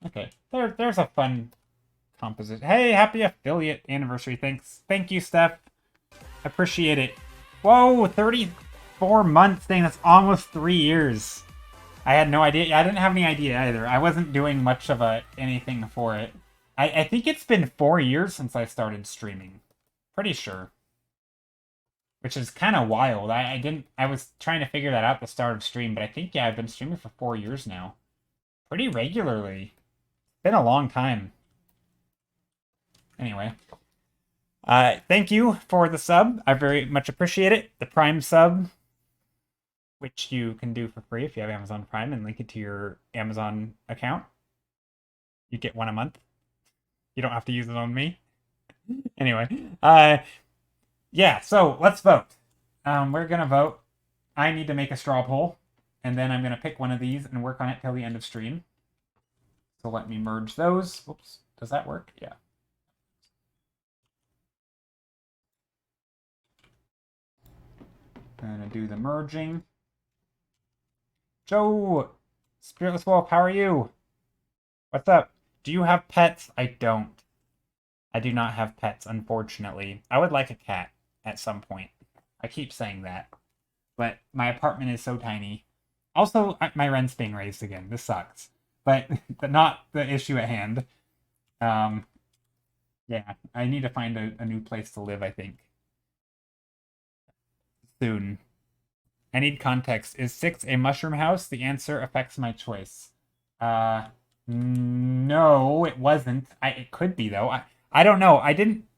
okay, there's a fun composition. Hey, happy affiliate anniversary! Thank you, Steph. Appreciate it. Whoa, 34 months. Dang, that's almost 3 years. I had no idea. I didn't have any idea either. I wasn't doing much of anything for it. I think it's been 4 years since I started streaming. Pretty sure. Which is kind of wild. I didn't. I was trying to figure that out at the start of stream, but I think yeah, I've been streaming for 4 years now, pretty regularly. Been a long time. Anyway, thank you for the sub. I very much appreciate it. The Prime sub, which you can do for free if you have Amazon Prime and link it to your Amazon account. You get one a month. You don't have to use it on me. Anyway, yeah. So let's vote. We're gonna vote. I need to make a straw poll, and then I'm gonna pick one of these and work on it till the end of stream. So let me merge those. Oops. Does that work? Yeah. I'm gonna do the merging. Joe, Spiritless Wolf, how are you? What's up? Do you have pets? I don't. I do not have pets, unfortunately. I would like a cat at some point. I keep saying that. But my apartment is so tiny. Also, my rent's being raised again. This sucks. But not the issue at hand. Um, yeah, I need to find a new place to live, I think. Soon. I need context. Is 6 a mushroom house? The answer affects my choice. No, it wasn't. It could be though. I don't know. I didn't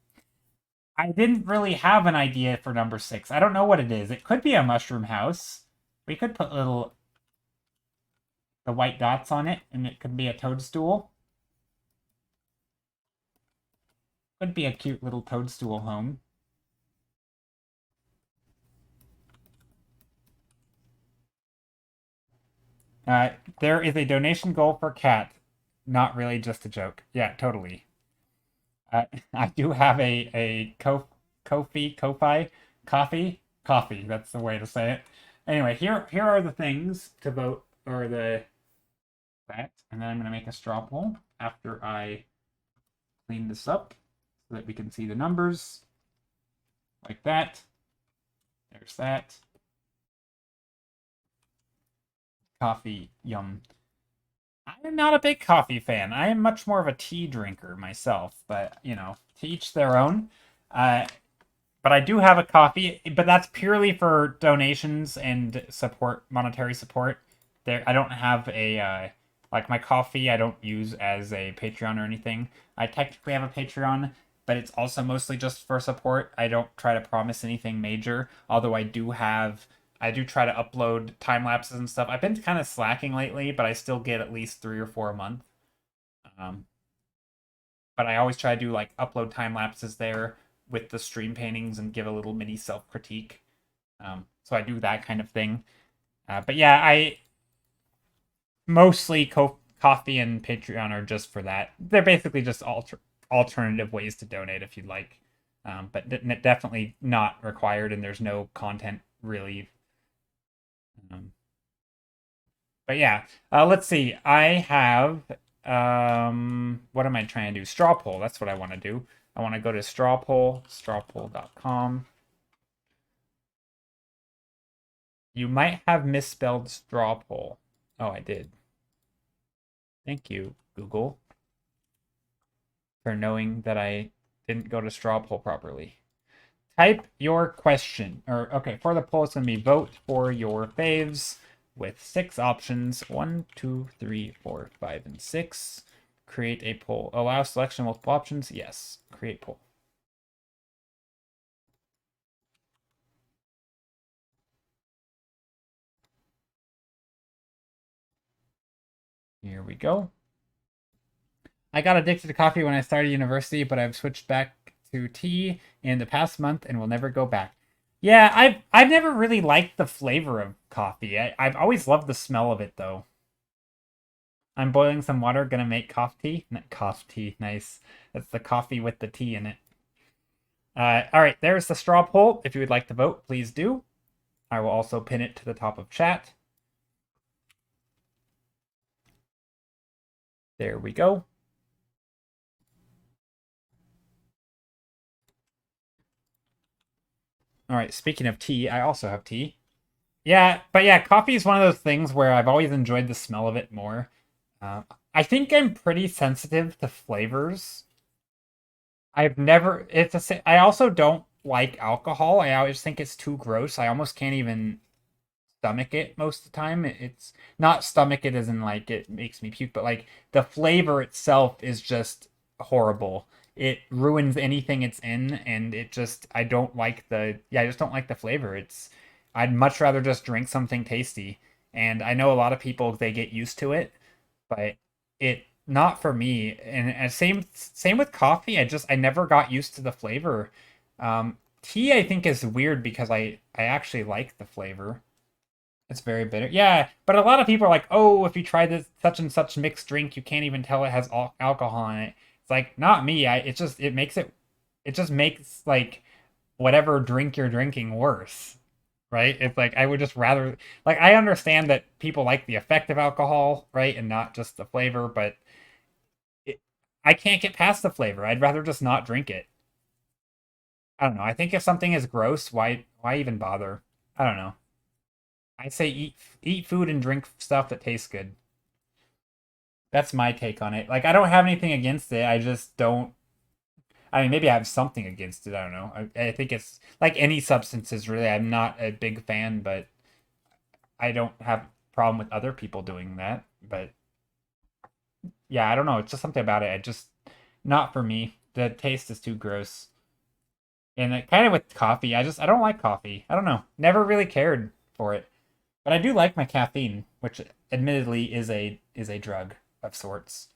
really have an idea for number 6. I don't know what it is. It could be a mushroom house. We could put the white dots on it, and it could be a toadstool. Could be a cute little toadstool home. There is a donation goal for cat. Not really just a joke. Yeah, totally. I do have a coffee. That's the way to say it. Anyway, here are the things to vote, or that, and then I'm gonna make a straw poll after I clean this up so that we can see the numbers like that. There's that. coffee. Yum. I'm not a big coffee fan. I am much more of a tea drinker myself, but, you know, to each their own. Uh, but I do have a coffee, but that's purely for donations and support, monetary support. There, I don't have a like my coffee. I don't use as a Patreon or anything. I technically have a Patreon, but it's also mostly just for support. I don't try to promise anything major, although I do try to upload time lapses and stuff. I've been kind of slacking lately, but I still get at least 3 or 4 a month. Um, but I always try to do like upload time lapses there with the stream paintings and give a little mini self critique. So I do that kind of thing. But yeah, I mostly coffee and Patreon are just for that. They're basically just alternative ways to donate if you'd like, but definitely not required, and there's no content really. But yeah, let's see. I have what am I trying to do? Straw poll. That's what I want to do. I want to go to straw poll, strawpoll.com. You might have misspelled straw poll. Oh, I did. Thank you, Google, for knowing that I didn't go to straw poll properly. Type your question. Or, okay, for the poll, it's going to be vote for your faves with 6 options. 1, 2, 3, 4, 5, and 6. Create a poll. Allow selection multiple options. Yes. Create poll. Here we go. I got addicted to coffee when I started university, but I've switched back to tea in the past month and will never go back. Yeah, I've never really liked the flavor of coffee. I've always loved the smell of it though. I'm boiling some water, gonna make coffee tea. Coffee tea, nice. That's the coffee with the tea in it. All right, there's the straw poll. If you would like to vote, please do. I will also pin it to the top of chat. There we go. All right, speaking of tea, I also have tea. Yeah, but yeah, coffee is one of those things where I've always enjoyed the smell of it more. I think I'm pretty sensitive to flavors. I've never. I also don't like alcohol. I always think it's too gross. I almost can't even stomach it most of the time. It's not stomach it as in like it makes me puke, but like the flavor itself is just horrible. It ruins anything it's in, and it just I don't like the yeah, I just don't like the flavor. I'd much rather just drink something tasty. And I know a lot of people they get used to it, but it not for me. And same with coffee. I never got used to the flavor. Tea I think is weird because I actually like the flavor. It's very bitter. Yeah, but a lot of people are like, "Oh, if you try this such and such mixed drink, you can't even tell it has alcohol in it." It's like, not me. It just makes like whatever drink you're drinking worse, right? It's like I would just rather like I understand that people like the effect of alcohol, right, and not just the flavor, but it, I can't get past the flavor. I'd rather just not drink it. I don't know. I think if something is gross, why even bother? I don't know. I say eat food and drink stuff that tastes good. That's my take on it. Like I don't have anything against it. I just don't. I mean, maybe I have something against it. I don't know. I think it's like any substances. Really, I'm not a big fan, but I don't have a problem with other people doing that. But yeah, I don't know. It's just something about it. I just not for me. The taste is too gross. And it, kind of with coffee, I don't like coffee. I don't know. Never really cared for it. But I do like my caffeine, which admittedly is a drug of sorts.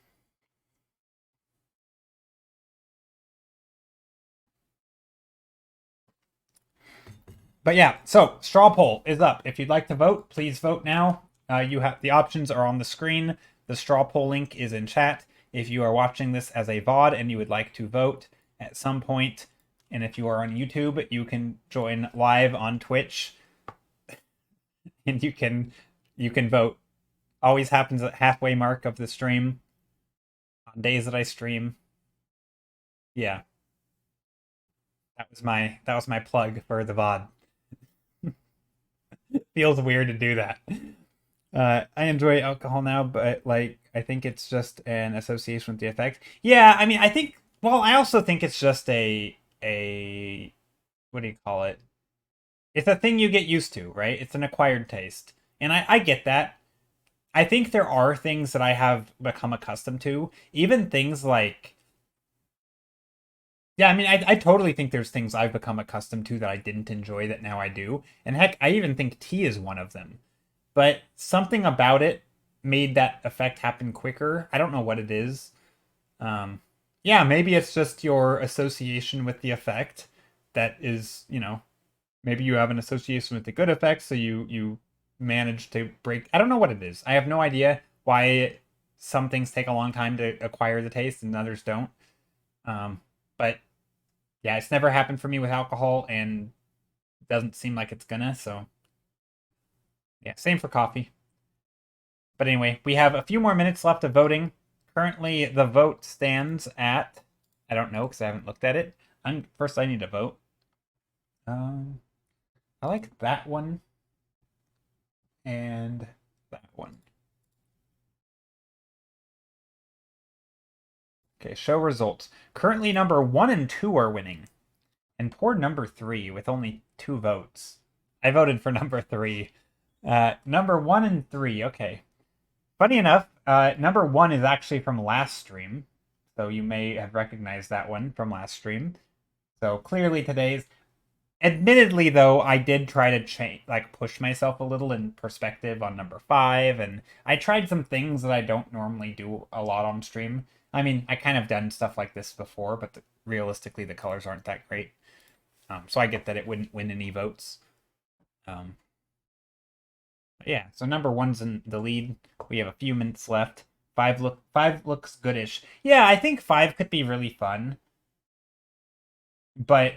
But yeah, so straw poll is up. If you'd like to vote, please vote now. You have the options are on the screen. The straw poll link is in chat. If you are watching this as a VOD and you would like to vote at some point, and if you are on YouTube, you can join live on Twitch, and you can vote. Always happens at halfway mark of the stream on days that I stream. Yeah, that was my plug for the VOD. Feels weird to do that. I enjoy alcohol now, but like I think it's just an association with the effect. Yeah, I mean, I think. Well, I also think it's just a what do you call it? It's a thing you get used to, right? It's an acquired taste, and I get that. I think there are things that I have become accustomed to, even things like. Yeah, I mean, I totally think there's things I've become accustomed to that I didn't enjoy that now I do. And heck, I even think tea is one of them. But something about it made that effect happen quicker. I don't know what it is. Um, yeah, maybe it's just your association with the effect that is, maybe you have an association with the good effect, so you manage to break. I don't know what it is. I have no idea why some things take a long time to acquire the taste and others don't. But yeah, it's never happened for me with alcohol, and doesn't seem like it's gonna. So yeah, same for coffee. But anyway, we have a few more minutes left of voting. Currently, the vote stands at, I don't know because I haven't looked at it. First, I need to vote. Um, I like that one and that one. Okay, show results. Currently, number 1 and 2 are winning, and poor number 3 with only 2 votes. I voted for number 3. Number 1 and 3. Okay. Funny enough, number 1 is actually from last stream, so you may have recognized that one from last stream. So clearly today's. Admittedly, though, I did try to change, like push myself a little in perspective on number 5, and I tried some things that I don't normally do a lot on stream. I mean, I kind of done stuff like this before, but realistically, the colors aren't that great. So I get that it wouldn't win any votes. Um, yeah, so number 1's in the lead. We have a few minutes left. 5 looks goodish. Yeah, I think 5 could be really fun, but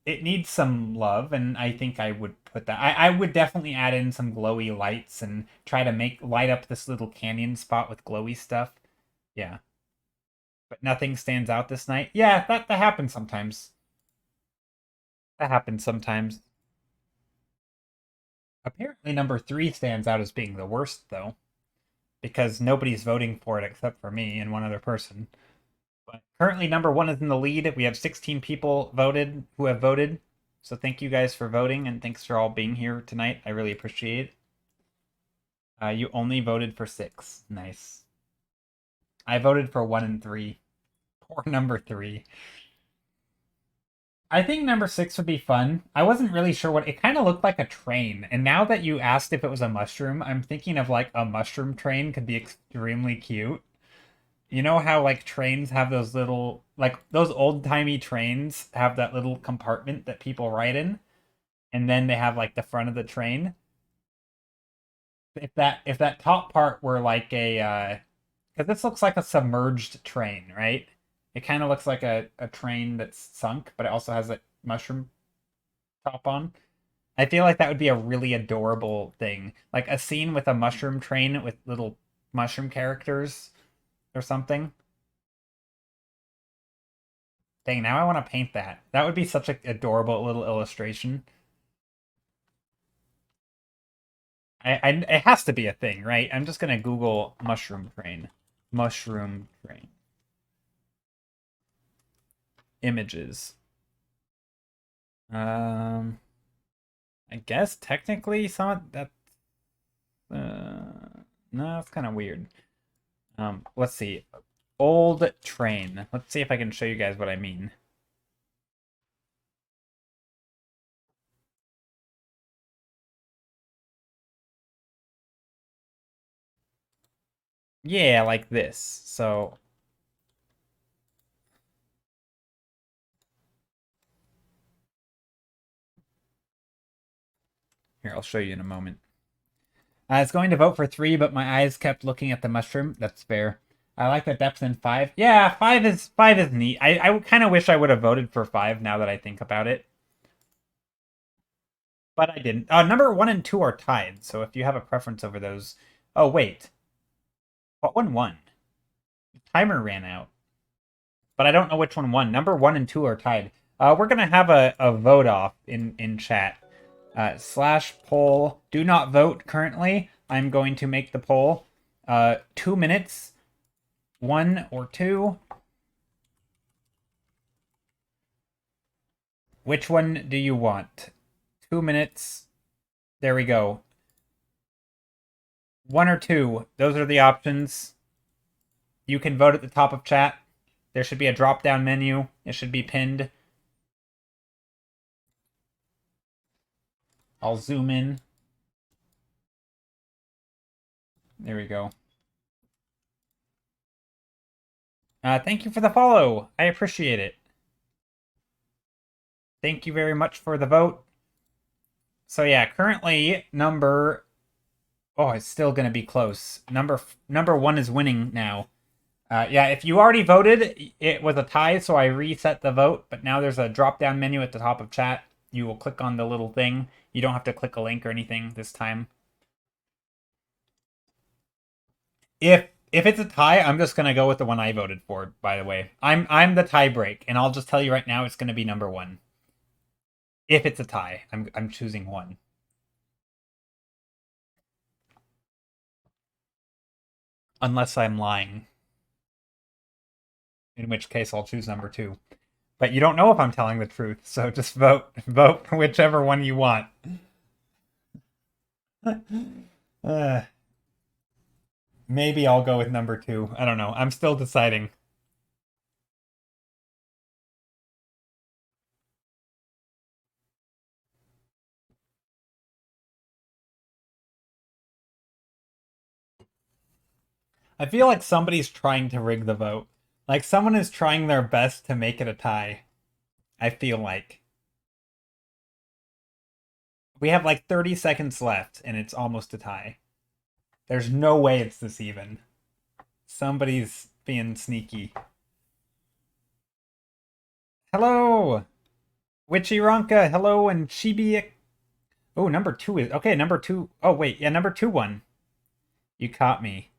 it needs some love, and I think I would put that. I would definitely add in some glowy lights and try to light up this little canyon spot with glowy stuff. Yeah, but nothing stands out this night. Yeah, that happens sometimes. That happens sometimes. Apparently, number 3 stands out as being the worst, though, because nobody's voting for it except for me and one other person. But currently, number 1 is in the lead. We have 16 people who have voted. So thank you guys for voting, and thanks for all being here tonight. I really appreciate it. You only voted for 6. Nice. I voted for 1 and 3. Poor number 3. I think number 6 would be fun. I wasn't really sure what it kind of looked like a train. And now that you asked if it was a mushroom, I'm thinking of like a mushroom train could be extremely cute. You know how like trains have those little like those old-timey trains have that little compartment that people ride in, and then they have like the front of the train. If that top part were like a because this looks like a submerged train, right? It kind of looks like a train that's sunk, but it also has a mushroom top on. I feel like that would be a really adorable thing. Like a scene with a mushroom train with little mushroom characters or something. Dang, now I want to paint that. That would be such an adorable little illustration. It has to be a thing, right? I'm just gonna Google mushroom train. Mushroom train. Images. I guess technically some of that. No, it's kind of weird. Let's see. Old train. Let's see if I can show you guys what I mean. Yeah, like this. So here, I'll show you in a moment. I was going to vote for 3, but my eyes kept looking at the mushroom. That's fair. I like the depth in 5. Yeah, 5 is neat. I kind of wish I would have voted for 5 now that I think about it. But I didn't. Number 1 and 2 are tied, so if you have a preference over those. Oh, wait. What one won? The timer ran out. But I don't know which one won. Number 1 and 2 are tied. We're going to have a vote off in chat. /poll. Do not vote currently. I'm going to make the poll 2 minutes, 1 or 2. Which one do you want? 2 minutes. There we go. 1 or 2. Those are the options. You can vote at the top of chat. There should be a drop-down menu. It should be pinned. I'll zoom in. There we go. Thank you for the follow. I appreciate it. Thank you very much for the vote. So yeah, currently number... Oh, it's still going to be close. Number 1 is winning now. Yeah, if you already voted, it was a tie, so I reset the vote. But now there's a drop-down menu at the top of chat. You will click on the little thing. You don't have to click a link or anything this time. If it's a tie, I'm just gonna go with the one I voted for. By the way, I'm the tie break, and I'll just tell you right now, it's gonna be number 1. If it's a tie, I'm choosing 1. Unless I'm lying, in which case I'll choose number 2. But you don't know if I'm telling the truth, so just vote whichever one you want. Maybe I'll go with number 2. I don't know. I'm still deciding. I feel like somebody's trying to rig the vote. Like someone is trying their best to make it a tie. I feel like. We have like 30 seconds left and it's almost a tie. There's no way it's this even. Somebody's being sneaky. Hello! Witchy Ronka, hello, and Chibi. Oh, number 2 is okay. Number 2. Oh wait, yeah, number 2 won. You caught me.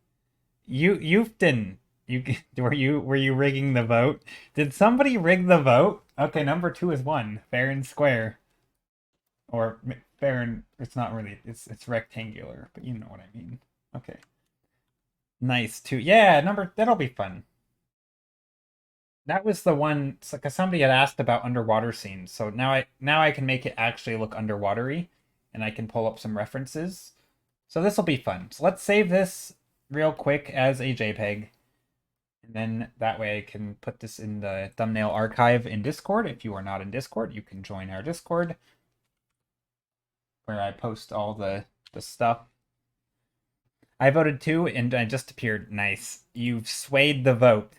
You didn't. You were you rigging the vote? Did somebody rig the vote? Okay, number 2 is 1, fair and square, or fair and it's not really. It's rectangular, but you know what I mean. Okay. Nice 2. Yeah, that'll be fun. That was the one because somebody had asked about underwater scenes, so now I can make it actually look underwatery, and I can pull up some references. So this will be fun. So let's save this real quick as a JPEG. And then that way I can put this in the thumbnail archive in Discord. If you are not in Discord, you can join our Discord where I post all the stuff. I voted 2 and I just appeared. Nice. You've swayed the vote.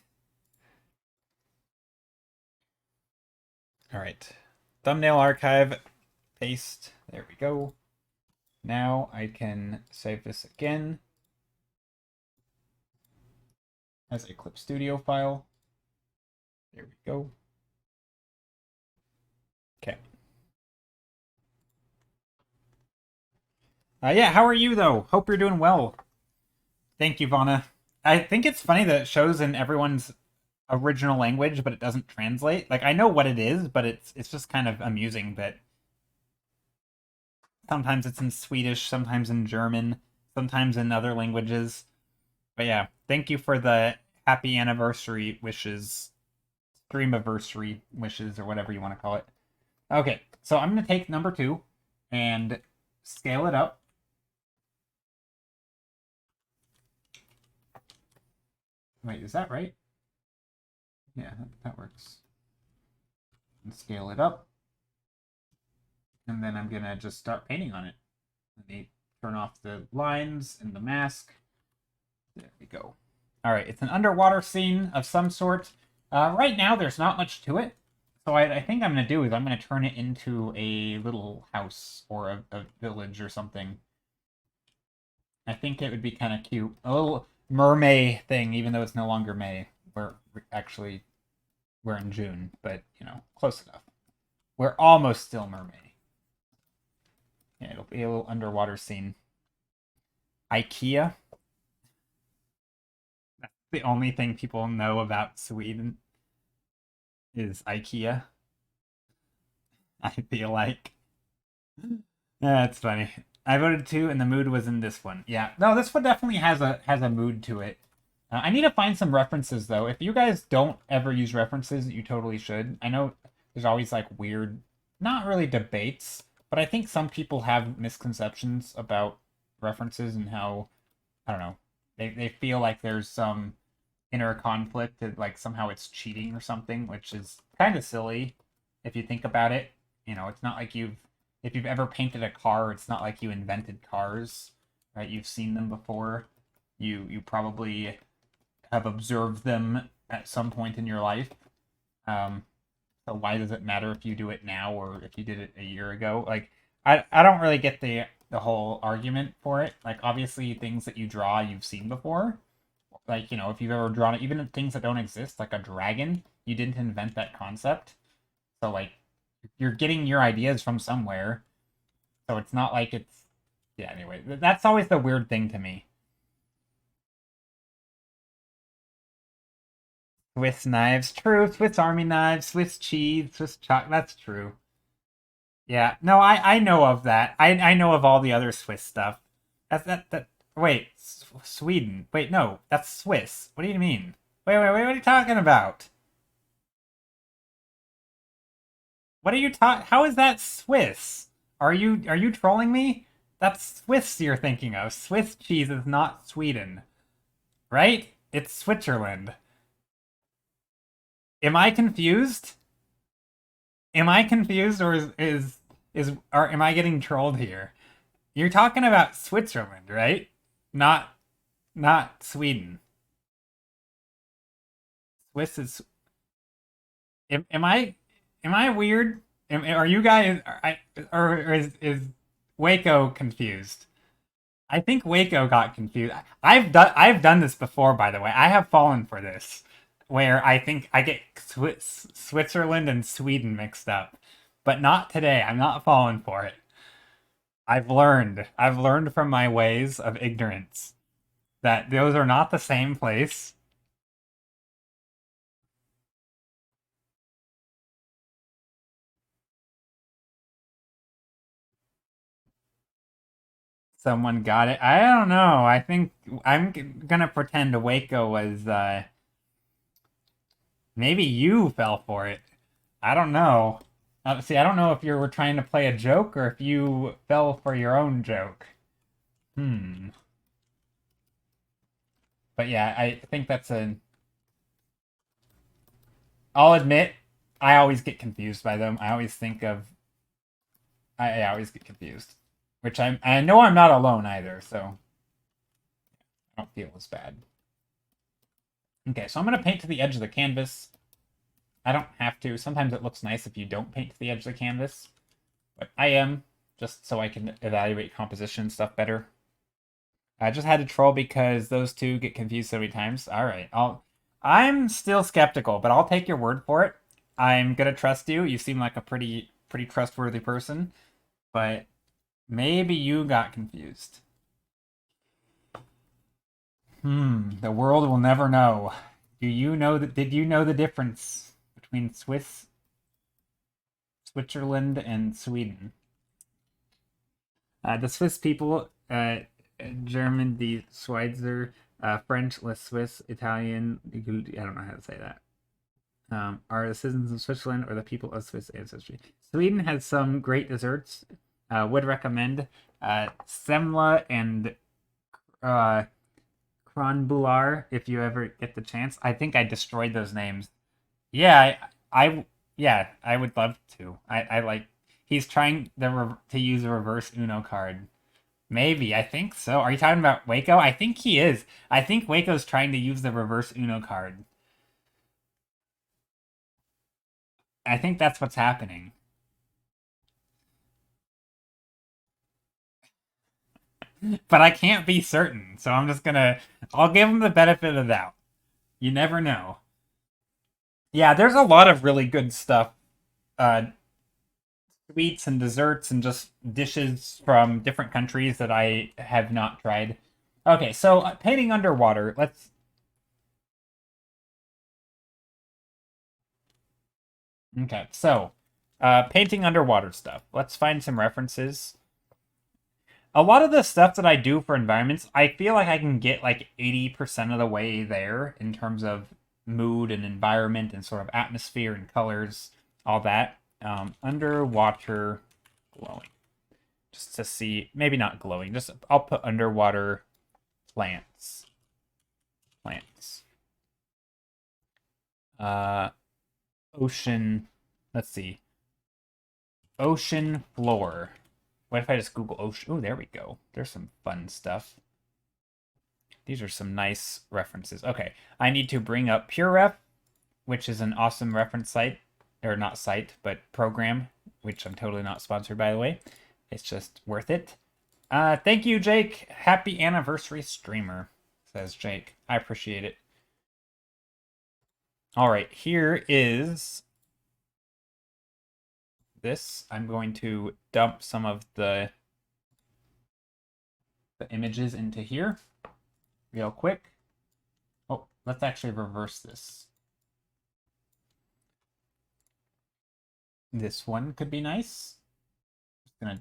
All right. Thumbnail archive, paste. There we go. Now I can save this again as a Clip Studio file. There we go. Okay. Yeah, how are you though? Hope you're doing well. Thank you, Vana. I think it's funny that it shows in everyone's original language, but it doesn't translate. Like I know what it is, but it's just kind of amusing that sometimes it's in Swedish, sometimes in German, sometimes in other languages. But yeah, thank you for the happy anniversary wishes, streamiversary wishes, or whatever you want to call it. Okay, so I'm going to take number 2 and scale it up. Wait, is that right? Yeah, that works. And scale it up. And then I'm going to just start painting on it. Let me turn off the lines and the mask. There we go. All right, it's an underwater scene of some sort. Right now, there's not much to it. So I think I'm going to do is I'm going to turn it into a little house or a village or something. I think it would be kind of cute. A little mermaid thing, even though it's no longer May. We're in June, but, you know, close enough. We're almost still mermaid. Yeah, it'll be a little underwater scene. IKEA. That's the only thing people know about Sweden is IKEA. I feel like. That's funny. I voted 2, and the mood was in this one. Yeah, no, this one definitely has a mood to it. I need to find some references though. If you guys don't ever use references, you totally should. I know there's always like weird, not really debates, but I think some people have misconceptions about references and how, I don't know, they feel like there's some inner conflict that like somehow it's cheating or something, which is kind of silly if you think about it. It's not like if you've ever painted a car, it's not like you invented cars, right? You've seen them before. You probably have observed them at some point in your life. Um, so why does it matter if you do it now or if you did it a year ago? Like, I don't really get the whole argument for it. Like, obviously, things that you draw you've seen before. Like, if you've ever drawn it, even things that don't exist, like a dragon, you didn't invent that concept. So, like, you're getting your ideas from somewhere. So it's not like it's. Yeah, anyway, that's always the weird thing to me. Swiss knives, true. Swiss Army knives, Swiss cheese, Swiss chocolate. That's true. Yeah, no, I know of that. I know of all the other Swiss stuff. That. Wait, Sweden. Wait, no, that's Swiss. What do you mean? Wait. What are you talking about? What are you talking? How is that Swiss? Are you trolling me? That's Swiss you're thinking of. Swiss cheese is not Sweden, right? It's Switzerland. Am I confused? Am I confused, or or am I getting trolled here? You're talking about Switzerland, right? Not not Sweden. Swiss is. Am I weird? Are you guys? Or is Waco confused? I think Waco got confused. I've done this before, by the way. I have fallen for this, where I think I get Switzerland and Sweden mixed up, but not today. I'm not falling for it. I've learned. I've learned from my ways of ignorance that those are not the same place. Someone got it. I don't know. I think gonna pretend Waco was. Maybe you fell for it. I don't know. See, I don't know if you were trying to play a joke or if you fell for your own joke. Hmm. But yeah, I think that's a. I'll admit, I always get confused by them. I always think of. I always get confused, which I know I'm not alone either, so I don't feel as bad. Okay, so I'm gonna paint to the edge of the canvas. I don't have to. Sometimes it looks nice if you don't paint to the edge of the canvas, but I am just so I can evaluate composition and stuff better. I just had to troll because those two get confused so many times. All right, I'm still skeptical, but I'll take your word for it. I'm gonna trust you. You seem like a pretty trustworthy person, but maybe you got confused. The world will never know. Did you know the difference between Switzerland and Sweden? The Swiss people, German, the Schweizer, French, Les Swiss, Italian, I don't know how to say that, are the citizens of Switzerland or the people of Swiss ancestry. Sweden has some great desserts. Would recommend semla and uh, Kronboular if you ever get the chance. I think I destroyed those names. Yeah, yeah, I would love to. I like. He's trying to use a reverse Uno card. Maybe, I think so. Are you talking about Waco? I think he is. I think Waco's trying to use the reverse Uno card. I think that's what's happening. But I can't be certain, so I'll give him the benefit of the doubt. You never know. Yeah, there's a lot of really good stuff. Uh, Sweets and desserts and just dishes from different countries that I have not tried. Okay, so painting underwater. Let's. Okay, so painting underwater stuff. Let's find some references. A lot of the stuff that I do for environments, I feel like I can get like 80% of the way there in terms of mood and environment and sort of atmosphere and colors, all that. Underwater glowing. Just to see, maybe not glowing, just I'll put underwater plants. Plants. Ocean, let's see. Ocean floor. What if I just Google ocean? Oh, there we go. There's some fun stuff. These are some nice references. Okay, I need to bring up PureRef, which is an awesome reference site, or not site, but program, which I'm totally not sponsored, by the way. It's just worth it. Thank you, Jake. Happy anniversary, streamer, says Jake. I appreciate it. All right, here is this. I'm going to dump some of the images into here real quick. Oh, let's actually reverse this. This one could be nice. Just gonna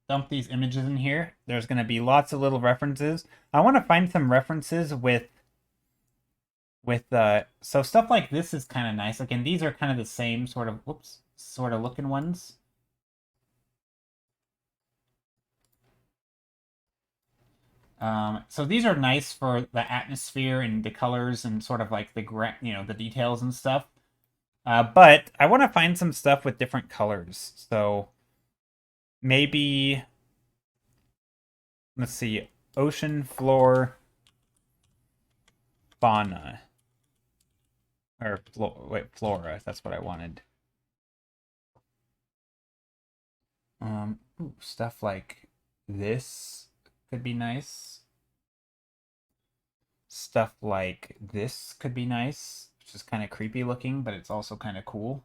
dump these images in here. There's gonna be lots of little references. I want to find some references with so stuff like this is kind of nice. Again, these are kind of the same sort of sort of looking ones. So these are nice for the atmosphere and the colors and sort of like the the details and stuff. But I want to find some stuff with different colors. So maybe let's see, ocean floor fauna or flora. That's what I wanted. Stuff like this could be nice. Stuff like this could be nice, which is kind of creepy looking, but it's also kind of cool.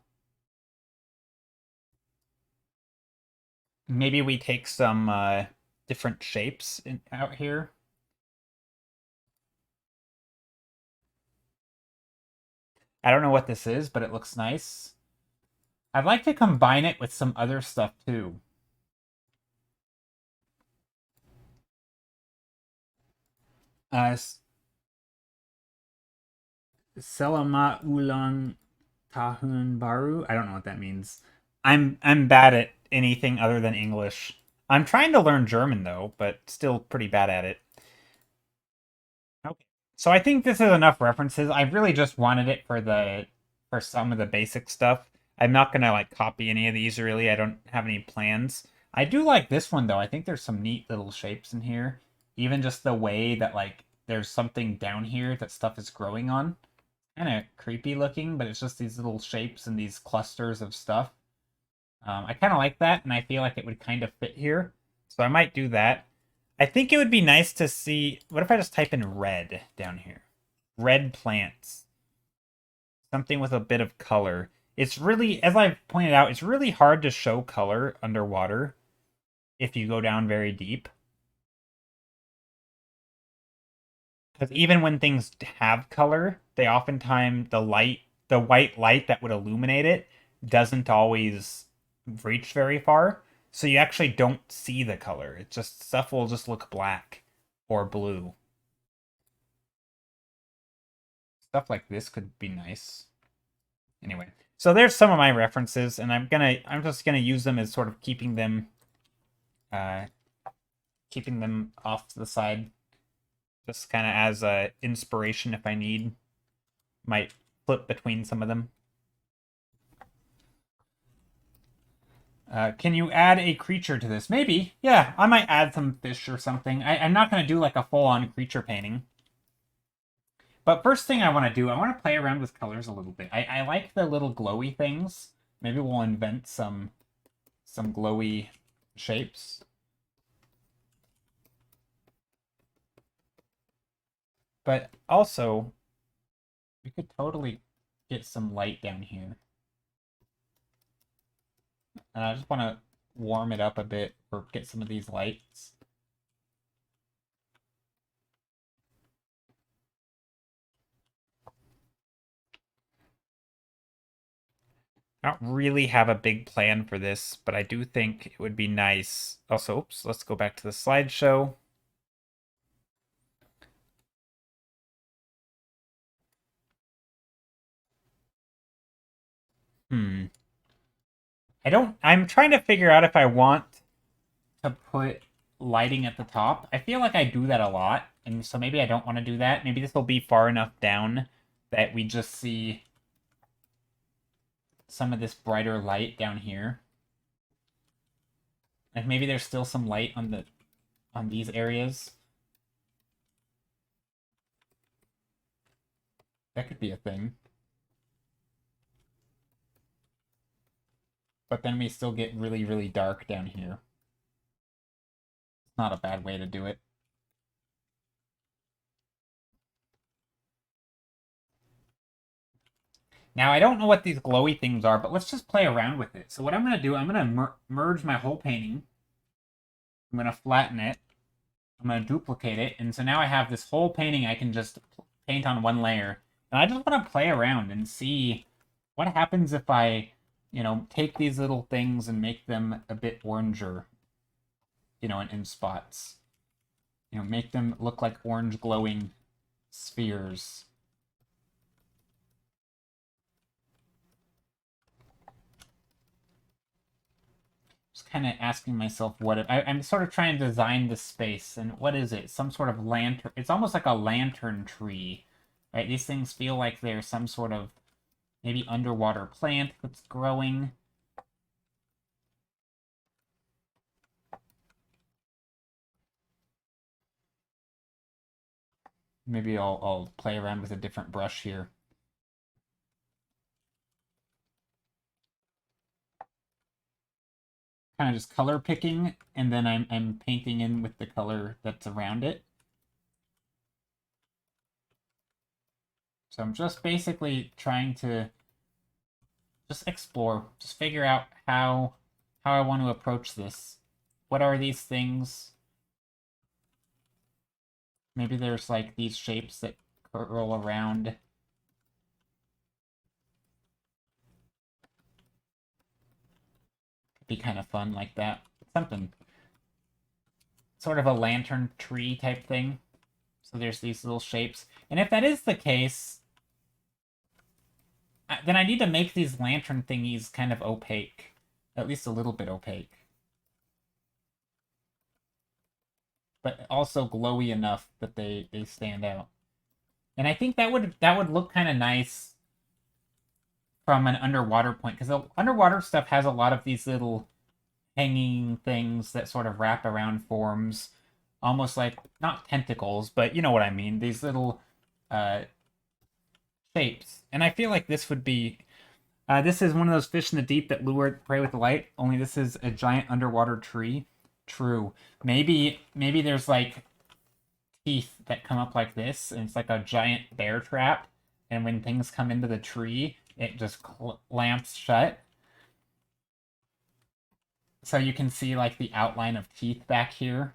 Maybe we take some different shapes out here. I don't know what this is, but it looks nice. I'd like to combine it with some other stuff too. Selama ulang tahun baru. I don't know what that means. I'm bad at anything other than English. I'm trying to learn German though, but still pretty bad at it. Okay. So I think this is enough references. I really just wanted it for some of the basic stuff. I'm not gonna like copy any of these really. I don't have any plans. I do like this one though. I think there's some neat little shapes in here. Even just the way that like there's something down here that stuff is growing on. Kind of creepy looking, but it's just these little shapes and these clusters of stuff. I kind of like that, and I feel like it would kind of fit here. So I might do that. I think it would be nice to see... What if I just type in red down here? Red plants. Something with a bit of color. It's really, as I've pointed out, it's really hard to show color underwater if you go down very deep. Because even when things have color, they oftentimes, the white light that would illuminate it doesn't always reach very far. So you actually don't see the color. It just, stuff will just look black or blue. Stuff like this could be nice. Anyway, so there's some of my references, and I'm just gonna use them as sort of uh, keeping them off to the side, just kind of as a inspiration if I need. Might flip between some of them. Can you add a creature to this? Maybe. Yeah, I might add some fish or something. I'm not going to do like a full-on creature painting. But first thing I want to do, I want to play around with colors a little bit. I like the little glowy things. Maybe we'll invent some glowy shapes. But also, we could totally get some light down here. And I just want to warm it up a bit or get some of these lights. I don't really have a big plan for this, but I do think it would be nice. Also, oops, let's go back to the slideshow. I'm trying to figure out if I want to put lighting at the top. I feel like I do that a lot, and so maybe I don't want to do that. Maybe this will be far enough down that we just see some of this brighter light down here. Like maybe there's still some light on these areas. That could be a thing. But then we still get really, really dark down here. It's not a bad way to do it. Now, I don't know what these glowy things are, but let's just play around with it. So what I'm going to do, I'm going to merge my whole painting. I'm going to flatten it. I'm going to duplicate it. And so now I have this whole painting I can just paint on one layer. And I just want to play around and see what happens if I, take these little things and make them a bit oranger, in spots. Make them look like orange glowing spheres. Just kind of asking myself I'm sort of trying to design the space, and what is it? Some sort of lantern. It's almost like a lantern tree, right? These things feel like they're some sort of maybe underwater plant that's growing. Maybe I'll play around with a different brush here. Kind of just color picking, and then I'm painting in with the color that's around it. So I'm just basically trying to just explore, just figure out how I want to approach this. What are these things? Maybe there's like these shapes that curl around. Could be kind of fun like that. Something sort of a lantern tree type thing. So there's these little shapes. And if that is the case, then I need to make these lantern thingies kind of opaque. At least a little bit opaque. But also glowy enough that they stand out. And I think that would look kind of nice from an underwater point, because the underwater stuff has a lot of these little hanging things that sort of wrap around forms, almost like not tentacles, but you know what I mean. These little shapes, and I feel like this would be. This is one of those fish in the deep that lure prey with the light. Only this is a giant underwater tree. True. Maybe there's like teeth that come up like this, and it's like a giant bear trap. And when things come into the tree, it just clamps shut. So you can see like the outline of teeth back here.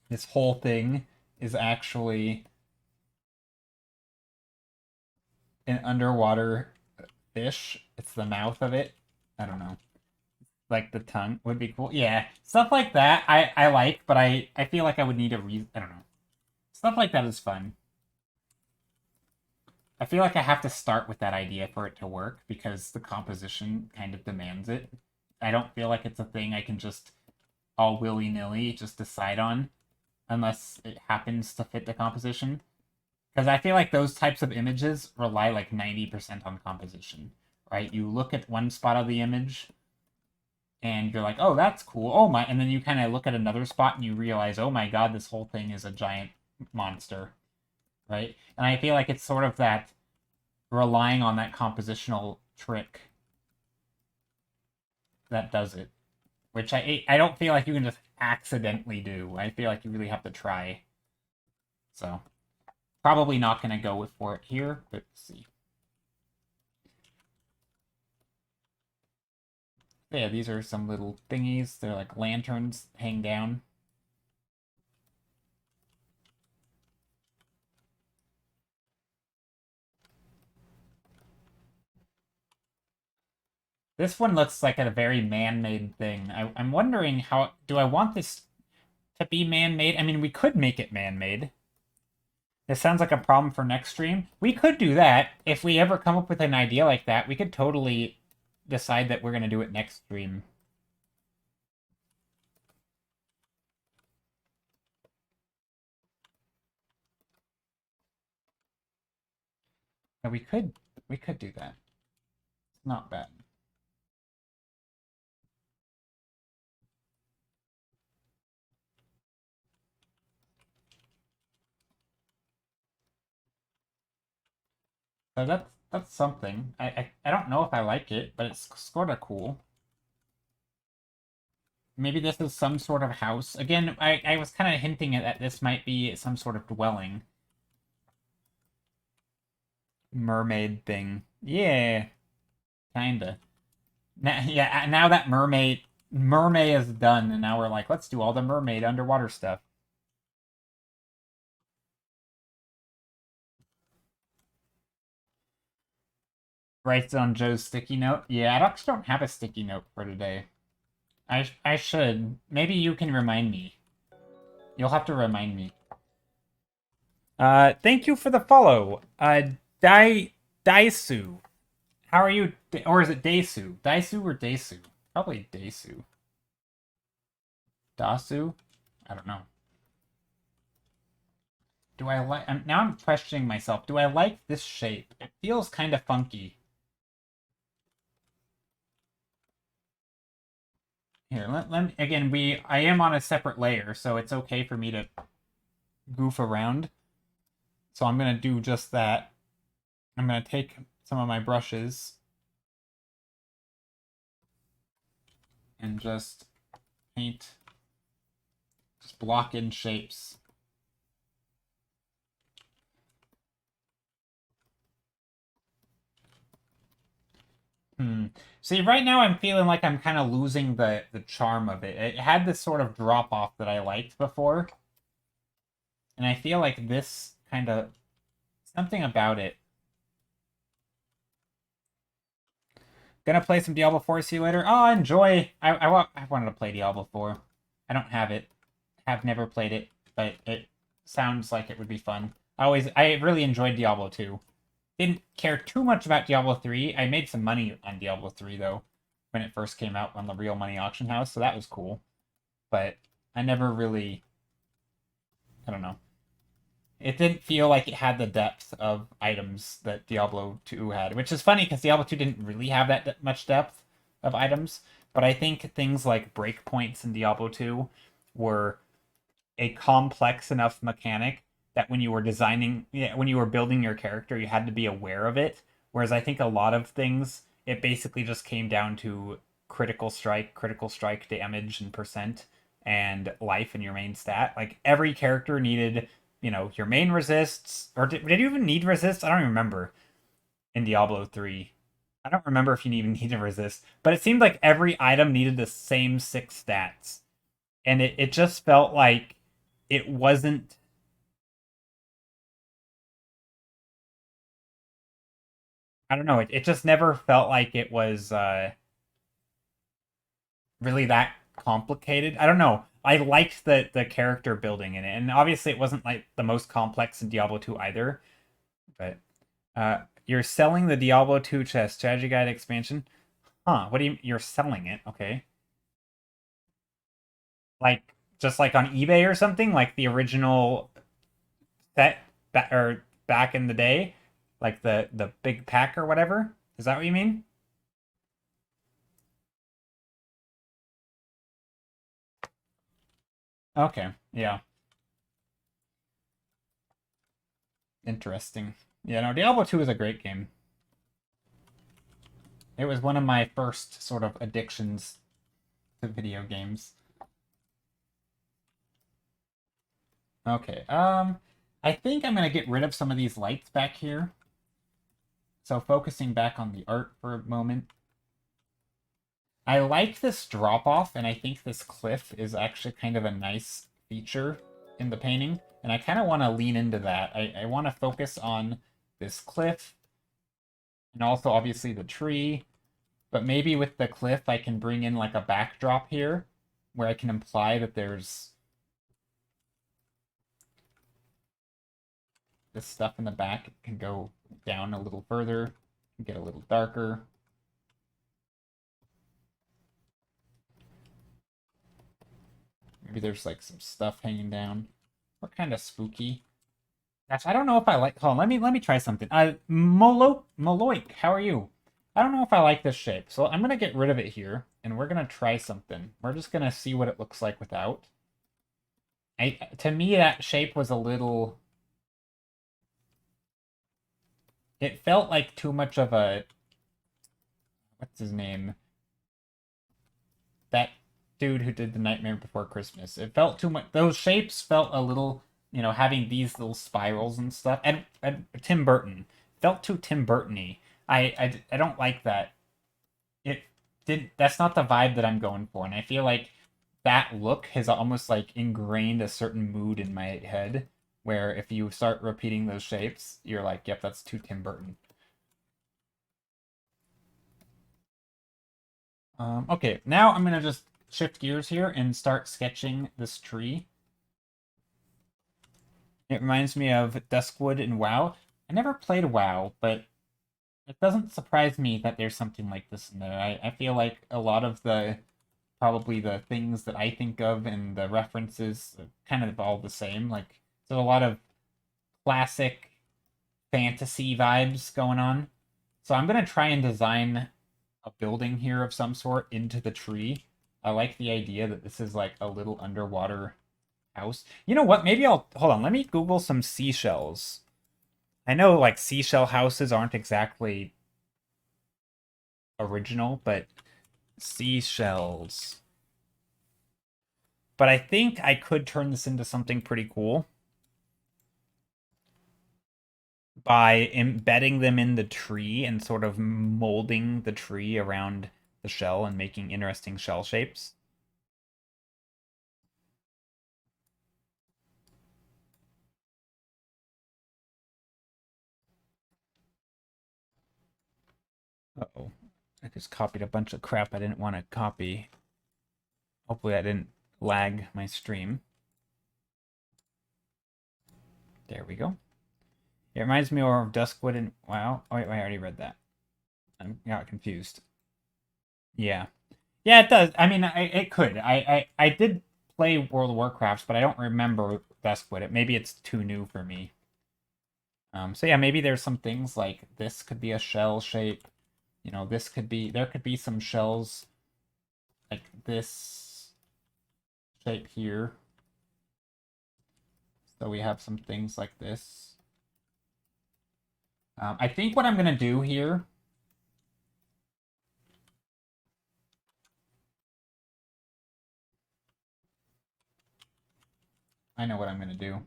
This whole thing is actually an underwater fish. It's the mouth of it. I don't know. Like the tongue would be cool. Yeah, stuff like that I like, but I feel like I would need a reason. I don't know. Stuff like that is fun. I feel like I have to start with that idea for it to work because the composition kind of demands it. I don't feel like it's a thing I can just all willy-nilly just decide on unless it happens to fit the composition. Because I feel like those types of images rely like 90% on composition, right? You look at one spot of the image and you're like, oh, that's cool. Oh my, and then you kind of look at another spot and you realize, oh my god, this whole thing is a giant monster, right? And I feel like it's sort of that relying on that compositional trick that does it, which I don't feel like you can just accidentally do. I feel like you really have to try. So probably not going to go for it here, but see. Yeah, these are some little thingies. They're like lanterns hang down. This one looks like a very man-made thing. I'm wondering how... Do I want this to be man-made? I mean, we could make it man-made. This sounds like a problem for next stream. We could do that. If we ever come up with an idea like that, we could totally decide that we're going to do it next stream. But we could do that. It's not bad. So that's something. I don't know if I like it, but it's sort of cool. Maybe this is some sort of house. Again, I was kind of hinting at that this might be some sort of dwelling. Mermaid thing. Yeah, kinda. Now that mermaid is done, and now we're like, let's do all the mermaid underwater stuff. Writes on Joe's sticky note. Yeah, I actually don't have a sticky note for today. I should. Maybe you can remind me. You'll have to remind me. Thank you for the follow. Daisu. How are you? Or is it Daisu? Daisu or Daisu? Probably Daisu. Dasu? I don't know. Do I like... Now I'm questioning myself. Do I like this shape? It feels kind of funky. Here, again, I am on a separate layer, so it's okay for me to goof around. So I'm going to do just that. I'm going to take some of my brushes and just paint, just block in shapes. See, right now I'm feeling like I'm kind of losing the charm of it. It had this sort of drop off that I liked before. And I feel like this kind of... Something about it. Gonna play some Diablo 4, see you later. Oh, enjoy! I wanted to play Diablo 4. I don't have it. Have never played it, but it sounds like it would be fun. I really enjoyed Diablo 2. Didn't care too much about Diablo 3. I made some money on Diablo 3, though, when it first came out on the Real Money Auction House, so that was cool. But I never really... I don't know. It didn't feel like it had the depth of items that Diablo 2 had, which is funny because Diablo 2 didn't really have that much depth of items. But I think things like breakpoints in Diablo 2 were a complex enough mechanic that when you were when you were building your character, you had to be aware of it. Whereas I think a lot of things, it basically just came down to critical strike damage and percent, and life in your main stat. Like every character needed, your main resists, or did you even need resist? I don't even remember in Diablo 3. I don't remember if you even needed resist, but it seemed like every item needed the same 6 stats. And it just felt like it wasn't... I don't know, it just never felt like it was really that complicated. I don't know. I liked the character building in it, and obviously it wasn't like the most complex in Diablo 2 either. But you're selling the Diablo 2 chest strategy guide expansion? Huh, what do you're selling it? Okay. Like just like on eBay or something, like the original set or back in the day, like the big pack or whatever. Is that what you mean? Okay, yeah. Interesting. Yeah, no, Diablo 2 is a great game. It was one of my first sort of addictions to video games. Okay, I think I'm gonna get rid of some of these lights back here. So focusing back on the art for a moment. I like this drop off, and I think this cliff is actually kind of a nice feature in the painting. And I kind of want to lean into that. I want to focus on this cliff, and also obviously the tree. But maybe with the cliff, I can bring in like a backdrop here where I can imply that there's this stuff in the back. It can go down a little further, get a little darker. Maybe there's like some stuff hanging down. Or kind of spooky. Gosh, I don't know if I like. Hold on, let me try something. Moloik, how are you? I don't know if I like this shape, so I'm gonna get rid of it here, and we're gonna try something. We're just gonna see what it looks like without. To me, that shape was a little. It felt like too much of a. What's his name? That dude who did The Nightmare Before Christmas. It felt too much. Those shapes felt a little, having these little spirals and stuff. And Tim Burton felt too Tim Burton-y. I don't like that. It did. That's not the vibe that I'm going for, and I feel like that look has almost like ingrained a certain mood in my head. Where if you start repeating those shapes, you're like, yep, that's too Tim Burton. Okay, now I'm gonna just shift gears here and start sketching this tree. It reminds me of Duskwood and WoW. I never played WoW, but it doesn't surprise me that there's something like this in there. I feel like a lot of probably the things that I think of and the references are kind of all the same. Like, there's a lot of classic fantasy vibes going on. So I'm going to try and design a building here of some sort into the tree. I like the idea that this is like a little underwater house. You know what? Maybe I'll hold on. Let me Google some seashells. I know like seashell houses aren't exactly original, but seashells. But I think I could turn this into something pretty cool by embedding them in the tree and sort of molding the tree around the shell and making interesting shell shapes. Uh-oh. I just copied a bunch of crap I didn't want to copy. Hopefully I didn't lag my stream. There we go. It reminds me of Duskwood and WoW. Oh wait, I already read that. I got confused. Yeah. Yeah, it does. I mean, it could. I did play World of Warcraft, but I don't remember Duskwood. Maybe it's too new for me. So yeah, maybe there's some things like this could be a shell shape. This could be, there could be some shells like this shape here. So we have some things like this. I think what I'm going to do here I know what I'm going to do.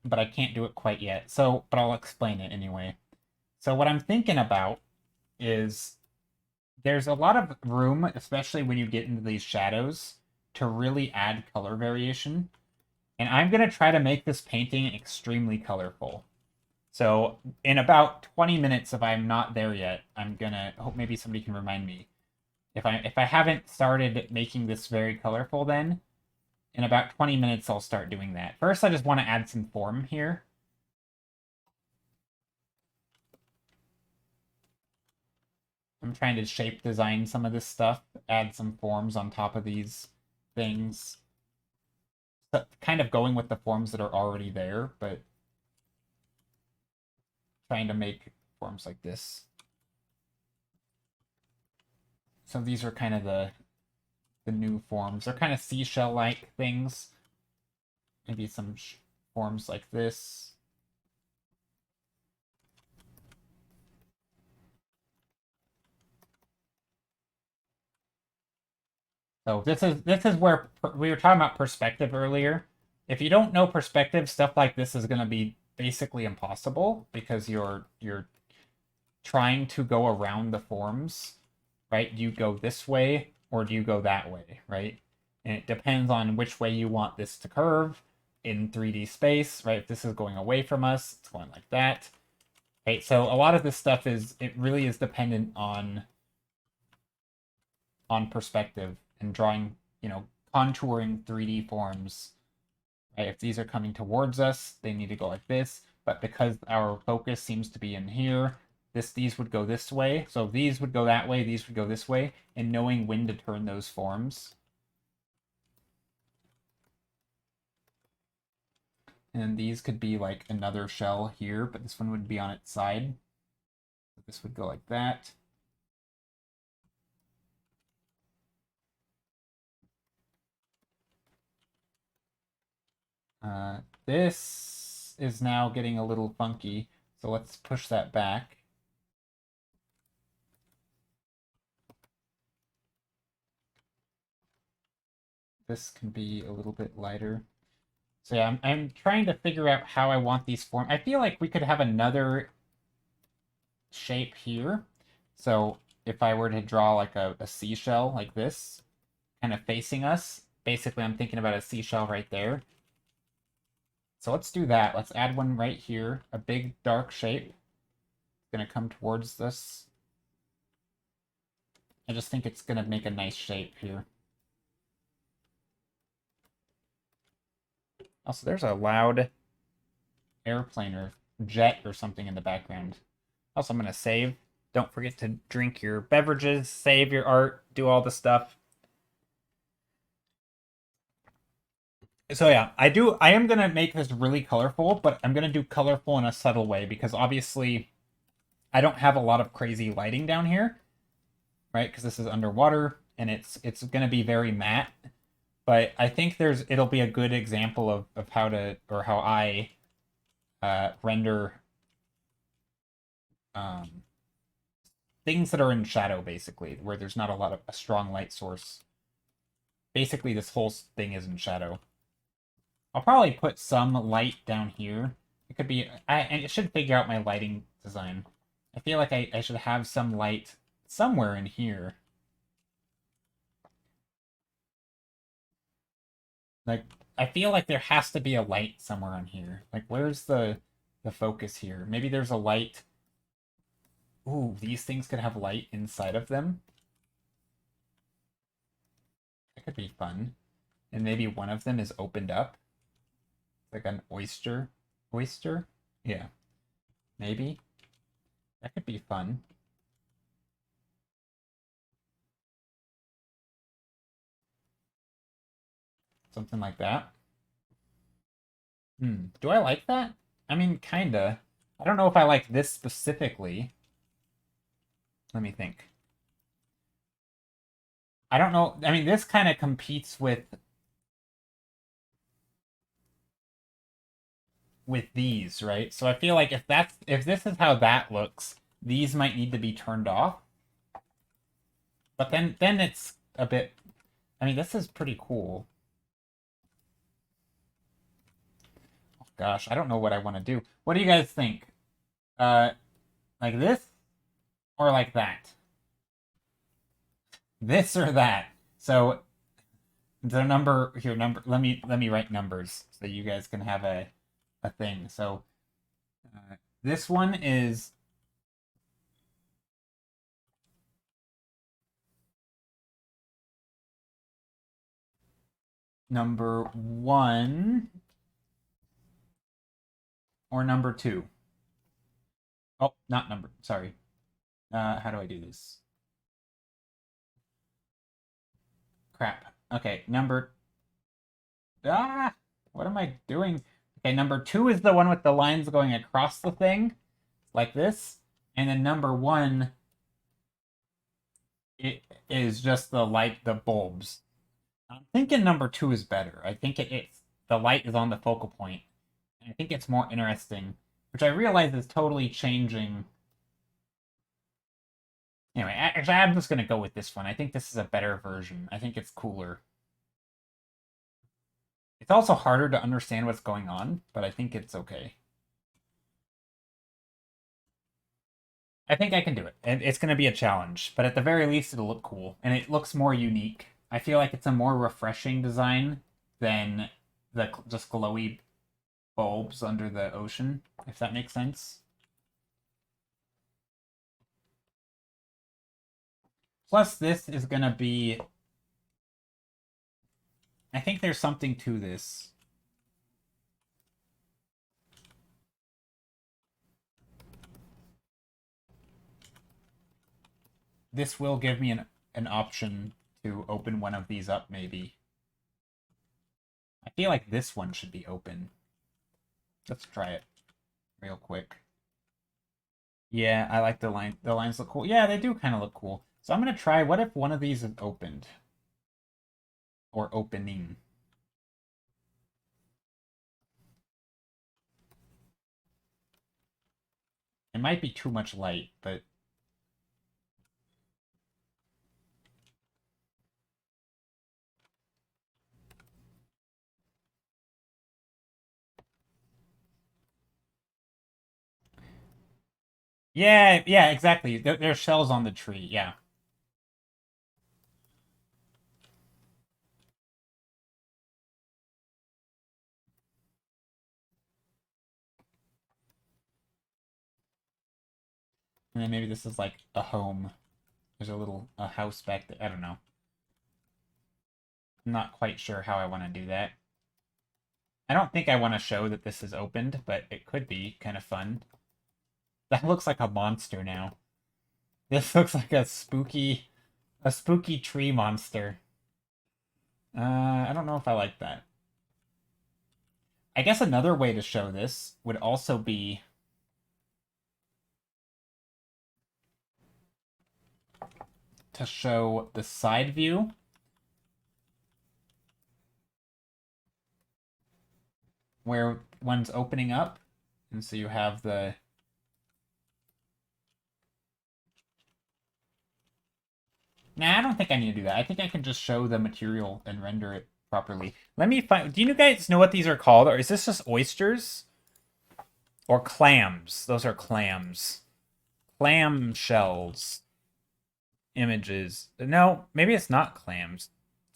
But I can't do it quite yet. But I'll explain it anyway. So what I'm thinking about is there's a lot of room, especially when you get into these shadows, to really add color variation. And I'm going to try to make this painting extremely colorful. So in about 20 minutes, if I'm not there yet, I'm going to hope maybe somebody can remind me. If I haven't started making this very colorful, then in about 20 minutes, I'll start doing that. First, I just want to add some form here. I'm trying to shape design some of this stuff, add some forms on top of these things. So kind of going with the forms that are already there, but trying to make forms like this. So these are kind of the new forms. They're kind of seashell-like things. Maybe some forms like this. So this is where we were talking about perspective earlier. If you don't know perspective, stuff like this is going to be basically impossible because you're trying to go around the forms, right? Do you go this way or do you go that way, right? And it depends on which way you want this to curve in 3D space, right? If this is going away from us, it's going like that. Okay, so a lot of this stuff it really is dependent on perspective and drawing, contouring 3D forms. Right? If these are coming towards us, they need to go like this. But because our focus seems to be in here, these would go this way. So these would go that way, these would go this way, and knowing when to turn those forms. And then these could be like another shell here, but this one would be on its side. This would go like that. This is now getting a little funky, so let's push that back. This can be a little bit lighter. So yeah, I'm trying to figure out how I want these form. I feel like we could have another shape here. So if I were to draw like a seashell like this, kind of facing us, basically I'm thinking about a seashell right there. So let's do that. Let's add one right here, a big dark shape. It's gonna come towards this. I just think it's gonna make a nice shape here. Also, there's a loud airplane or jet or something in the background. Also, I'm gonna save. Don't forget to drink your beverages, save your art, do all the stuff. So yeah, I am gonna make this really colorful, but I'm gonna do colorful in a subtle way because obviously I don't have a lot of crazy lighting down here, right? Because this is underwater and it's gonna be very matte. But I think it'll be a good example of how I render things that are in shadow, basically, where there's not a strong light source. Basically, this whole thing is in shadow. I'll probably put some light down here. It could be... I should figure out my lighting design. I feel like I should have some light somewhere in here. Like, I feel like there has to be a light somewhere on here. Like, where's the focus here? Maybe there's a light... Ooh, these things could have light inside of them. That could be fun. And maybe one of them is opened up. Like an oyster. Oyster? Yeah. Maybe. That could be fun. Something like that. Do I like that? I mean, kinda. I don't know if I like this specifically. Let me think. I don't know. I mean, this kind of competes with these, right? So I feel like if this is how that looks, these might need to be turned off. But then it's a bit... I mean, this is pretty cool. Oh, gosh, I don't know what I want to do. What do you guys think? Like this or like that? This or that? So the number here, let me write numbers so you guys can have a thing. So this one is number 1 or number 2. Oh, not number. Sorry. How do I do this? Crap. Okay, what am I doing? Okay, number 2 is the one with the lines going across the thing, like this. And then number 1, it is just the bulbs. I'm thinking number 2 is better. I think it's the light is on the focal point. I think it's more interesting, which I realize is totally changing. Anyway, actually, I'm just going to go with this one. I think this is a better version. I think it's cooler. It's also harder to understand what's going on, but I think it's okay. I think I can do it. And it's going to be a challenge, but at the very least, it'll look cool. And it looks more unique. I feel like it's a more refreshing design than the just glowy bulbs under the ocean, if that makes sense. Plus, this is gonna be... I think there's something to this. This will give me an option to open one of these up, maybe. I feel like this one should be open. Let's try it real quick. Yeah, I like the line. The lines look cool. Yeah, they do kind of look cool. So I'm gonna try, what if one of these is opened? Or opening. It might be too much light, but... Yeah, yeah, exactly. There's shells on the tree, yeah. And then maybe this is like a home. There's a house back there. I don't know. I'm not quite sure how I want to do that. I don't think I want to show that this is opened, but it could be kind of fun. That looks like a monster now. This looks like a spooky tree monster. I don't know if I like that. I guess another way to show this would also be to show the side view where one's opening up. And so you have the... Nah, I don't think I need to do that. I think I can just show the material and render it properly. Let me find... Do you guys know what these are called? Or is this just oysters? Or clams? Those are clams. Clam shells. Images. No, maybe it's not clams.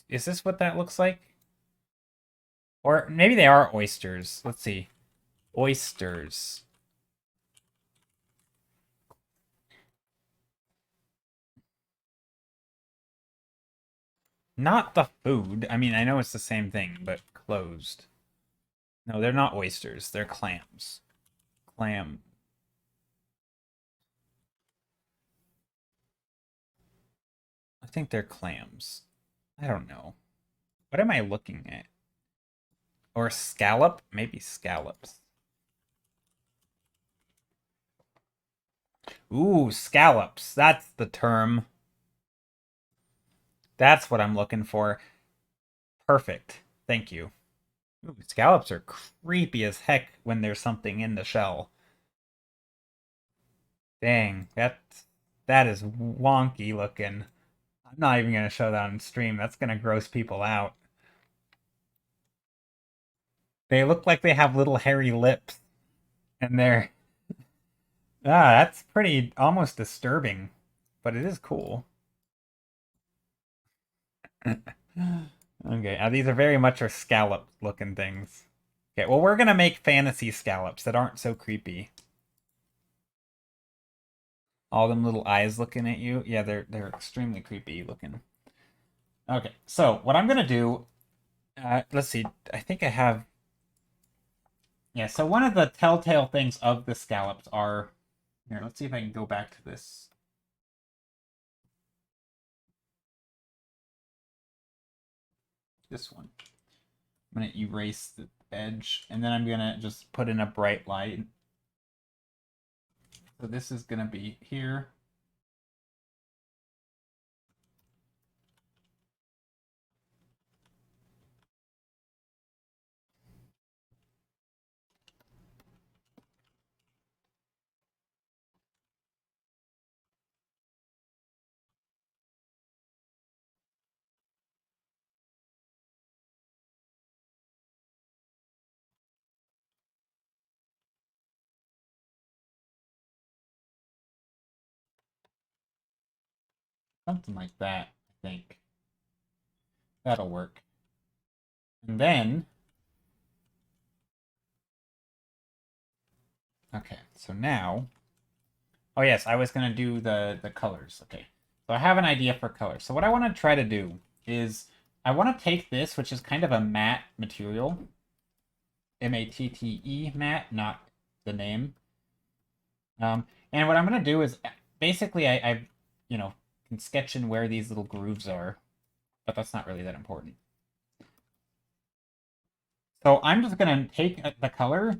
Is this what that looks like? Or maybe they are oysters. Let's see. Oysters. Not the food. I mean, I know it's the same thing, but closed. No, they're not oysters. They're clams. Clam. I think they're clams. I don't know. What am I looking at? Or scallop? Maybe scallops. Ooh, scallops. That's the term. That's what I'm looking for. Perfect. Thank you. Ooh, scallops are creepy as heck when there's something in the shell. Dang, that is wonky looking. I'm not even gonna show that on stream. That's gonna gross people out. They look like they have little hairy lips, and they're that's pretty almost disturbing, but it is cool. Okay, these are very much our scallop looking things. Okay, well we're gonna make fantasy scallops that aren't so creepy. All them little eyes looking at you. Yeah, they're extremely creepy looking. Okay, so what I'm gonna do, let's see. I think I have. Yeah, so one of the telltale things of the scallops are. Here, let's see if I can go back to this. This one. I'm gonna erase the edge, and then I'm gonna just put in a bright light. So this is gonna be here. Something like that, I think. That'll work. And then, okay, so now, oh yes, I was gonna do the colors. Okay, So I have an idea for color. So what I want to try to do is I want to take this, which is kind of a matte material. M-A-T-T-E, matte, not the name. And what I'm going to do is basically I can sketch in where these little grooves are, but that's not really that important. So I'm just going to take the color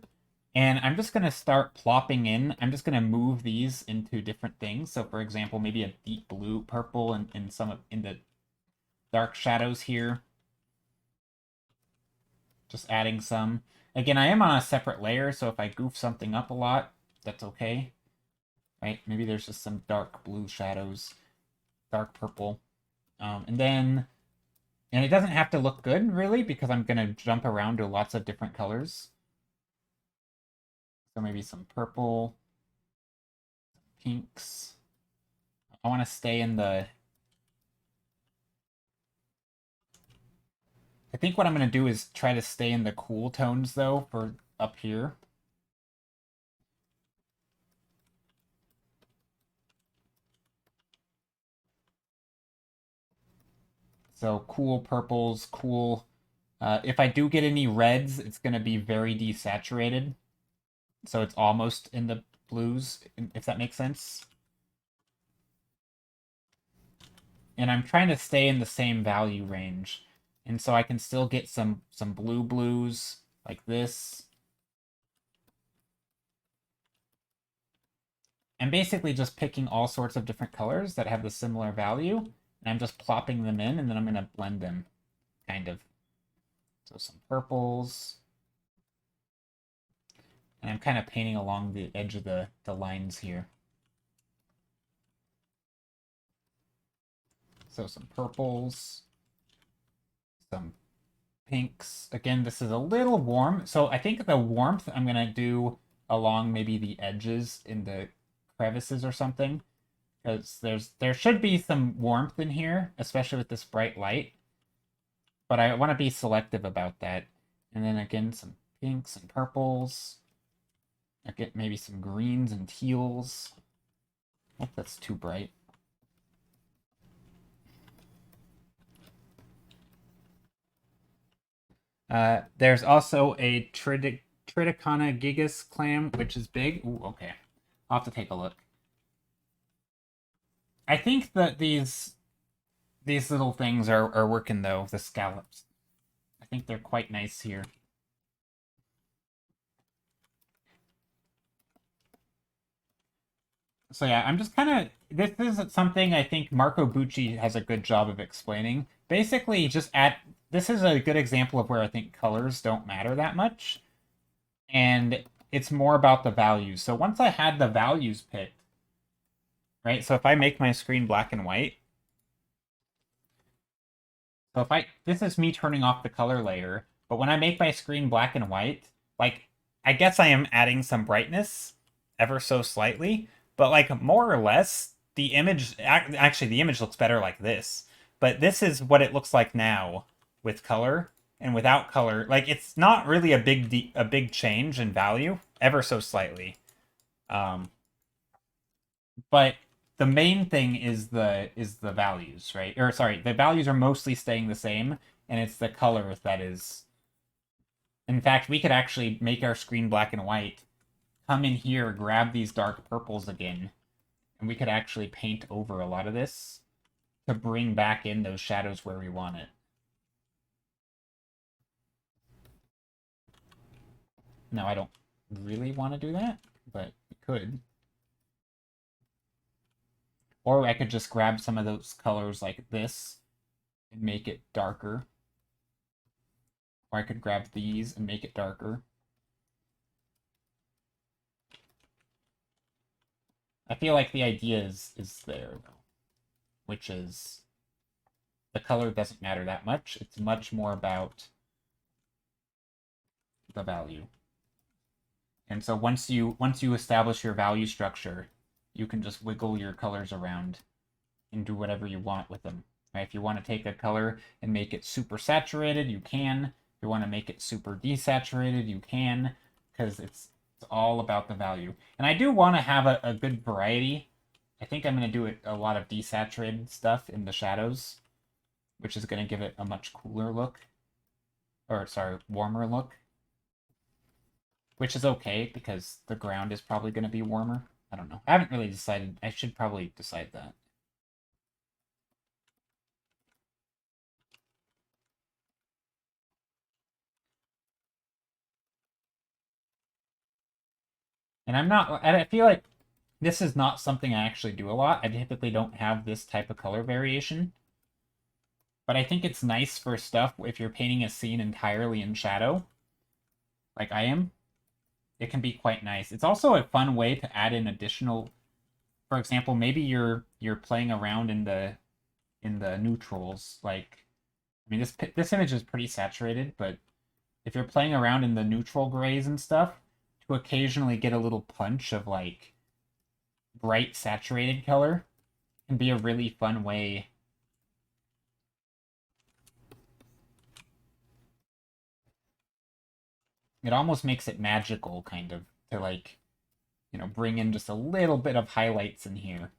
and I'm just going to start plopping in. I'm just going to move these into different things. So for example, maybe a deep blue, purple, and in the dark shadows here. Just adding some. Again, I am on a separate layer, so if I goof something up a lot, that's okay. Right? Maybe there's just some dark blue shadows, dark purple. And it doesn't have to look good, really, because I'm going to jump around to lots of different colors. So maybe some purple, pinks. I want to stay in the... I think what I'm going to do is try to stay in the cool tones, though, for up here. So cool purples, cool... if I do get any reds, it's going to be very desaturated. So it's almost in the blues, if that makes sense. And I'm trying to stay in the same value range. And so I can still get some blue blues like this. I'm basically just picking all sorts of different colors that have the similar value. And I'm just plopping them in, and then I'm going to blend them, kind of. So some purples. And I'm kind of painting along the edge of the lines here. So some purples. Some pinks. Again, this is a little warm. So I think the warmth I'm going to do along maybe the edges in the crevices or something. Because there should be some warmth in here, especially with this bright light. But I want to be selective about that. And then again, some pinks and purples. I get maybe some greens and teals. I hope that's too bright. There's also a Triticana gigas clam, which is big. Ooh, okay. I'll have to take a look. I think that these little things are working, though, the scallops. I think they're quite nice here. So yeah, I'm just kind of... This is something I think Marco Bucci has a good job of explaining. Basically, just add... This is a good example of where I think colors don't matter that much. And it's more about the values. So once I had the values picked, right? So if I make my screen black and white, so if this is me turning off the color layer, but when I make my screen black and white, like, I guess I am adding some brightness ever so slightly, but like more or less, the image, actually the image looks better like this, but this is what it looks like now with color. And without color, like, it's not really a big change in value, ever so slightly. But the main thing is the values, right? Or sorry, the values are mostly staying the same, and it's the color that is. In fact, we could actually make our screen black and white, come in here, grab these dark purples again, and we could actually paint over a lot of this to bring back in those shadows where we want it. Now, I don't really want to do that, but we could. Or I could just grab some of those colors like this and make it darker. Or I could grab these and make it darker. I feel like the idea is there, though. Which is, the color doesn't matter that much. It's much more about the value. And so once you establish your value structure, you can just wiggle your colors around and do whatever you want with them. Right? If you want to take a color and make it super saturated, you can. If you want to make it super desaturated, you can, because it's all about the value. And I do want to have a good variety. I think I'm going to do a lot of desaturated stuff in the shadows, which is going to give it a much cooler look. Or, sorry, warmer look. Which is okay, because the ground is probably going to be warmer. I don't know. I haven't really decided. I should probably decide that. And I feel like this is not something I actually do a lot. I typically don't have this type of color variation. But I think it's nice for stuff if you're painting a scene entirely in shadow, like I am. It can be quite nice. It's also a fun way to add in additional, for example, maybe you're playing around in the neutrals. Like, I mean, this image is pretty saturated, but if you're playing around in the neutral grays and stuff, to occasionally get a little punch of like bright saturated color can be a really fun way. It almost makes it magical, kind of, to like, bring in just a little bit of highlights in here.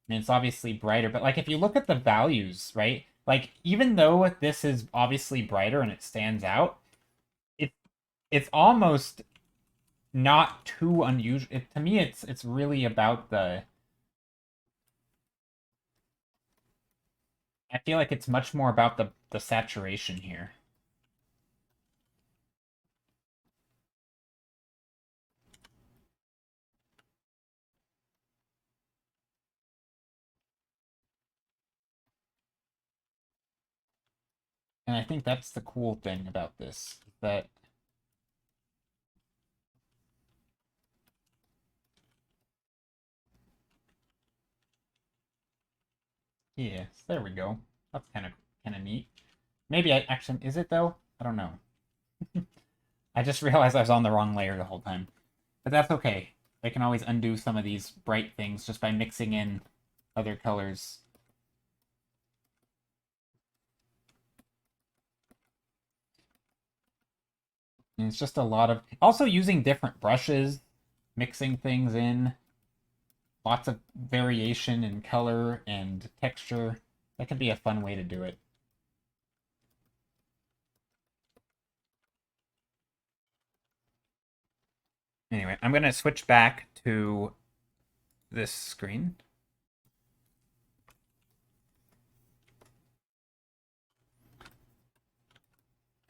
And it's obviously brighter, but like if you look at the values, right? Like even though this is obviously brighter and it stands out, it it's almost not too unusual. To me, it's really about the. I feel like it's much more about the saturation here. And I think that's the cool thing about this, that yes, there we go. That's kind of neat. Maybe I actually is it though? I don't know. I just realized I was on the wrong layer the whole time. But that's okay. I can always undo some of these bright things just by mixing in other colors. And it's just a lot of... Also using different brushes, mixing things in. Lots of variation in color and texture. That can be a fun way to do it. Anyway, I'm going to switch back to this screen.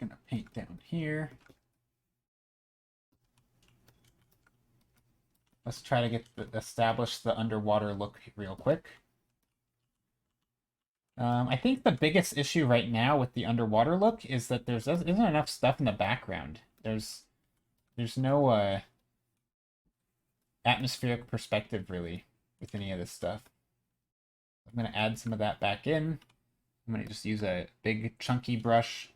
I'm going to paint down here. Let's try to establish the underwater look real quick. I think the biggest issue right now with the underwater look is that there isn't enough stuff in the background. There's no atmospheric perspective really with any of this stuff. I'm gonna add some of that back in. I'm gonna just use a big chunky brush.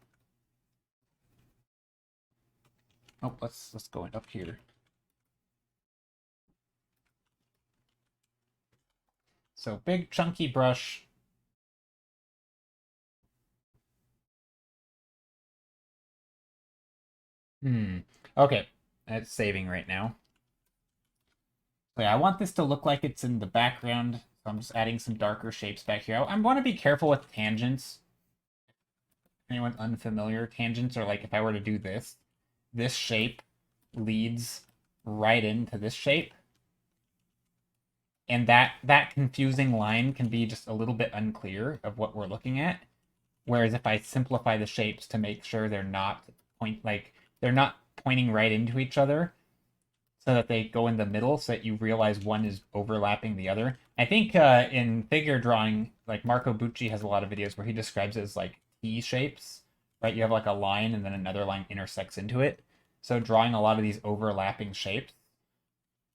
Oh, let's go up here. So big chunky brush. Okay, it's saving right now. So yeah, I want this to look like it's in the background. So I'm just adding some darker shapes back here. I want to be careful with tangents. Anyone unfamiliar? Tangents are like if I were to do this shape leads right into this shape. And that confusing line can be just a little bit unclear of what we're looking at. Whereas if I simplify the shapes to make sure they're not pointing right into each other, so that they go in the middle, so that you realize one is overlapping the other. I think in figure drawing, like Marco Bucci has a lot of videos where he describes it as like T shapes, right? You have like a line and then another line intersects into it. So drawing a lot of these overlapping shapes,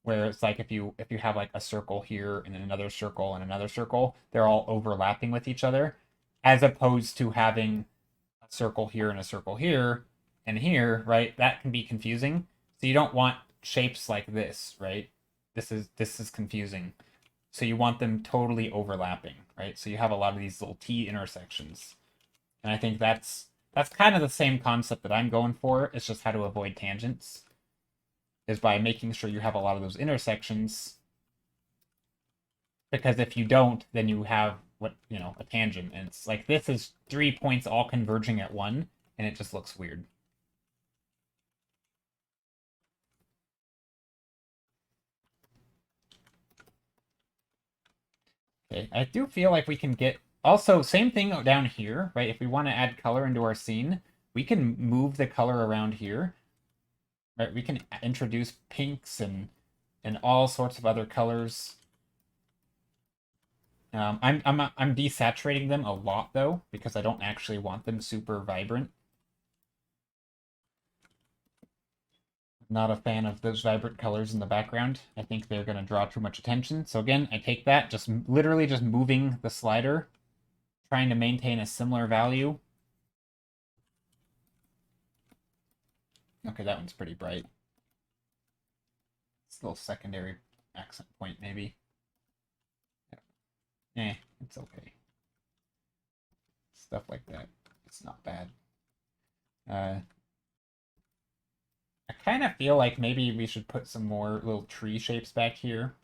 where it's like if you have like a circle here and then another circle and another circle, they're all overlapping with each other, as opposed to having a circle here and a circle here and here, right? That can be confusing. So you don't want shapes like this, right? This is confusing. So you want them totally overlapping, right? So you have a lot of these little T intersections. And I think that's kind of the same concept that I'm going for. It's just how to avoid tangents, is by making sure you have a lot of those intersections. Because if you don't, then you have a tangent. And it's like this is 3 points all converging at one, and it just looks weird. Okay, I do feel like we can get... Also, same thing down here, right? If we want to add color into our scene, we can move the color around here. Right? We can introduce pinks and all sorts of other colors. I'm desaturating them a lot though, because I don't actually want them super vibrant. Not a fan of those vibrant colors in the background. I think they're going to draw too much attention. So again, I take that, just literally just moving the slider, trying to maintain a similar value. Okay, that one's pretty bright. It's a little secondary accent point, maybe. It's okay. Stuff like that. It's not bad. I kind of feel like maybe we should put some more little tree shapes back here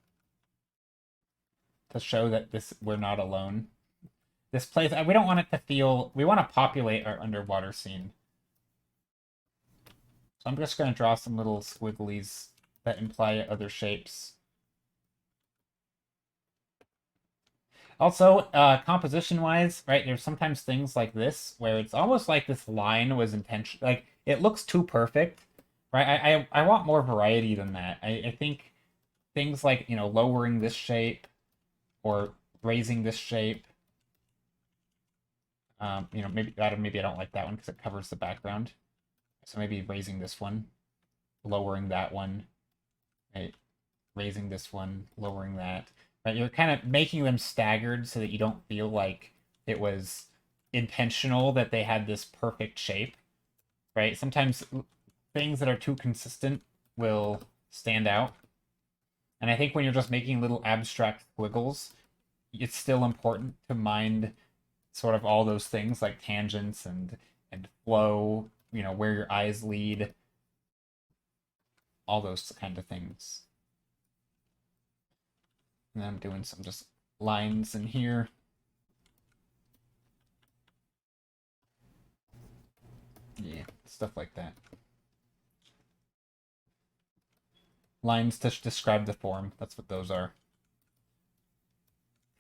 to show that we're not alone. This place, we don't want it to feel... We want to populate our underwater scene. So I'm just going to draw some little squigglies that imply other shapes. Also, composition-wise, right, there's sometimes things like this, where it's almost like this line was intentional. Like, it looks too perfect, right? I want more variety than that. I think things like, lowering this shape, or raising this shape, maybe I don't like that one because it covers the background. So maybe raising this one, lowering that one, right? Raising this one, lowering that. Right? You're kind of making them staggered so that you don't feel like it was intentional that they had this perfect shape, right? Sometimes things that are too consistent will stand out. And I think when you're just making little abstract squiggles, it's still important to mind sort of all those things like tangents and flow, where your eyes lead, all those kind of things. And I'm doing some just lines in here. Yeah, stuff like that. Lines to describe the form. That's what those are.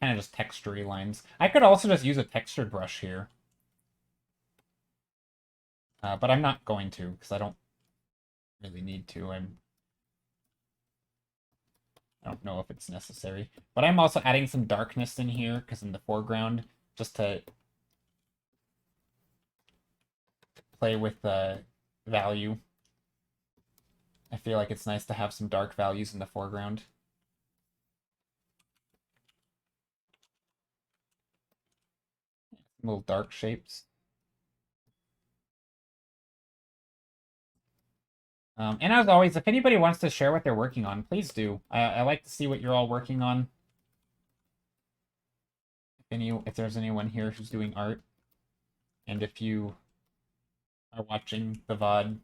Kind of just textury lines. I could also just use a textured brush here. But I'm not going to, because I don't really need to. I don't know if it's necessary. But I'm also adding some darkness in here, because in the foreground, just to play with the value. I feel like it's nice to have some dark values in the foreground. Little dark shapes. And as always, if anybody wants to share what they're working on, please do. I like to see what you're all working on. If there's anyone here who's doing art, and if you are watching the VOD,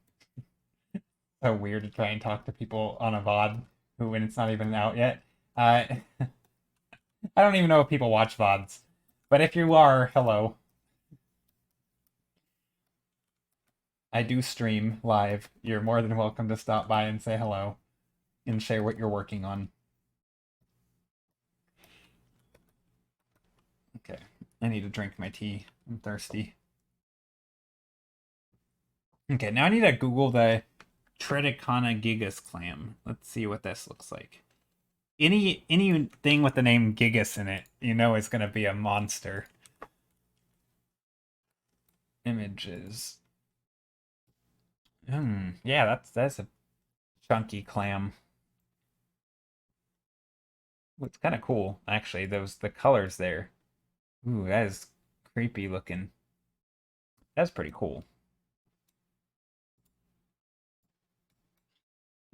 so weird to try and talk to people on a VOD when it's not even out yet. I don't even know if people watch VODs, but if you are, hello. I do stream live. You're more than welcome to stop by and say hello and share what you're working on. Okay, I need to drink my tea. I'm thirsty. Okay, now I need to Google the Triticana gigas clam. Let's see what this looks like. Anything with the name gigas in it, is going to be a monster. Images. Yeah, that's a chunky clam. It's kind of cool, actually. The colors there. Ooh, that is creepy looking. That's pretty cool.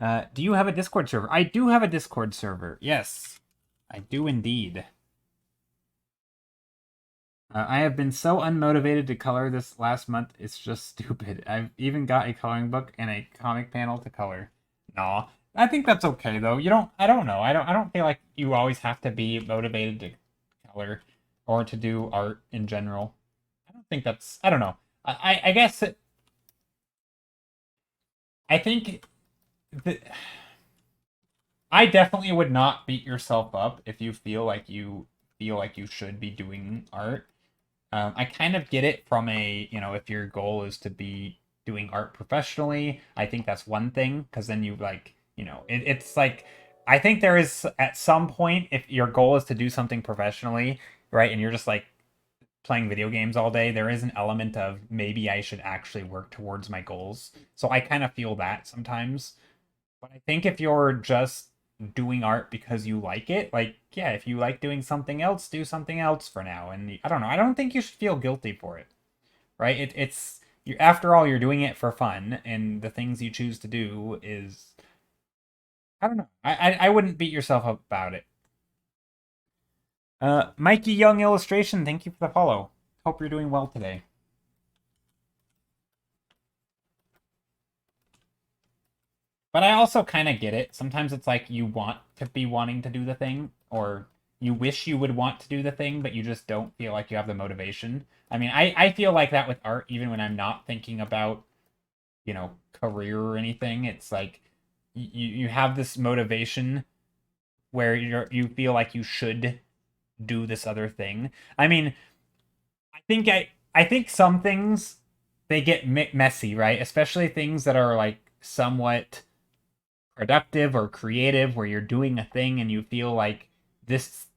Do you have a Discord server? I do have a Discord server. Yes, I do indeed. I have been so unmotivated to color this last month. It's just stupid. I've even got a coloring book and a comic panel to color. Nah, I think that's okay though. You don't. I don't know. I don't feel like you always have to be motivated to color or to do art in general. I don't think that's. I don't know. I guess I think that I definitely would not beat yourself up if you feel like you should be doing art. I kind of get it from a, if your goal is to be doing art professionally, I think that's one thing because then you like, it's like, I think there is at some point, if your goal is to do something professionally, right, and you're just like playing video games all day, there is an element of maybe I should actually work towards my goals. So I kind of feel that sometimes. But I think if you're just doing art because you like it, like, yeah, if you like doing something else, do something else for now. And I don't know, I don't think you should feel guilty for it, right? It's you. After all, you're doing it for fun, and the things you choose to do is, I don't know. I wouldn't beat yourself up about it. Mikey Young Illustration, thank you for the follow. Hope you're doing well today. But I also kind of get it. Sometimes it's like you want to be wanting to do the thing, or you wish you would want to do the thing, but you just don't feel like you have the motivation. I mean, I feel like that with art, even when I'm not thinking about, career or anything. It's like you have this motivation where you feel like you should do this other thing. I mean, I think some things they get messy, right? Especially things that are like somewhat productive or creative where you're doing a thing and you feel like this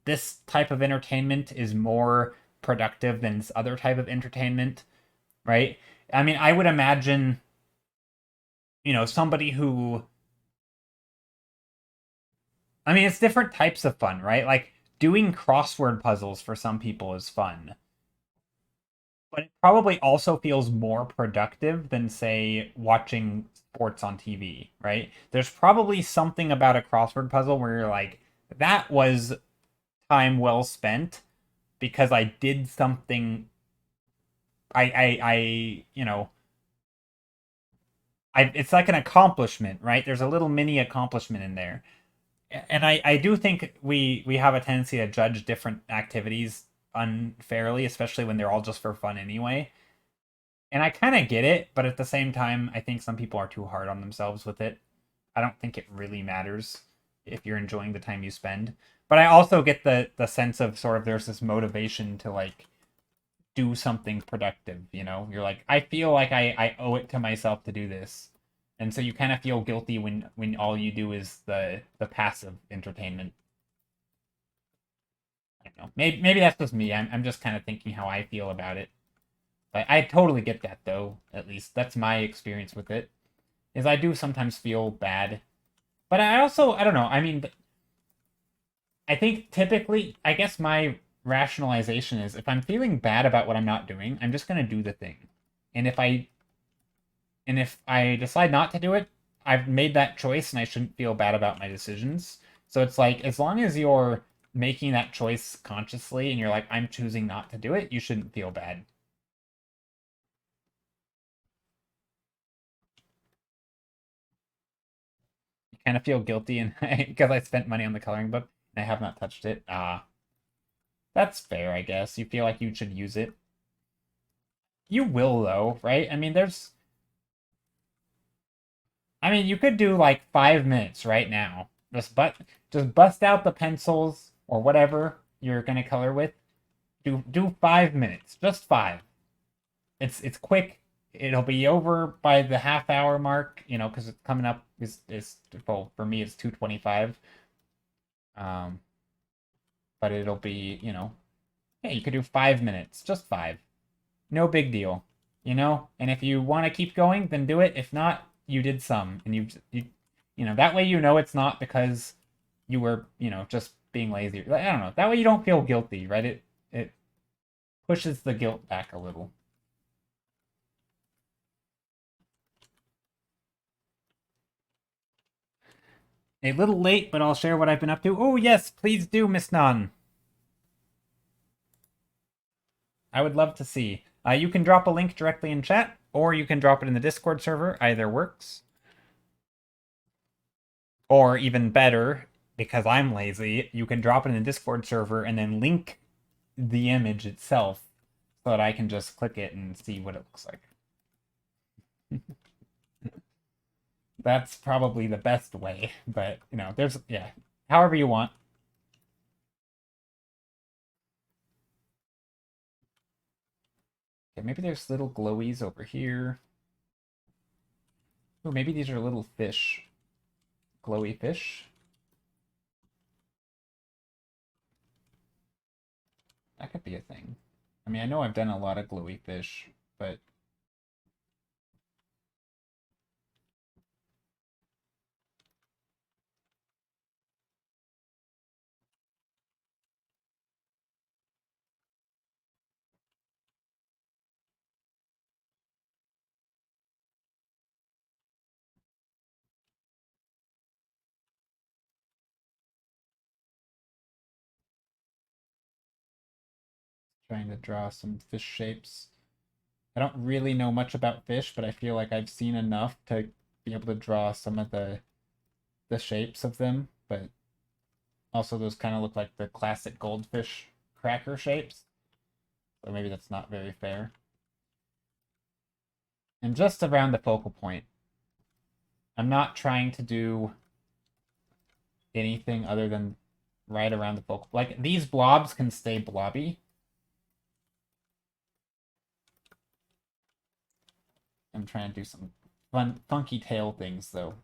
type of entertainment is more productive than this other type of entertainment, right? I mean, I would imagine, somebody who, I mean, it's different types of fun, right? Like doing crossword puzzles for some people is fun, but it probably also feels more productive than, say, watching sports on TV, right? There's probably something about a crossword puzzle where you're like, that was time well spent because I did something. It's like an accomplishment, right? There's a little mini accomplishment in there. And I do think we have a tendency to judge different activities unfairly, especially when they're all just for fun anyway. And I kind of get it, but at the same time, I think some people are too hard on themselves with it. I don't think it really matters if you're enjoying the time you spend. But I also get the sense of sort of there's this motivation to like do something productive, You're like, I feel like I owe it to myself to do this. And so you kind of feel guilty when all you do is the passive entertainment. I don't know. Maybe that's just me. I'm just kind of thinking how I feel about it. But I totally get that though. At least that's my experience with it. Is I do sometimes feel bad. But I also I don't know. I mean, I think typically I guess my rationalization is if I'm feeling bad about what I'm not doing, I'm just going to do the thing. And if I decide not to do it, I've made that choice and I shouldn't feel bad about my decisions. So it's like as long as you're making that choice consciously and you're like I'm choosing not to do it, you shouldn't feel bad. You kind of feel guilty and because I spent money on the coloring book and I have not touched it. That's fair, I guess. You feel like you should use it. You will though, right? I mean, you could do like 5 minutes right now. Just bust out the pencils or whatever you're gonna color with. Do 5 minutes, just five. It's quick. It'll be over by the half hour mark. Because it's coming up is well for me it's 2:25. Um, but it'll be yeah, you could do 5 minutes, just five. No big deal, And if you want to keep going, then do it. If not, you did some, and that way it's not because you were just being lazy. I don't know. That way you don't feel guilty, right? It pushes the guilt back a little. A little late, but I'll share what I've been up to. Oh yes, please do, Miss Nun. I would love to see. You can drop a link directly in chat, or you can drop it in the Discord server. Either works. Or even better, because I'm lazy, you can drop it in a Discord server and then link the image itself so that I can just click it and see what it looks like. That's probably the best way, but, you know, there's, yeah, however you want. Okay, maybe there's little glowies over here. Oh, maybe these are little fish. Glowy fish. That could be a thing. I mean, I know I've done a lot of glowy fish, but trying to draw some fish shapes. I don't really know much about fish, but I feel like I've seen enough to be able to draw some of the shapes of them, but also those kind of look like the classic goldfish cracker shapes. So maybe that's not very fair. And just around the focal point. I'm not trying to do anything other than right around the focal. Like, these blobs can stay blobby. I'm trying to do some fun, funky tail things, though.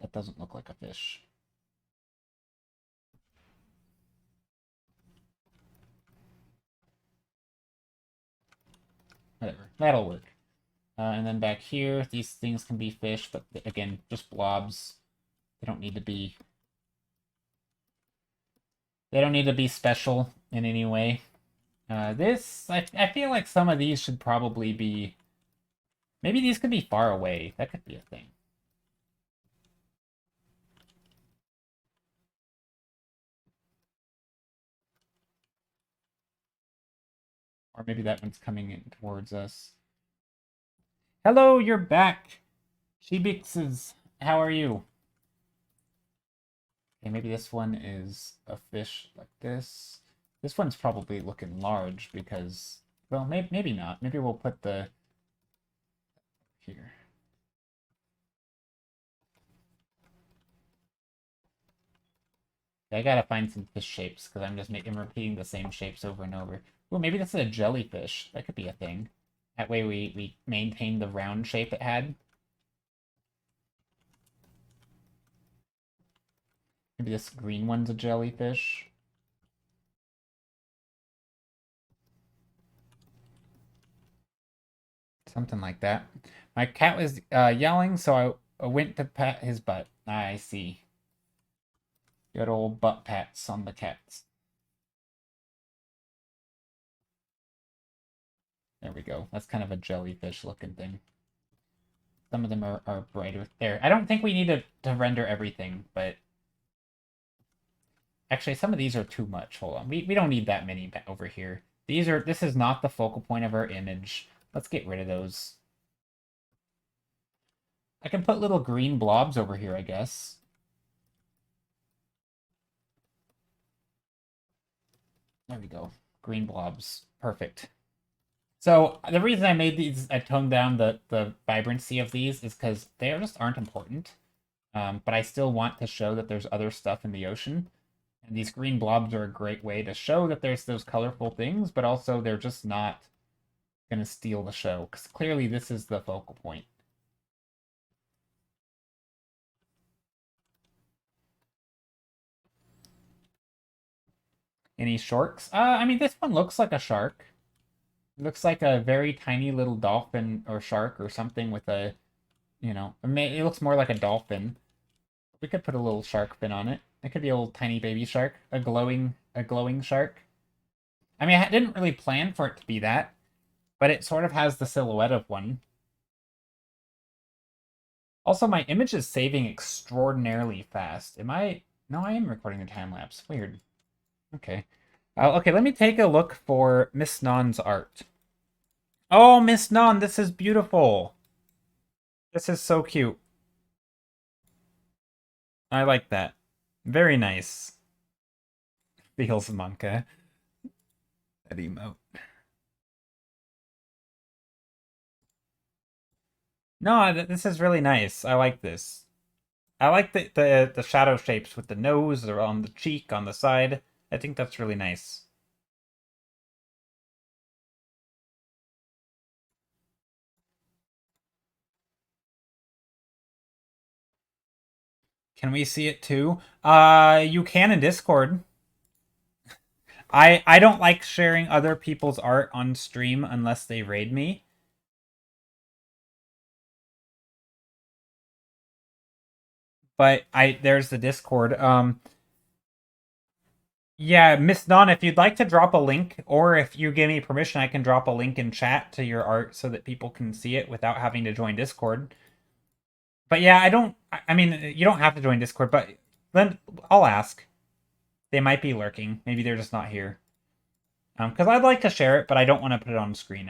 That doesn't look like a fish. Whatever, that'll work. And then back here, these things can be fish, but again, just blobs. They don't need to be... They don't need to be special in any way. I feel like some of these should probably be... Maybe these could be far away. That could be a thing. Or maybe that one's coming in towards us. Hello, you're back. Shebixes, how are you? Okay, maybe this one is a fish like this. This one's probably looking large because, well, maybe not. Maybe we'll put the here. I gotta find some fish shapes because I'm just repeating the same shapes over and over. Well, maybe this is a jellyfish. That could be a thing. That way we maintain the round shape it had. Maybe this green one's a jellyfish. Something like that. My cat was yelling, so I went to pat his butt. I see. Good old butt pats on the cats. There we go. That's kind of a jellyfish looking thing. Some of them are brighter. There. I don't think we need to render everything, but... Actually, some of these are too much. Hold on. We don't need that many over here. This is not the focal point of our image. Let's get rid of those. I can put little green blobs over here, I guess. There we go. Green blobs. Perfect. So the reason I made these, I toned down the vibrancy of these is because they just aren't important. But I still want to show that there's other stuff in the ocean. And these green blobs are a great way to show that there's those colorful things, but also they're just not going to steal the show. Because clearly this is the focal point. Any sharks? I mean, this one looks like a shark. It looks like a very tiny little dolphin or shark or something with a, you know, it looks more like a dolphin. We could put a little shark fin on it. It could be a little tiny baby shark, a glowing shark. I mean, I didn't really plan for it to be that, but it sort of has the silhouette of one. Also, my image is saving extraordinarily fast. Am I? No, I am recording a time lapse. Weird. Okay. Okay, let me take a look for Miss Non's art. Oh, Miss Non, this is beautiful. This is so cute. I like that. Very nice. Feels Monka. That emote. No, this is really nice. I like this. I like the shadow shapes with the nose or on the cheek, on the side. I think that's really nice. Can we see it too? You can in Discord. I don't like sharing other people's art on stream unless they raid me. But there's the Discord. Yeah, Miss Dawn, if you'd like to drop a link, or if you give me permission, I can drop a link in chat to your art so that people can see it without having to join Discord. But yeah, I don't. I mean, you don't have to join Discord, but then I'll ask. They might be lurking. Maybe they're just not here. Because I'd like to share it, but I don't want to put it on screen.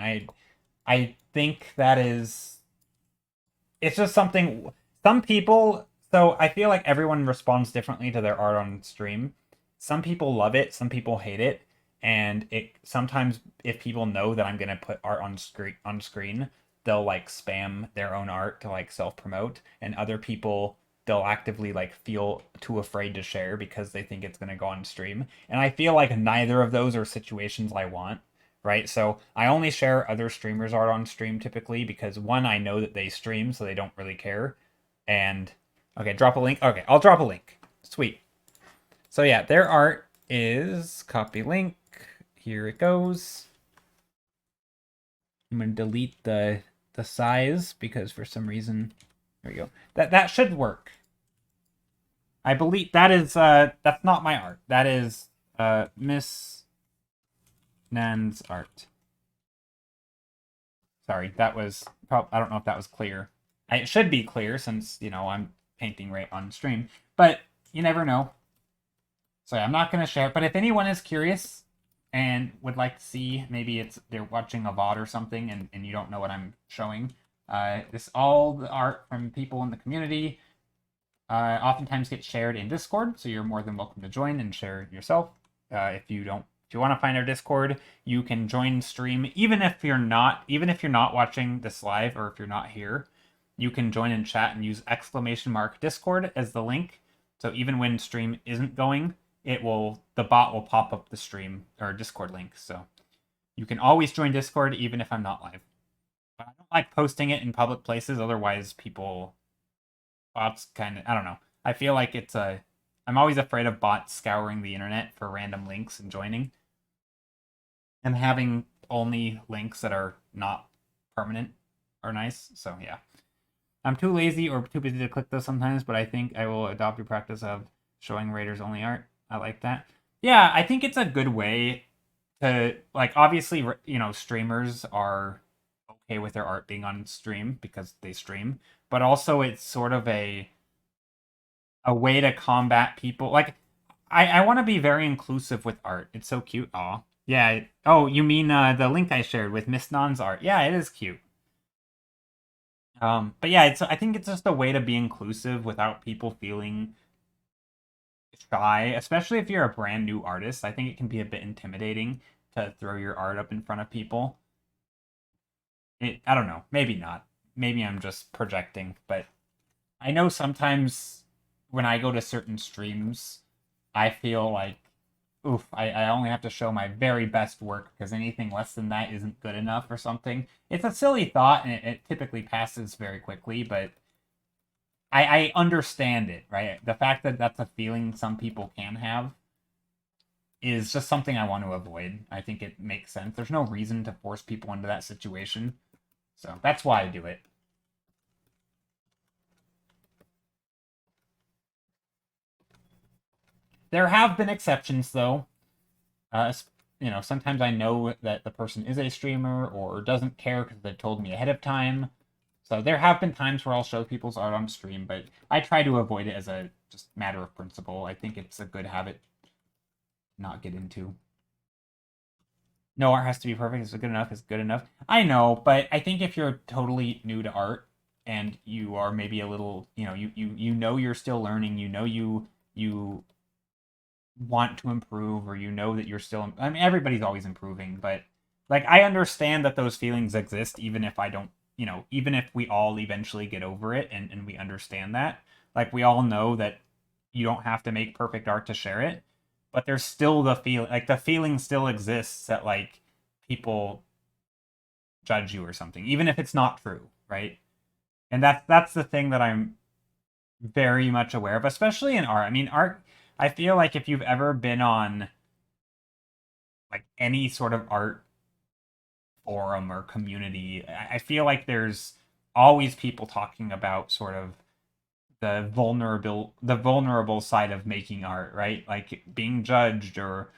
I think that is. It's just something. Some people. So I feel like everyone responds differently to their art on stream. Some people love it. Some people hate it. And it sometimes, if people know that I'm gonna put art on screen, they'll like spam their own art to like self promote. And other people, they'll actively like feel too afraid to share because they think it's gonna go on stream. And I feel like neither of those are situations I want, right? So I only share other streamers' art on stream typically because one, I know that they stream, so they don't really care. And okay, drop a link. Okay, I'll drop a link. Sweet. So yeah, their art is copy link. Here it goes. I'm gonna delete the size because for some reason, there we go. That should work. I believe that is that's not my art. That is Miss Nan's art. Sorry, that was I don't know if that was clear. It should be clear since I'm painting right on stream, but you never know. So yeah, I'm not gonna share it. But if anyone is curious and would like to see, maybe they're watching a VOD or something, and you don't know what I'm showing. This all the art from people in the community. Oftentimes gets shared in Discord, so you're more than welcome to join and share it yourself. If you want to find our Discord, you can join stream even if you're not watching this live or if you're not here. You can join in chat and use ! Discord as the link. So even when stream isn't going, the bot will pop up the stream or Discord link. So you can always join Discord even if I'm not live. But I don't like posting it in public places, otherwise bots kind of, I don't know. I feel like I'm always afraid of bots scouring the internet for random links and joining and having only links that are not permanent are nice. So yeah. I'm too lazy or too busy to click those sometimes, but I think I will adopt your practice of showing Raiders only art. I like that. Yeah, I think it's a good way to like obviously streamers are okay with their art being on stream because they stream, but also it's sort of a way to combat people. Like, I want to be very inclusive with art. It's so cute. Aw. Yeah. Oh, you mean the link I shared with Miss Non's art? Yeah, it is cute. But yeah, I think it's just a way to be inclusive without people feeling shy, especially if you're a brand new artist. I think it can be a bit intimidating to throw your art up in front of people. I don't know. Maybe not. Maybe I'm just projecting, but I know sometimes when I go to certain streams, I feel like, oof, I only have to show my very best work because anything less than that isn't good enough or something. It's a silly thought and it typically passes very quickly, but I understand it, right? The fact that that's a feeling some people can have is just something I want to avoid. I think it makes sense. There's no reason to force people into that situation. So that's why I do it. There have been exceptions, though. Sometimes I know that the person is a streamer or doesn't care because they've told me ahead of time. So there have been times where I'll show people's art on stream, but I try to avoid it as a just matter of principle. I think it's a good habit not get into. No art has to be perfect. It's good enough. It's good enough. I know, but I think if you're totally new to art and you are maybe a little, you know you're still learning, you want to improve, or you know that you're still, I mean, everybody's always improving, but like I understand that those feelings exist even if I don't, even if we all eventually get over it and we understand that. Like we all know that you don't have to make perfect art to share it, but there's still the feeling still exists that like people judge you or something, even if it's not true, right? And that's the thing that I'm very much aware of, especially in art. I mean, art. I feel like if you've ever been on like any sort of art forum or community, I feel like there's always people talking about sort of the vulnerable side of making art, right? Like being judged or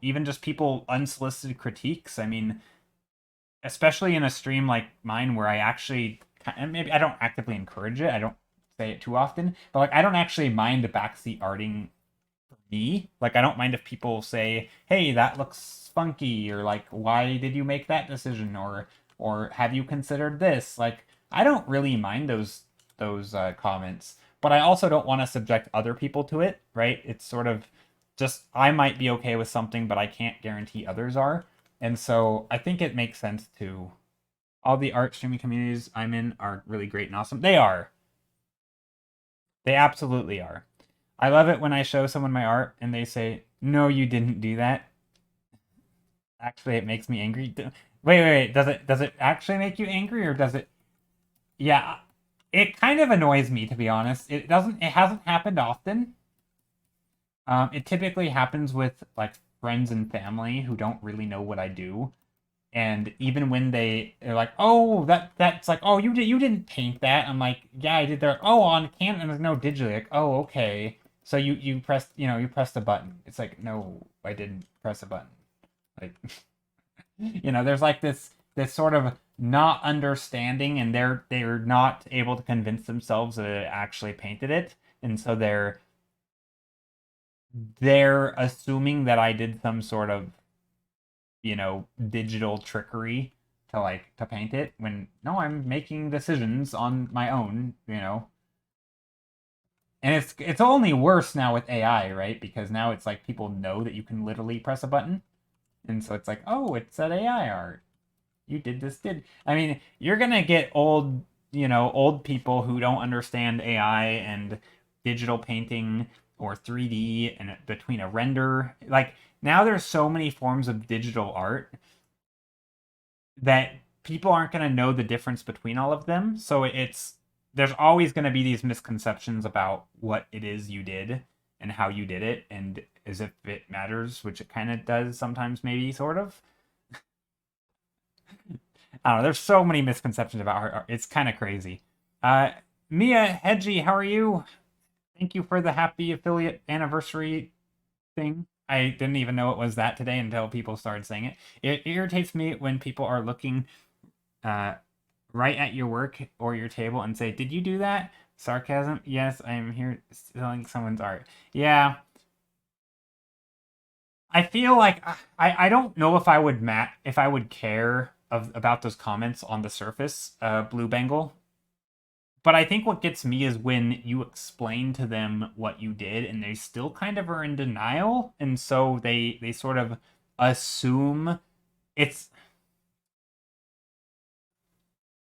even just people unsolicited critiques. I mean, especially in a stream like mine where I actually, and maybe I don't actively encourage it. I don't say it too often, but like I don't actually mind the backseat arting for me. Like I don't mind if people say, "Hey, that looks funky," or like, "Why did you make that decision?" or "Have you considered this?" Like I don't really mind those comments, but I also don't want to subject other people to it, right? It's sort of just I might be okay with something, but I can't guarantee others are. And so I think it makes sense to all the art streaming communities I'm in are really great and awesome. They are. They absolutely are. I love it when I show someone my art and they say, "No, you didn't do that." Actually, it makes me angry. Wait. Does it actually make you angry or does it? Yeah, it kind of annoys me to be honest. It doesn't. It hasn't happened often. It typically happens with like friends and family who don't really know what I do, and even when they're like, "Oh, that's like, oh, you didn't paint that," I'm like, "Yeah, I did." They're like, "Oh, on Canva." And there's no digitally. Like, "Oh, okay." So you pressed you pressed a button. It's like, no, I didn't press a button. Like, there's like this sort of not understanding, and they're not able to convince themselves that it actually painted it, and so they're assuming that I did some sort of digital trickery to paint it, when no, I'm making decisions on my own. And it's only worse now with AI, right? Because now it's like people know that you can literally press a button. And so it's like, "Oh, it's that AI art. You did this, did." I mean, you're gonna get old people who don't understand AI and digital painting or 3D and between a render. Like now there's so many forms of digital art that people aren't going to know the difference between all of them. So there's always going to be these misconceptions about what it is you did and how you did it, and as if it matters, which it kind of does sometimes, maybe sort of. I don't know. There's so many misconceptions about her. It's kind of crazy. Uh, Mia Hedgie, how are you? Thank you for the happy affiliate anniversary thing. I didn't even know it was that today until people started saying it. It irritates me when people are looking uh, right at your work or your table and say, "Did you do that?" Sarcasm. Yes, I am here selling someone's art. Yeah, I feel like I don't know if I would care about those comments on the surface, Blue Bengal. But I think what gets me is when you explain to them what you did and they still kind of are in denial, and so they sort of assume it's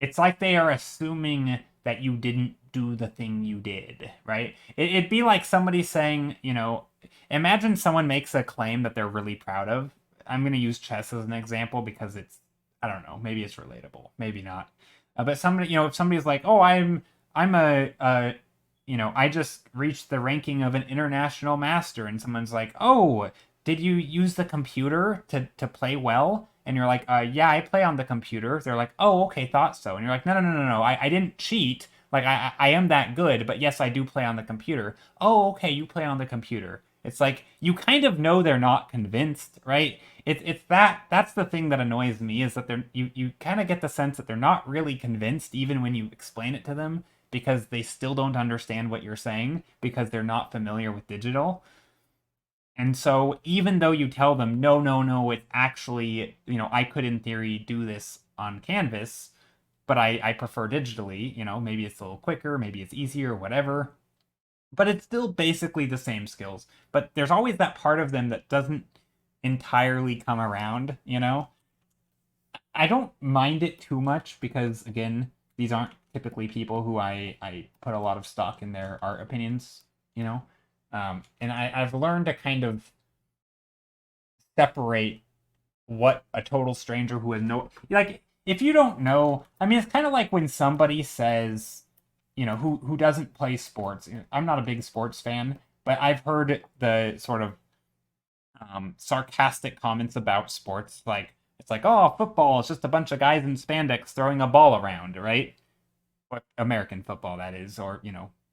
it's like they are assuming that you didn't do the thing you did, right? It'd be like somebody saying, imagine someone makes a claim that they're really proud of. I'm going to use chess as an example because I don't know, maybe it's relatable, maybe not. But somebody, if somebody's like, "Oh, I'm I just reached the ranking of an international master," and someone's like, "Oh, did you use the computer to play well?" And you're like, "Yeah, I play on the computer." They're like, "Oh, okay, thought so." And you're like, "No. I didn't cheat. Like, I am that good, but yes, I do play on the computer." "Oh, okay, you play on the computer." It's like you kind of know they're not convinced, right? That's the thing that annoys me, is that you kind of get the sense that they're not really convinced even when you explain it to them, because they still don't understand what you're saying because they're not familiar with digital. And so even though you tell them, no, no, no, it's actually, I could in theory do this on Canvas, but I prefer digitally, maybe it's a little quicker, maybe it's easier, whatever. But it's still basically the same skills. But there's always that part of them that doesn't entirely come around. I don't mind it too much because, again, these aren't typically people who I put a lot of stock in their art opinions, you know? And I've learned to kind of separate what a total stranger who has no, like, if you don't know, I mean, it's kind of like when somebody says, who doesn't play sports. I'm not a big sports fan, but I've heard the sort of sarcastic comments about sports, like it's like, oh, football is just a bunch of guys in spandex throwing a ball around, right? What American football that is, or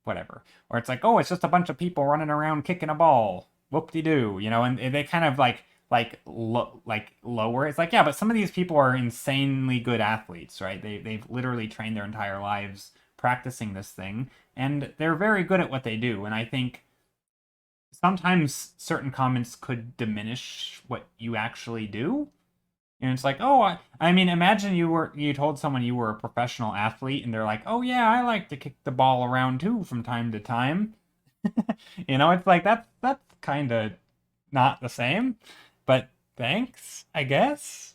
whatever. Or it's like, oh, it's just a bunch of people running around kicking a ball. Whoop de doo, and they kind of like lower. It's like, yeah, but some of these people are insanely good athletes, right? They've literally trained their entire lives practicing this thing, and they're very good at what they do. And I think sometimes certain comments could diminish what you actually do. And it's like, oh, I mean, imagine you told someone you were a professional athlete, and they're like, oh yeah, I like to kick the ball around too from time to time. It's like that's kind of not the same, but thanks, I guess.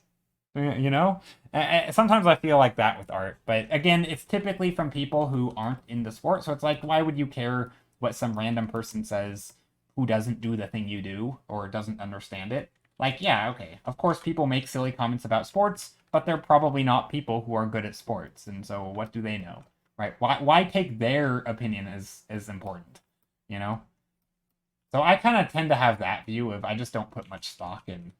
Sometimes I feel like that with art, but again, it's typically from people who aren't in the sport, so it's like, why would you care what some random person says who doesn't do the thing you do or doesn't understand it? Like, yeah, okay, of course people make silly comments about sports, but they're probably not people who are good at sports, and so what do they know, right? Why take their opinion as important, you know? So I kind of tend to have that view of, I just don't put much stock in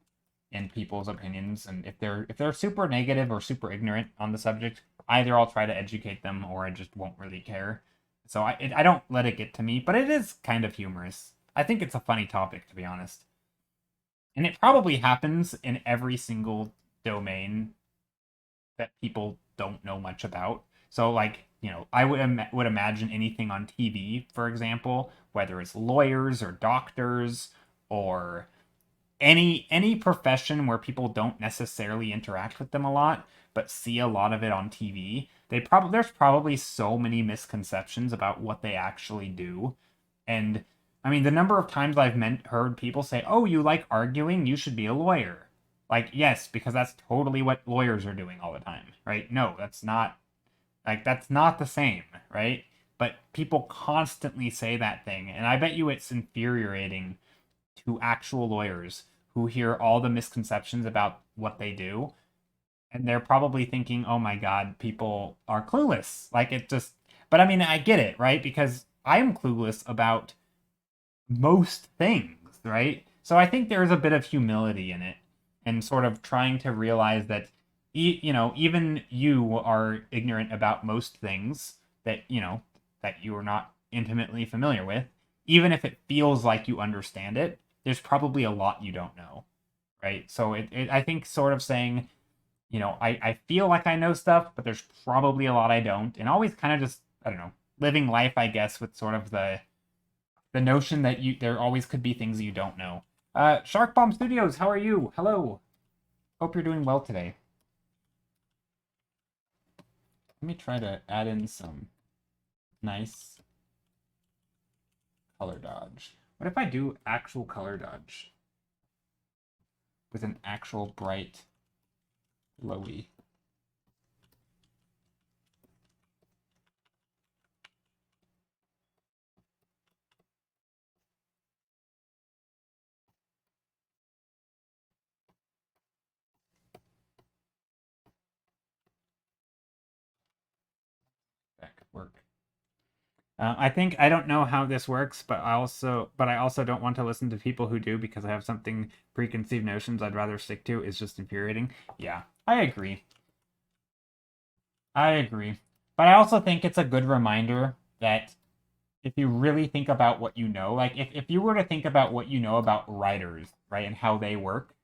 people's opinions, and if they're super negative or super ignorant on the subject, either I'll try to educate them or I just won't really care. So I don't let it get to me, but it is kind of humorous. I think it's a funny topic, to be honest, and it probably happens in every single domain that people don't know much about. So like, I would imagine anything on TV, for example, whether it's lawyers or doctors or any profession where people don't necessarily interact with them a lot but see a lot of it on TV, there's probably so many misconceptions about what they actually do. And I mean, the number of times heard people say, "Oh, you like arguing? You should be a lawyer." Like, yes, because that's totally what lawyers are doing all the time, right? No, that's not the same, right? But people constantly say that thing, and I bet you it's infuriating to actual lawyers who hear all the misconceptions about what they do, and they're probably thinking, "Oh my god, people are clueless." Like, it just, but I mean, I get it, right? Because I am clueless about most things, right? So I think there's a bit of humility in it, and sort of trying to realize that even you are ignorant about most things that you are not intimately familiar with. Even if it feels like you understand it, there's probably a lot you don't know, right? So I think sort of saying, I feel like I know stuff, but there's probably a lot I don't, and always kind of just, I don't know, living life, I guess, with sort of the notion that there always could be things you don't know. Shark Bomb Studios, how are you? Hello. Hope you're doing well today. Let me try to add in some nice color dodge. What if I do actual color dodge with an actual bright lowy? That could work. I think I don't know how this works, but I also don't want to listen to people who do because I have something preconceived notions I'd rather stick to. It's just infuriating. Yeah, I agree. I agree. But I also think it's a good reminder that if you really think about what you know, like if you were to think about what you know about writers, right, and how they work,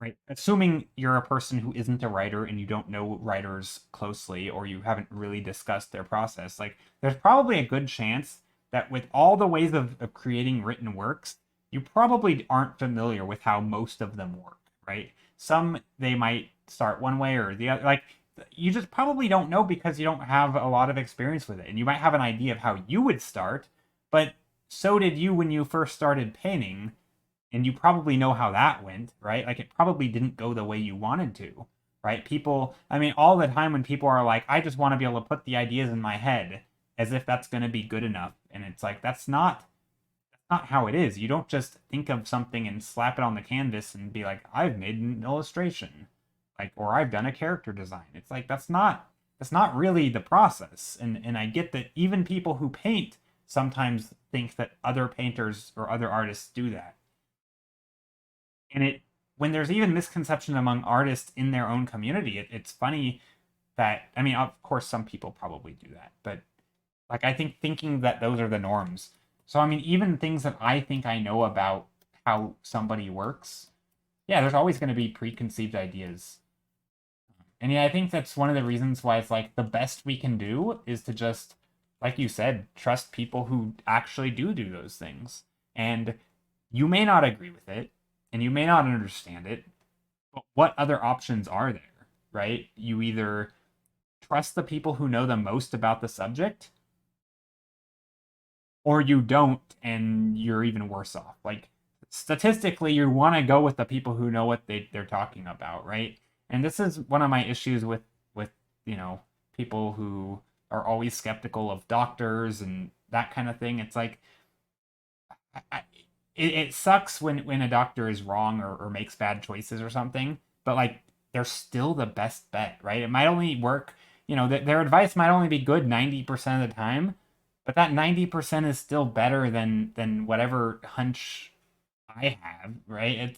right, assuming you're a person who isn't a writer and you don't know writers closely or you haven't really discussed their process, like there's probably a good chance that with all the ways of creating written works, you probably aren't familiar with how most of them work, right? Some they might start one way or the other. Like you just probably don't know because you don't have a lot of experience with it. And you might have an idea of how you would start, but so did you when you first started painting, and you probably know how that went, right? Like it probably didn't go the way you wanted to, right? People, I mean, all the time when people are like, I just want to be able to put the ideas in my head as if that's going to be good enough. And it's like, that's not how it is. You don't just think of something and slap it on the canvas and be like, I've made an illustration, like, or I've done a character design. It's like that's not really the process. And I get that even people who paint sometimes think that other painters or other artists do that. And it when there's even misconception among artists in their own community, it's funny that, I mean, of course some people probably do that, but like I think thinking that those are the norms. So I mean, even things that I think I know about how somebody works, yeah, there's always going to be preconceived ideas. And yeah, I think that's one of the reasons why it's like the best we can do is to just, like you said, trust people who actually do those things. And you may not agree with it, and you may not understand it, but what other options are there, right? You either trust the people who know the most about the subject, or you don't, and you're even worse off. Like statistically, you want to go with the people who know what they're talking about, right? And this is one of my issues with you know people who are always skeptical of doctors and that kind of thing. It's like I, it sucks when a doctor is wrong or makes bad choices or something, but like they're still the best bet, right? It might only work, their advice might only be good 90% of the time, but that 90% is still better than whatever hunch I have, right?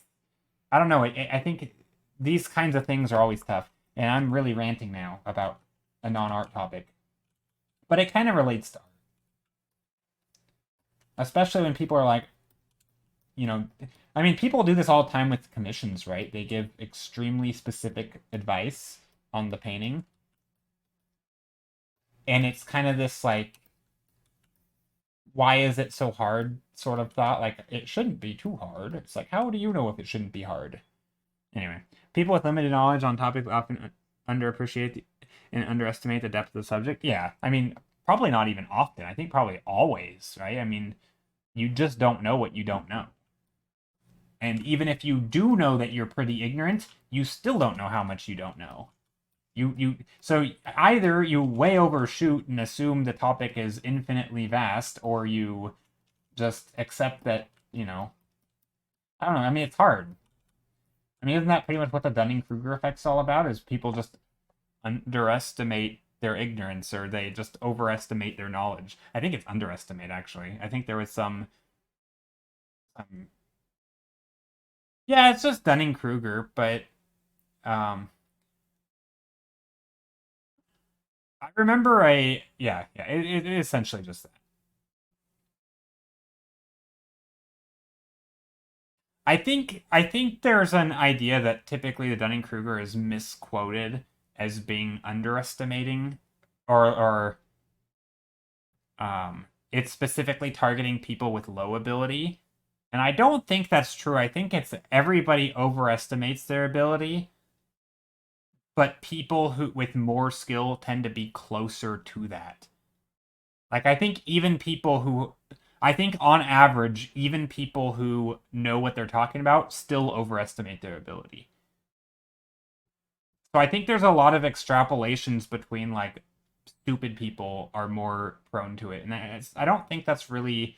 I don't know. I think these kinds of things are always tough, and I'm really ranting now about a non-art topic, but it kind of relates to art, especially when people are like, you know, I mean, people do this all the time with commissions, right? They give extremely specific advice on the painting, and it's kind of this like, why is it so hard sort of thought. Like it shouldn't be too hard. It's like, how do you know if it shouldn't be hard? Anyway, people with limited knowledge on topics often underappreciate and underestimate the depth of the subject. Yeah, I mean, probably not even often. I think probably always, right? I mean, you just don't know what you don't know. And even if you do know that you're pretty ignorant, you still don't know how much you don't know. So either you way overshoot and assume the topic is infinitely vast, or you just accept that, I don't know. I mean, it's hard. I mean, isn't that pretty much what the Dunning-Kruger effect's all about? Is people just underestimate their ignorance, or they just overestimate their knowledge. I think it's underestimate, actually. I think there was some yeah, it's just Dunning-Kruger, but um, I remember yeah, it essentially just that. I think there's an idea that typically the Dunning-Kruger is misquoted as being underestimating, or it's specifically targeting people with low ability. And I don't think that's true. I think it's everybody overestimates their ability, but people who with more skill tend to be closer to that. Like I think on average, even people who know what they're talking about still overestimate their ability. So I think there's a lot of extrapolations between like stupid people are more prone to it, and I don't think that's really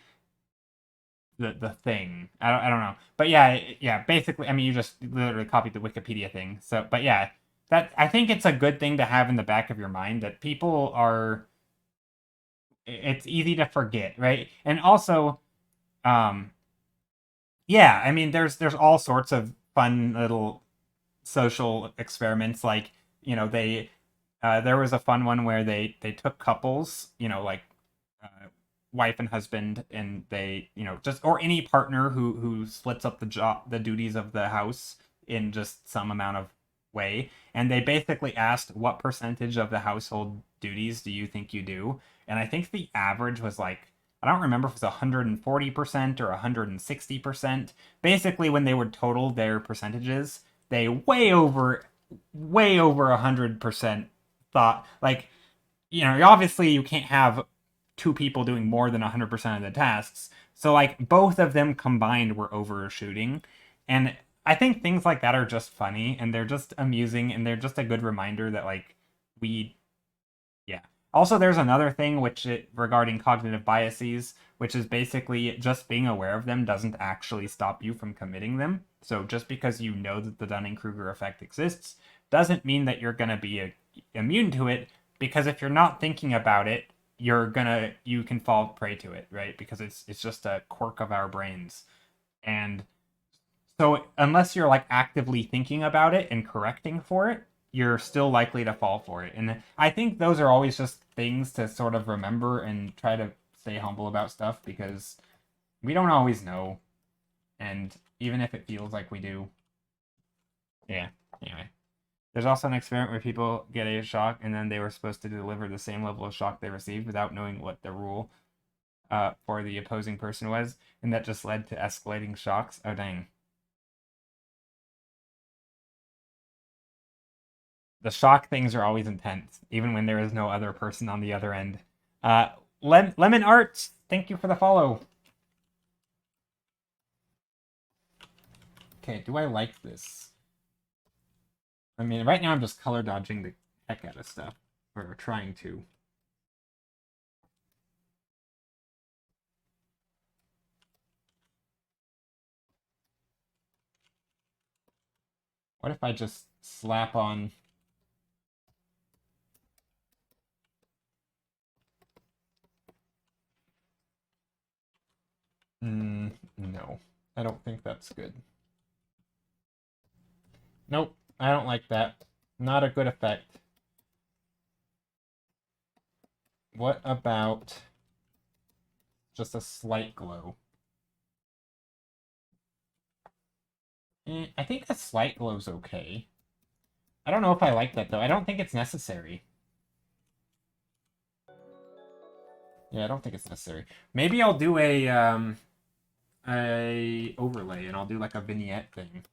the thing. I don't know, but yeah. Basically, I mean, you just literally copied the Wikipedia thing. So, but yeah, that I think it's a good thing to have in the back of your mind that people are. It's easy to forget, right? And also, um, yeah, I mean, there's all sorts of fun little social experiments. Like they there was a fun one where they took couples, like uh, wife and husband, and they just or any partner who splits up the duties of the house in just some amount of way, and they basically asked what percentage of the household duties do you think you do, and I think the average was like I don't remember if it was 140% or 160%. Basically, when they would total their percentages, they way over 100% thought, like, obviously you can't have two people doing more than 100% of the tasks. So, like, both of them combined were overshooting. And I think things like that are just funny, and they're just amusing, and they're just a good reminder that, like, yeah. Also, there's another thing regarding cognitive biases, which is basically just being aware of them doesn't actually stop you from committing them. So just because you know that the Dunning-Kruger effect exists doesn't mean that you're going to be immune to it, because if you're not thinking about it, you can fall prey to it, right? Because it's just a quirk of our brains. And so unless you're like actively thinking about it and correcting for it, you're still likely to fall for it. And I think those are always just things to sort of remember and try to stay humble about stuff, because we don't always know. And even if it feels like we do. Yeah. Anyway. There's also an experiment where people get a shock and then they were supposed to deliver the same level of shock they received without knowing what the rule for the opposing person was, and that just led to escalating shocks. Oh, dang. The shock things are always intense, even when there is no other person on the other end. Lemon Arts, thank you for the follow. Okay, do I like this? I mean, right now I'm just color dodging the heck out of stuff. Or trying to. What if I just slap on... No. I don't think that's good. Nope, I don't like that. Not a good effect. What about just a slight glow? I think a slight glow's okay. I don't know if I like that, though. I don't think it's necessary. Yeah, I don't think it's necessary. Maybe I'll do a overlay, and I'll do like a vignette thing.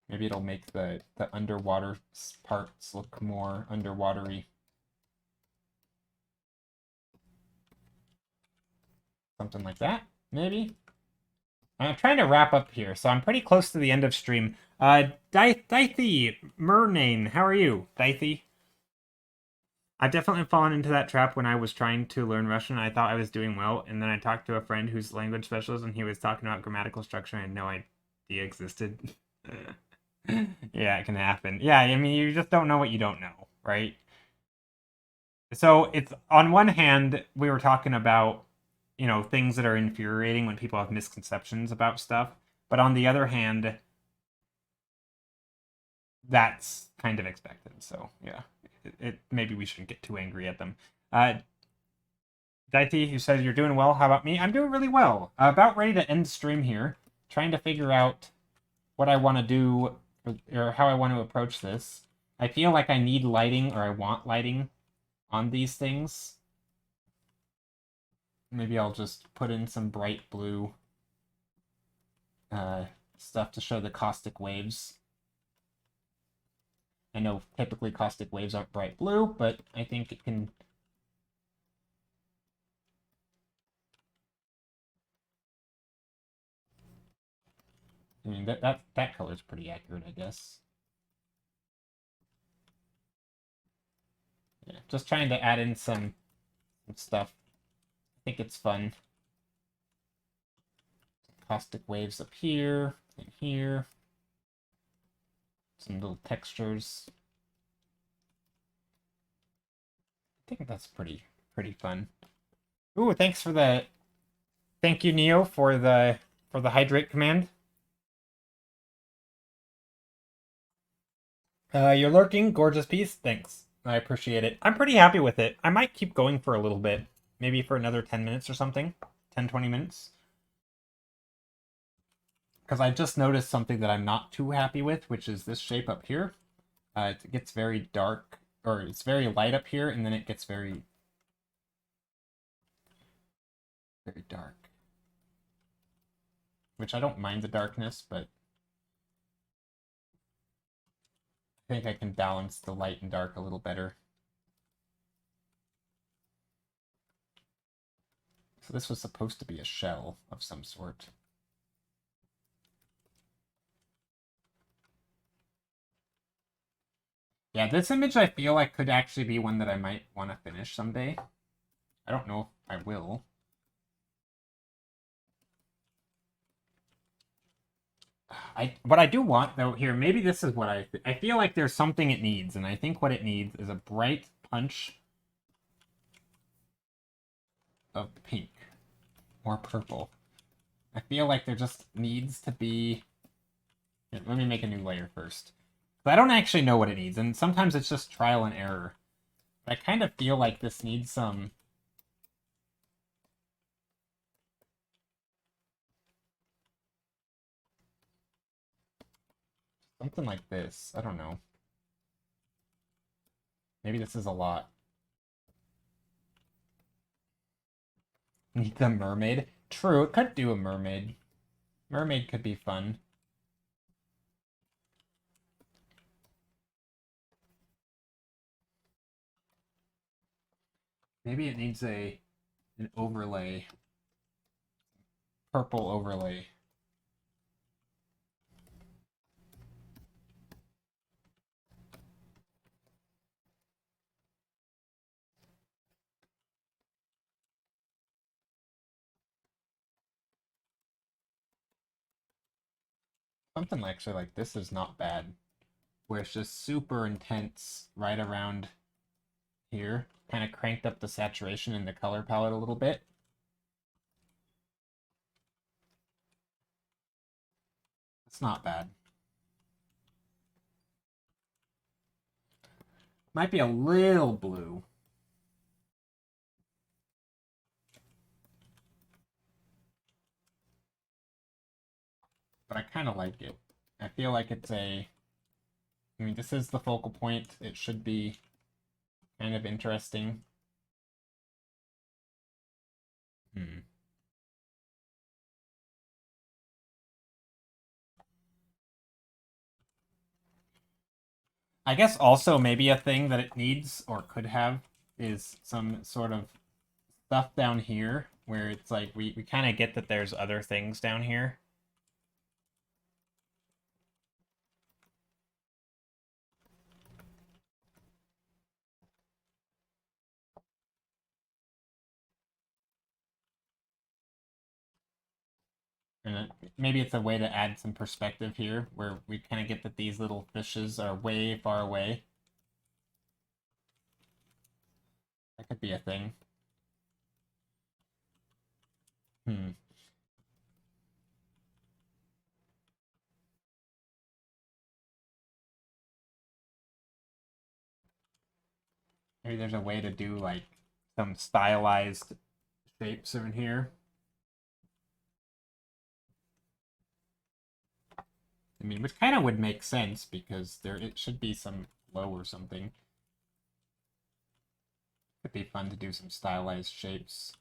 Maybe it'll make the underwater parts look more underwatery. Something like that, maybe? I'm trying to wrap up here, so I'm pretty close to the end of stream. Dythy, Murnane, how are you? Dythy? I've definitely fallen into that trap when I was trying to learn Russian. I thought I was doing well, and then I talked to a friend who's language specialist, and he was talking about grammatical structure, and I had no idea existed. Yeah, it can happen. Yeah, I mean, you just don't know what you don't know, right? So it's, on one hand, we were talking about, things that are infuriating when people have misconceptions about stuff. But on the other hand, that's kind of expected. So yeah, maybe we shouldn't get too angry at them. Daiti, who says you're doing well. How about me? I'm doing really well. About ready to end stream here. Trying to figure out what I want to do, or how I want to approach this. I feel like I need lighting, or I want lighting on these things. Maybe I'll just put in some bright blue stuff to show the caustic waves. I know typically caustic waves aren't bright blue, but I think it can... I mean, that color's pretty accurate, I guess. Yeah, just trying to add in some stuff. I think it's fun. Caustic waves up here and here. Some little textures. I think that's pretty fun. Ooh, thanks for the... Thank you, Neo, for the hydrate command. You're lurking, gorgeous piece. Thanks. I appreciate it. I'm pretty happy with it. I might keep going for a little bit. Maybe for another 10 minutes or something. 10, 20 minutes. Because I just noticed something that I'm not too happy with, which is this shape up here. It gets very dark, or it's very light up here, and then it gets very very dark. Which I don't mind the darkness, but I think I can balance the light and dark a little better. So this was supposed to be a shell of some sort. Yeah, this image I feel like could actually be one that I might want to finish someday. I don't know if I will. What I do want, though, here, maybe this is what I feel like there's something it needs, and I think what it needs is a bright punch of pink or purple. I feel like there just needs to be... Here, let me make a new layer first. But I don't actually know what it needs, and sometimes it's just trial and error. But I kind of feel like this needs some... something like this. I don't know. Maybe this is a lot. Need the mermaid? True, it could do a mermaid. Mermaid could be fun. Maybe it needs an overlay. Purple overlay. Something actually like this is not bad. Where it's just super intense right around here. Kind of cranked up the saturation in the color palette a little bit. It's not bad. Might be a little blue. But I kind of like it. I feel like it's a... I mean, this is the focal point. It should be kind of interesting. I guess also maybe a thing that it needs or could have is some sort of stuff down here where it's like we kind of get that there's other things down here. And maybe it's a way to add some perspective here where we kind of get that these little fishes are way far away. That could be a thing. Maybe there's a way to do like some stylized shapes in here. I mean, which kind of would make sense because it should be some flow or something. Could be fun to do some stylized shapes.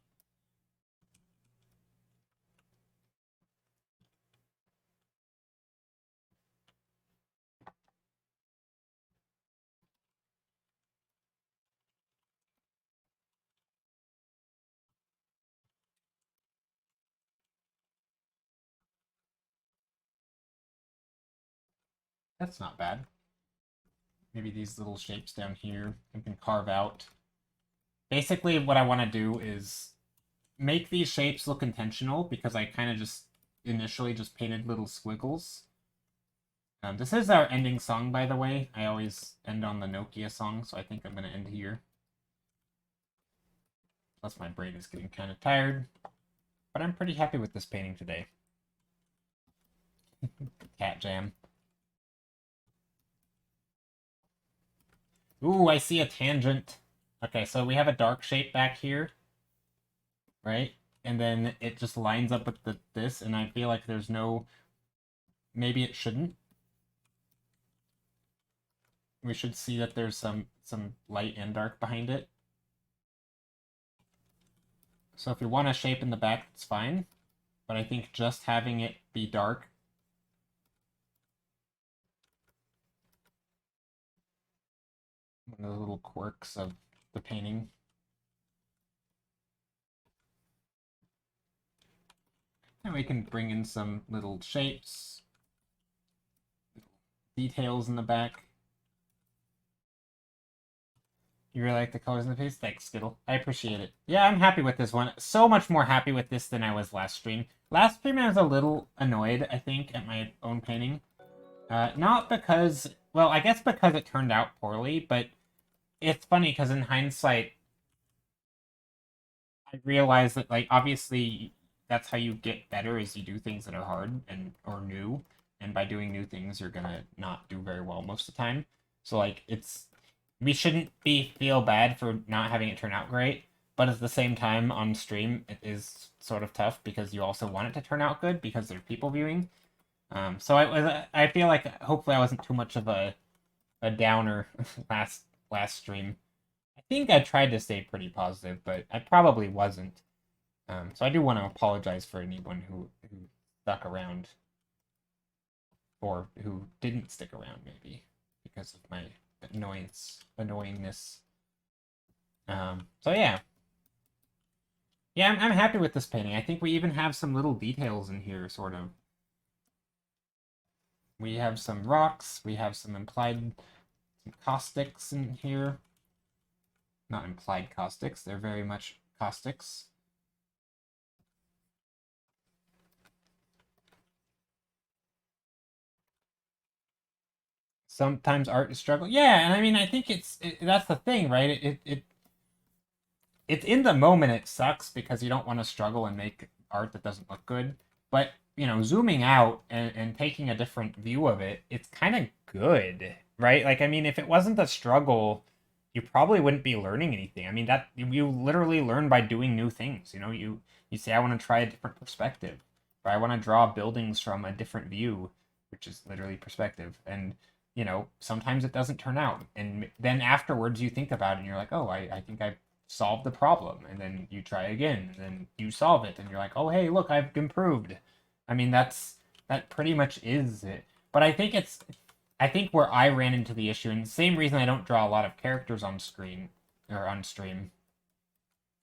That's not bad. Maybe these little shapes down here I can carve out. Basically, what I want to do is make these shapes look intentional because I kind of just initially just painted little squiggles. This is our ending song, by the way. I always end on the Nokia song, so I think I'm going to end here. Plus, my brain is getting kind of tired. But I'm pretty happy with this painting today. Cat jam. Ooh, I see a tangent. Okay, so we have a dark shape back here. Right? And then it just lines up with this, and I feel like there's no... Maybe it shouldn't. We should see that there's some light and dark behind it. So if you want a shape in the back, it's fine. But I think just having it be dark. One of the little quirks of the painting. And we can bring in some little shapes, details in the back. You really like the colors in the piece? Thanks, Skittle. I appreciate it. Yeah, I'm happy with this one. So much more happy with this than I was last stream. Last stream I was a little annoyed, I think, at my own painting. Not because, well, I guess because it turned out poorly, but it's funny because in hindsight, I realized that, like, obviously that's how you get better is you do things that are hard and or new, and by doing new things, you're gonna not do very well most of the time. So, like, we shouldn't feel bad for not having it turn out great, but at the same time on stream it is sort of tough because you also want it to turn out good because there's people viewing. So I feel like hopefully I wasn't too much of a downer last stream. I think I tried to stay pretty positive, but I probably wasn't. So I do want to apologize for anyone who stuck around or who didn't stick around maybe because of my annoyingness. So yeah. Yeah, I'm happy with this painting. I think we even have some little details in here, sort of. We have some rocks. We have some implied caustics in here. Not implied caustics. They're very much caustics. Sometimes art is struggle. Yeah, and I mean, I think that's the thing, right? It's in the moment it sucks because you don't want to struggle and make art that doesn't look good. But, zooming out and taking a different view of it, it's kind of good, right? Like, I mean, if it wasn't a struggle, you probably wouldn't be learning anything. I mean, that you literally learn by doing new things. You say, I want to try a different perspective, or I want to draw buildings from a different view, which is literally perspective. And sometimes it doesn't turn out. And then afterwards you think about it and you're like, oh, I think I solved the problem. And then you try again, and then you solve it, and you're like, oh, hey, look, I've improved. I mean, that pretty much is it. But I think where I ran into the issue, and the same reason I don't draw a lot of characters on screen or on stream,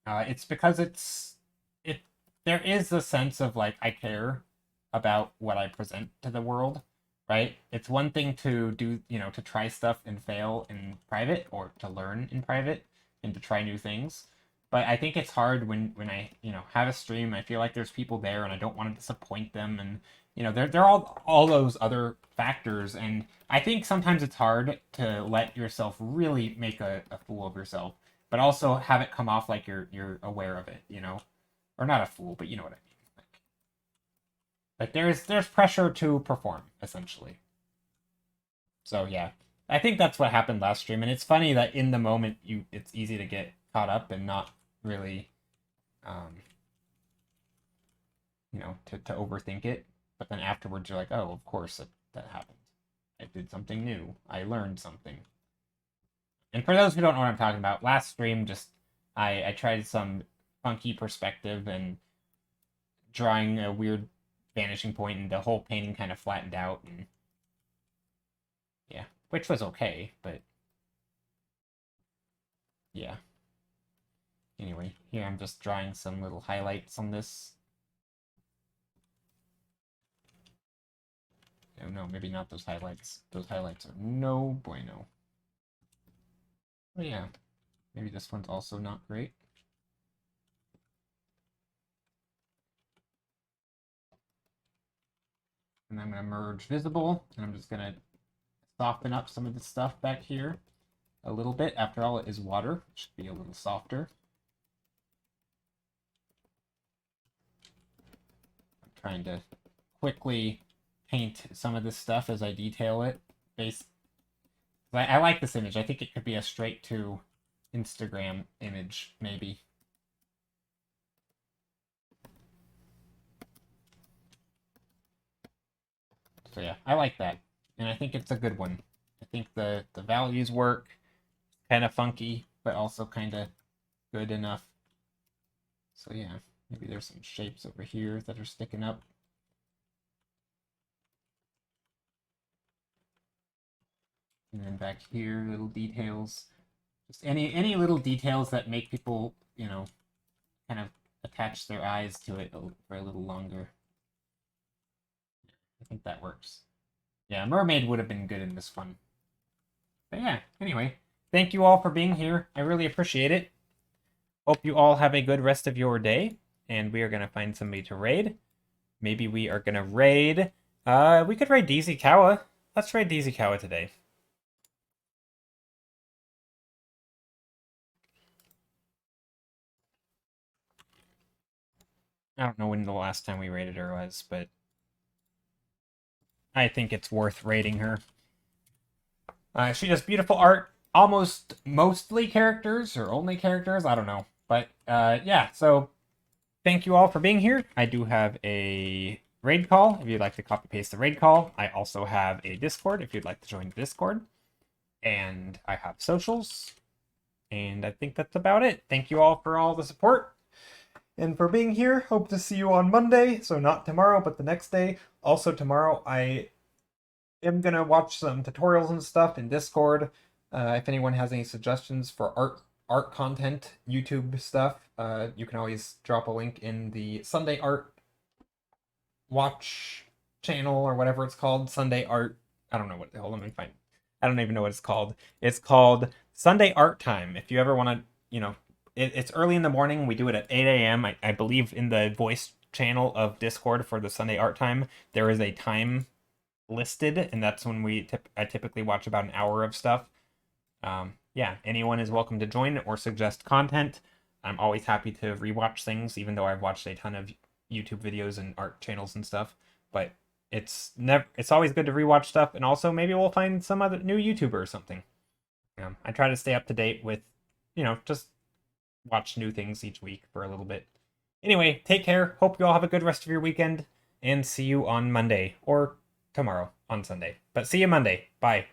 it's because there is a sense of like I care about what I present to the world, right? It's one thing to do, to try stuff and fail in private or to learn in private and to try new things. But I think it's hard when I, have a stream, I feel like there's people there and I don't want to disappoint them and there are all those other factors and I think sometimes it's hard to let yourself really make a fool of yourself, but also have it come off like you're aware of it. Or not a fool, but you know what I mean. Like there's pressure to perform essentially. So yeah, I think that's what happened last stream, and it's funny that in the moment it's easy to get caught up and not really, um, to overthink it. But then afterwards you're like, oh, of course that happened. I did something new. I learned something. And for those who don't know what I'm talking about, last stream just I tried some funky perspective and drawing a weird vanishing point, and the whole painting kind of flattened out, and yeah, which was okay, but yeah. Anyway, here I'm just drawing some little highlights on this. Oh no, maybe not those highlights. Those highlights are no bueno. Oh yeah, maybe this one's also not great. And I'm going to merge visible, and I'm just going to soften up some of the stuff back here a little bit. After all, it is water. It should be a little softer. I'm trying to quickly paint some of this stuff as I detail it. I like this image. I think it could be a straight to Instagram image, maybe. So yeah, I like that. And I think it's a good one. I think the values work. Kind of funky, but also kind of good enough. So yeah, maybe there's some shapes over here that are sticking up. And then back here, little details. Just any little details that make people, you know, kind of attach their eyes to it for a little longer. I think that works. Yeah, mermaid would have been good in this one. But yeah, anyway, thank you all for being here. I really appreciate it. Hope you all have a good rest of your day, and we are going to find somebody to raid. Maybe we are going to raid... we could raid DZ Kawa. Let's raid DZ Kawa today. I don't know when the last time we raided her was, but I think it's worth raiding her. She does beautiful art, almost mostly characters, or only characters, I don't know. But, yeah, so thank you all for being here. I do have a raid call if you'd like to copy paste the raid call. I also have a Discord if you'd like to join the Discord. And I have socials. And I think that's about it. Thank you all for all the support and for being here. Hope to see you on Monday. So not tomorrow, but the next day. Also tomorrow, I am going to watch some tutorials and stuff in Discord. If anyone has any suggestions for art content, YouTube stuff, you can always drop a link in the Sunday Art Watch channel or whatever it's called. Sunday Art. I don't know what. Hold on, let me find. I don't even know what it's called. It's called Sunday Art Time. If you ever want to, you know, it's early in the morning. We do it at 8 a.m. I believe in the voice channel of Discord for the Sunday Art Time, there is a time listed, and that's when I typically watch about an hour of stuff. Yeah, anyone is welcome to join or suggest content. I'm always happy to rewatch things, even though I've watched a ton of YouTube videos and art channels and stuff. But it's always good to rewatch stuff, and also maybe we'll find some other new YouTuber or something. I try to stay up to date with, just watch new things each week for a little bit. Anyway, take care. Hope you all have a good rest of your weekend, and see you on Monday or tomorrow on Sunday. But see you Monday. Bye.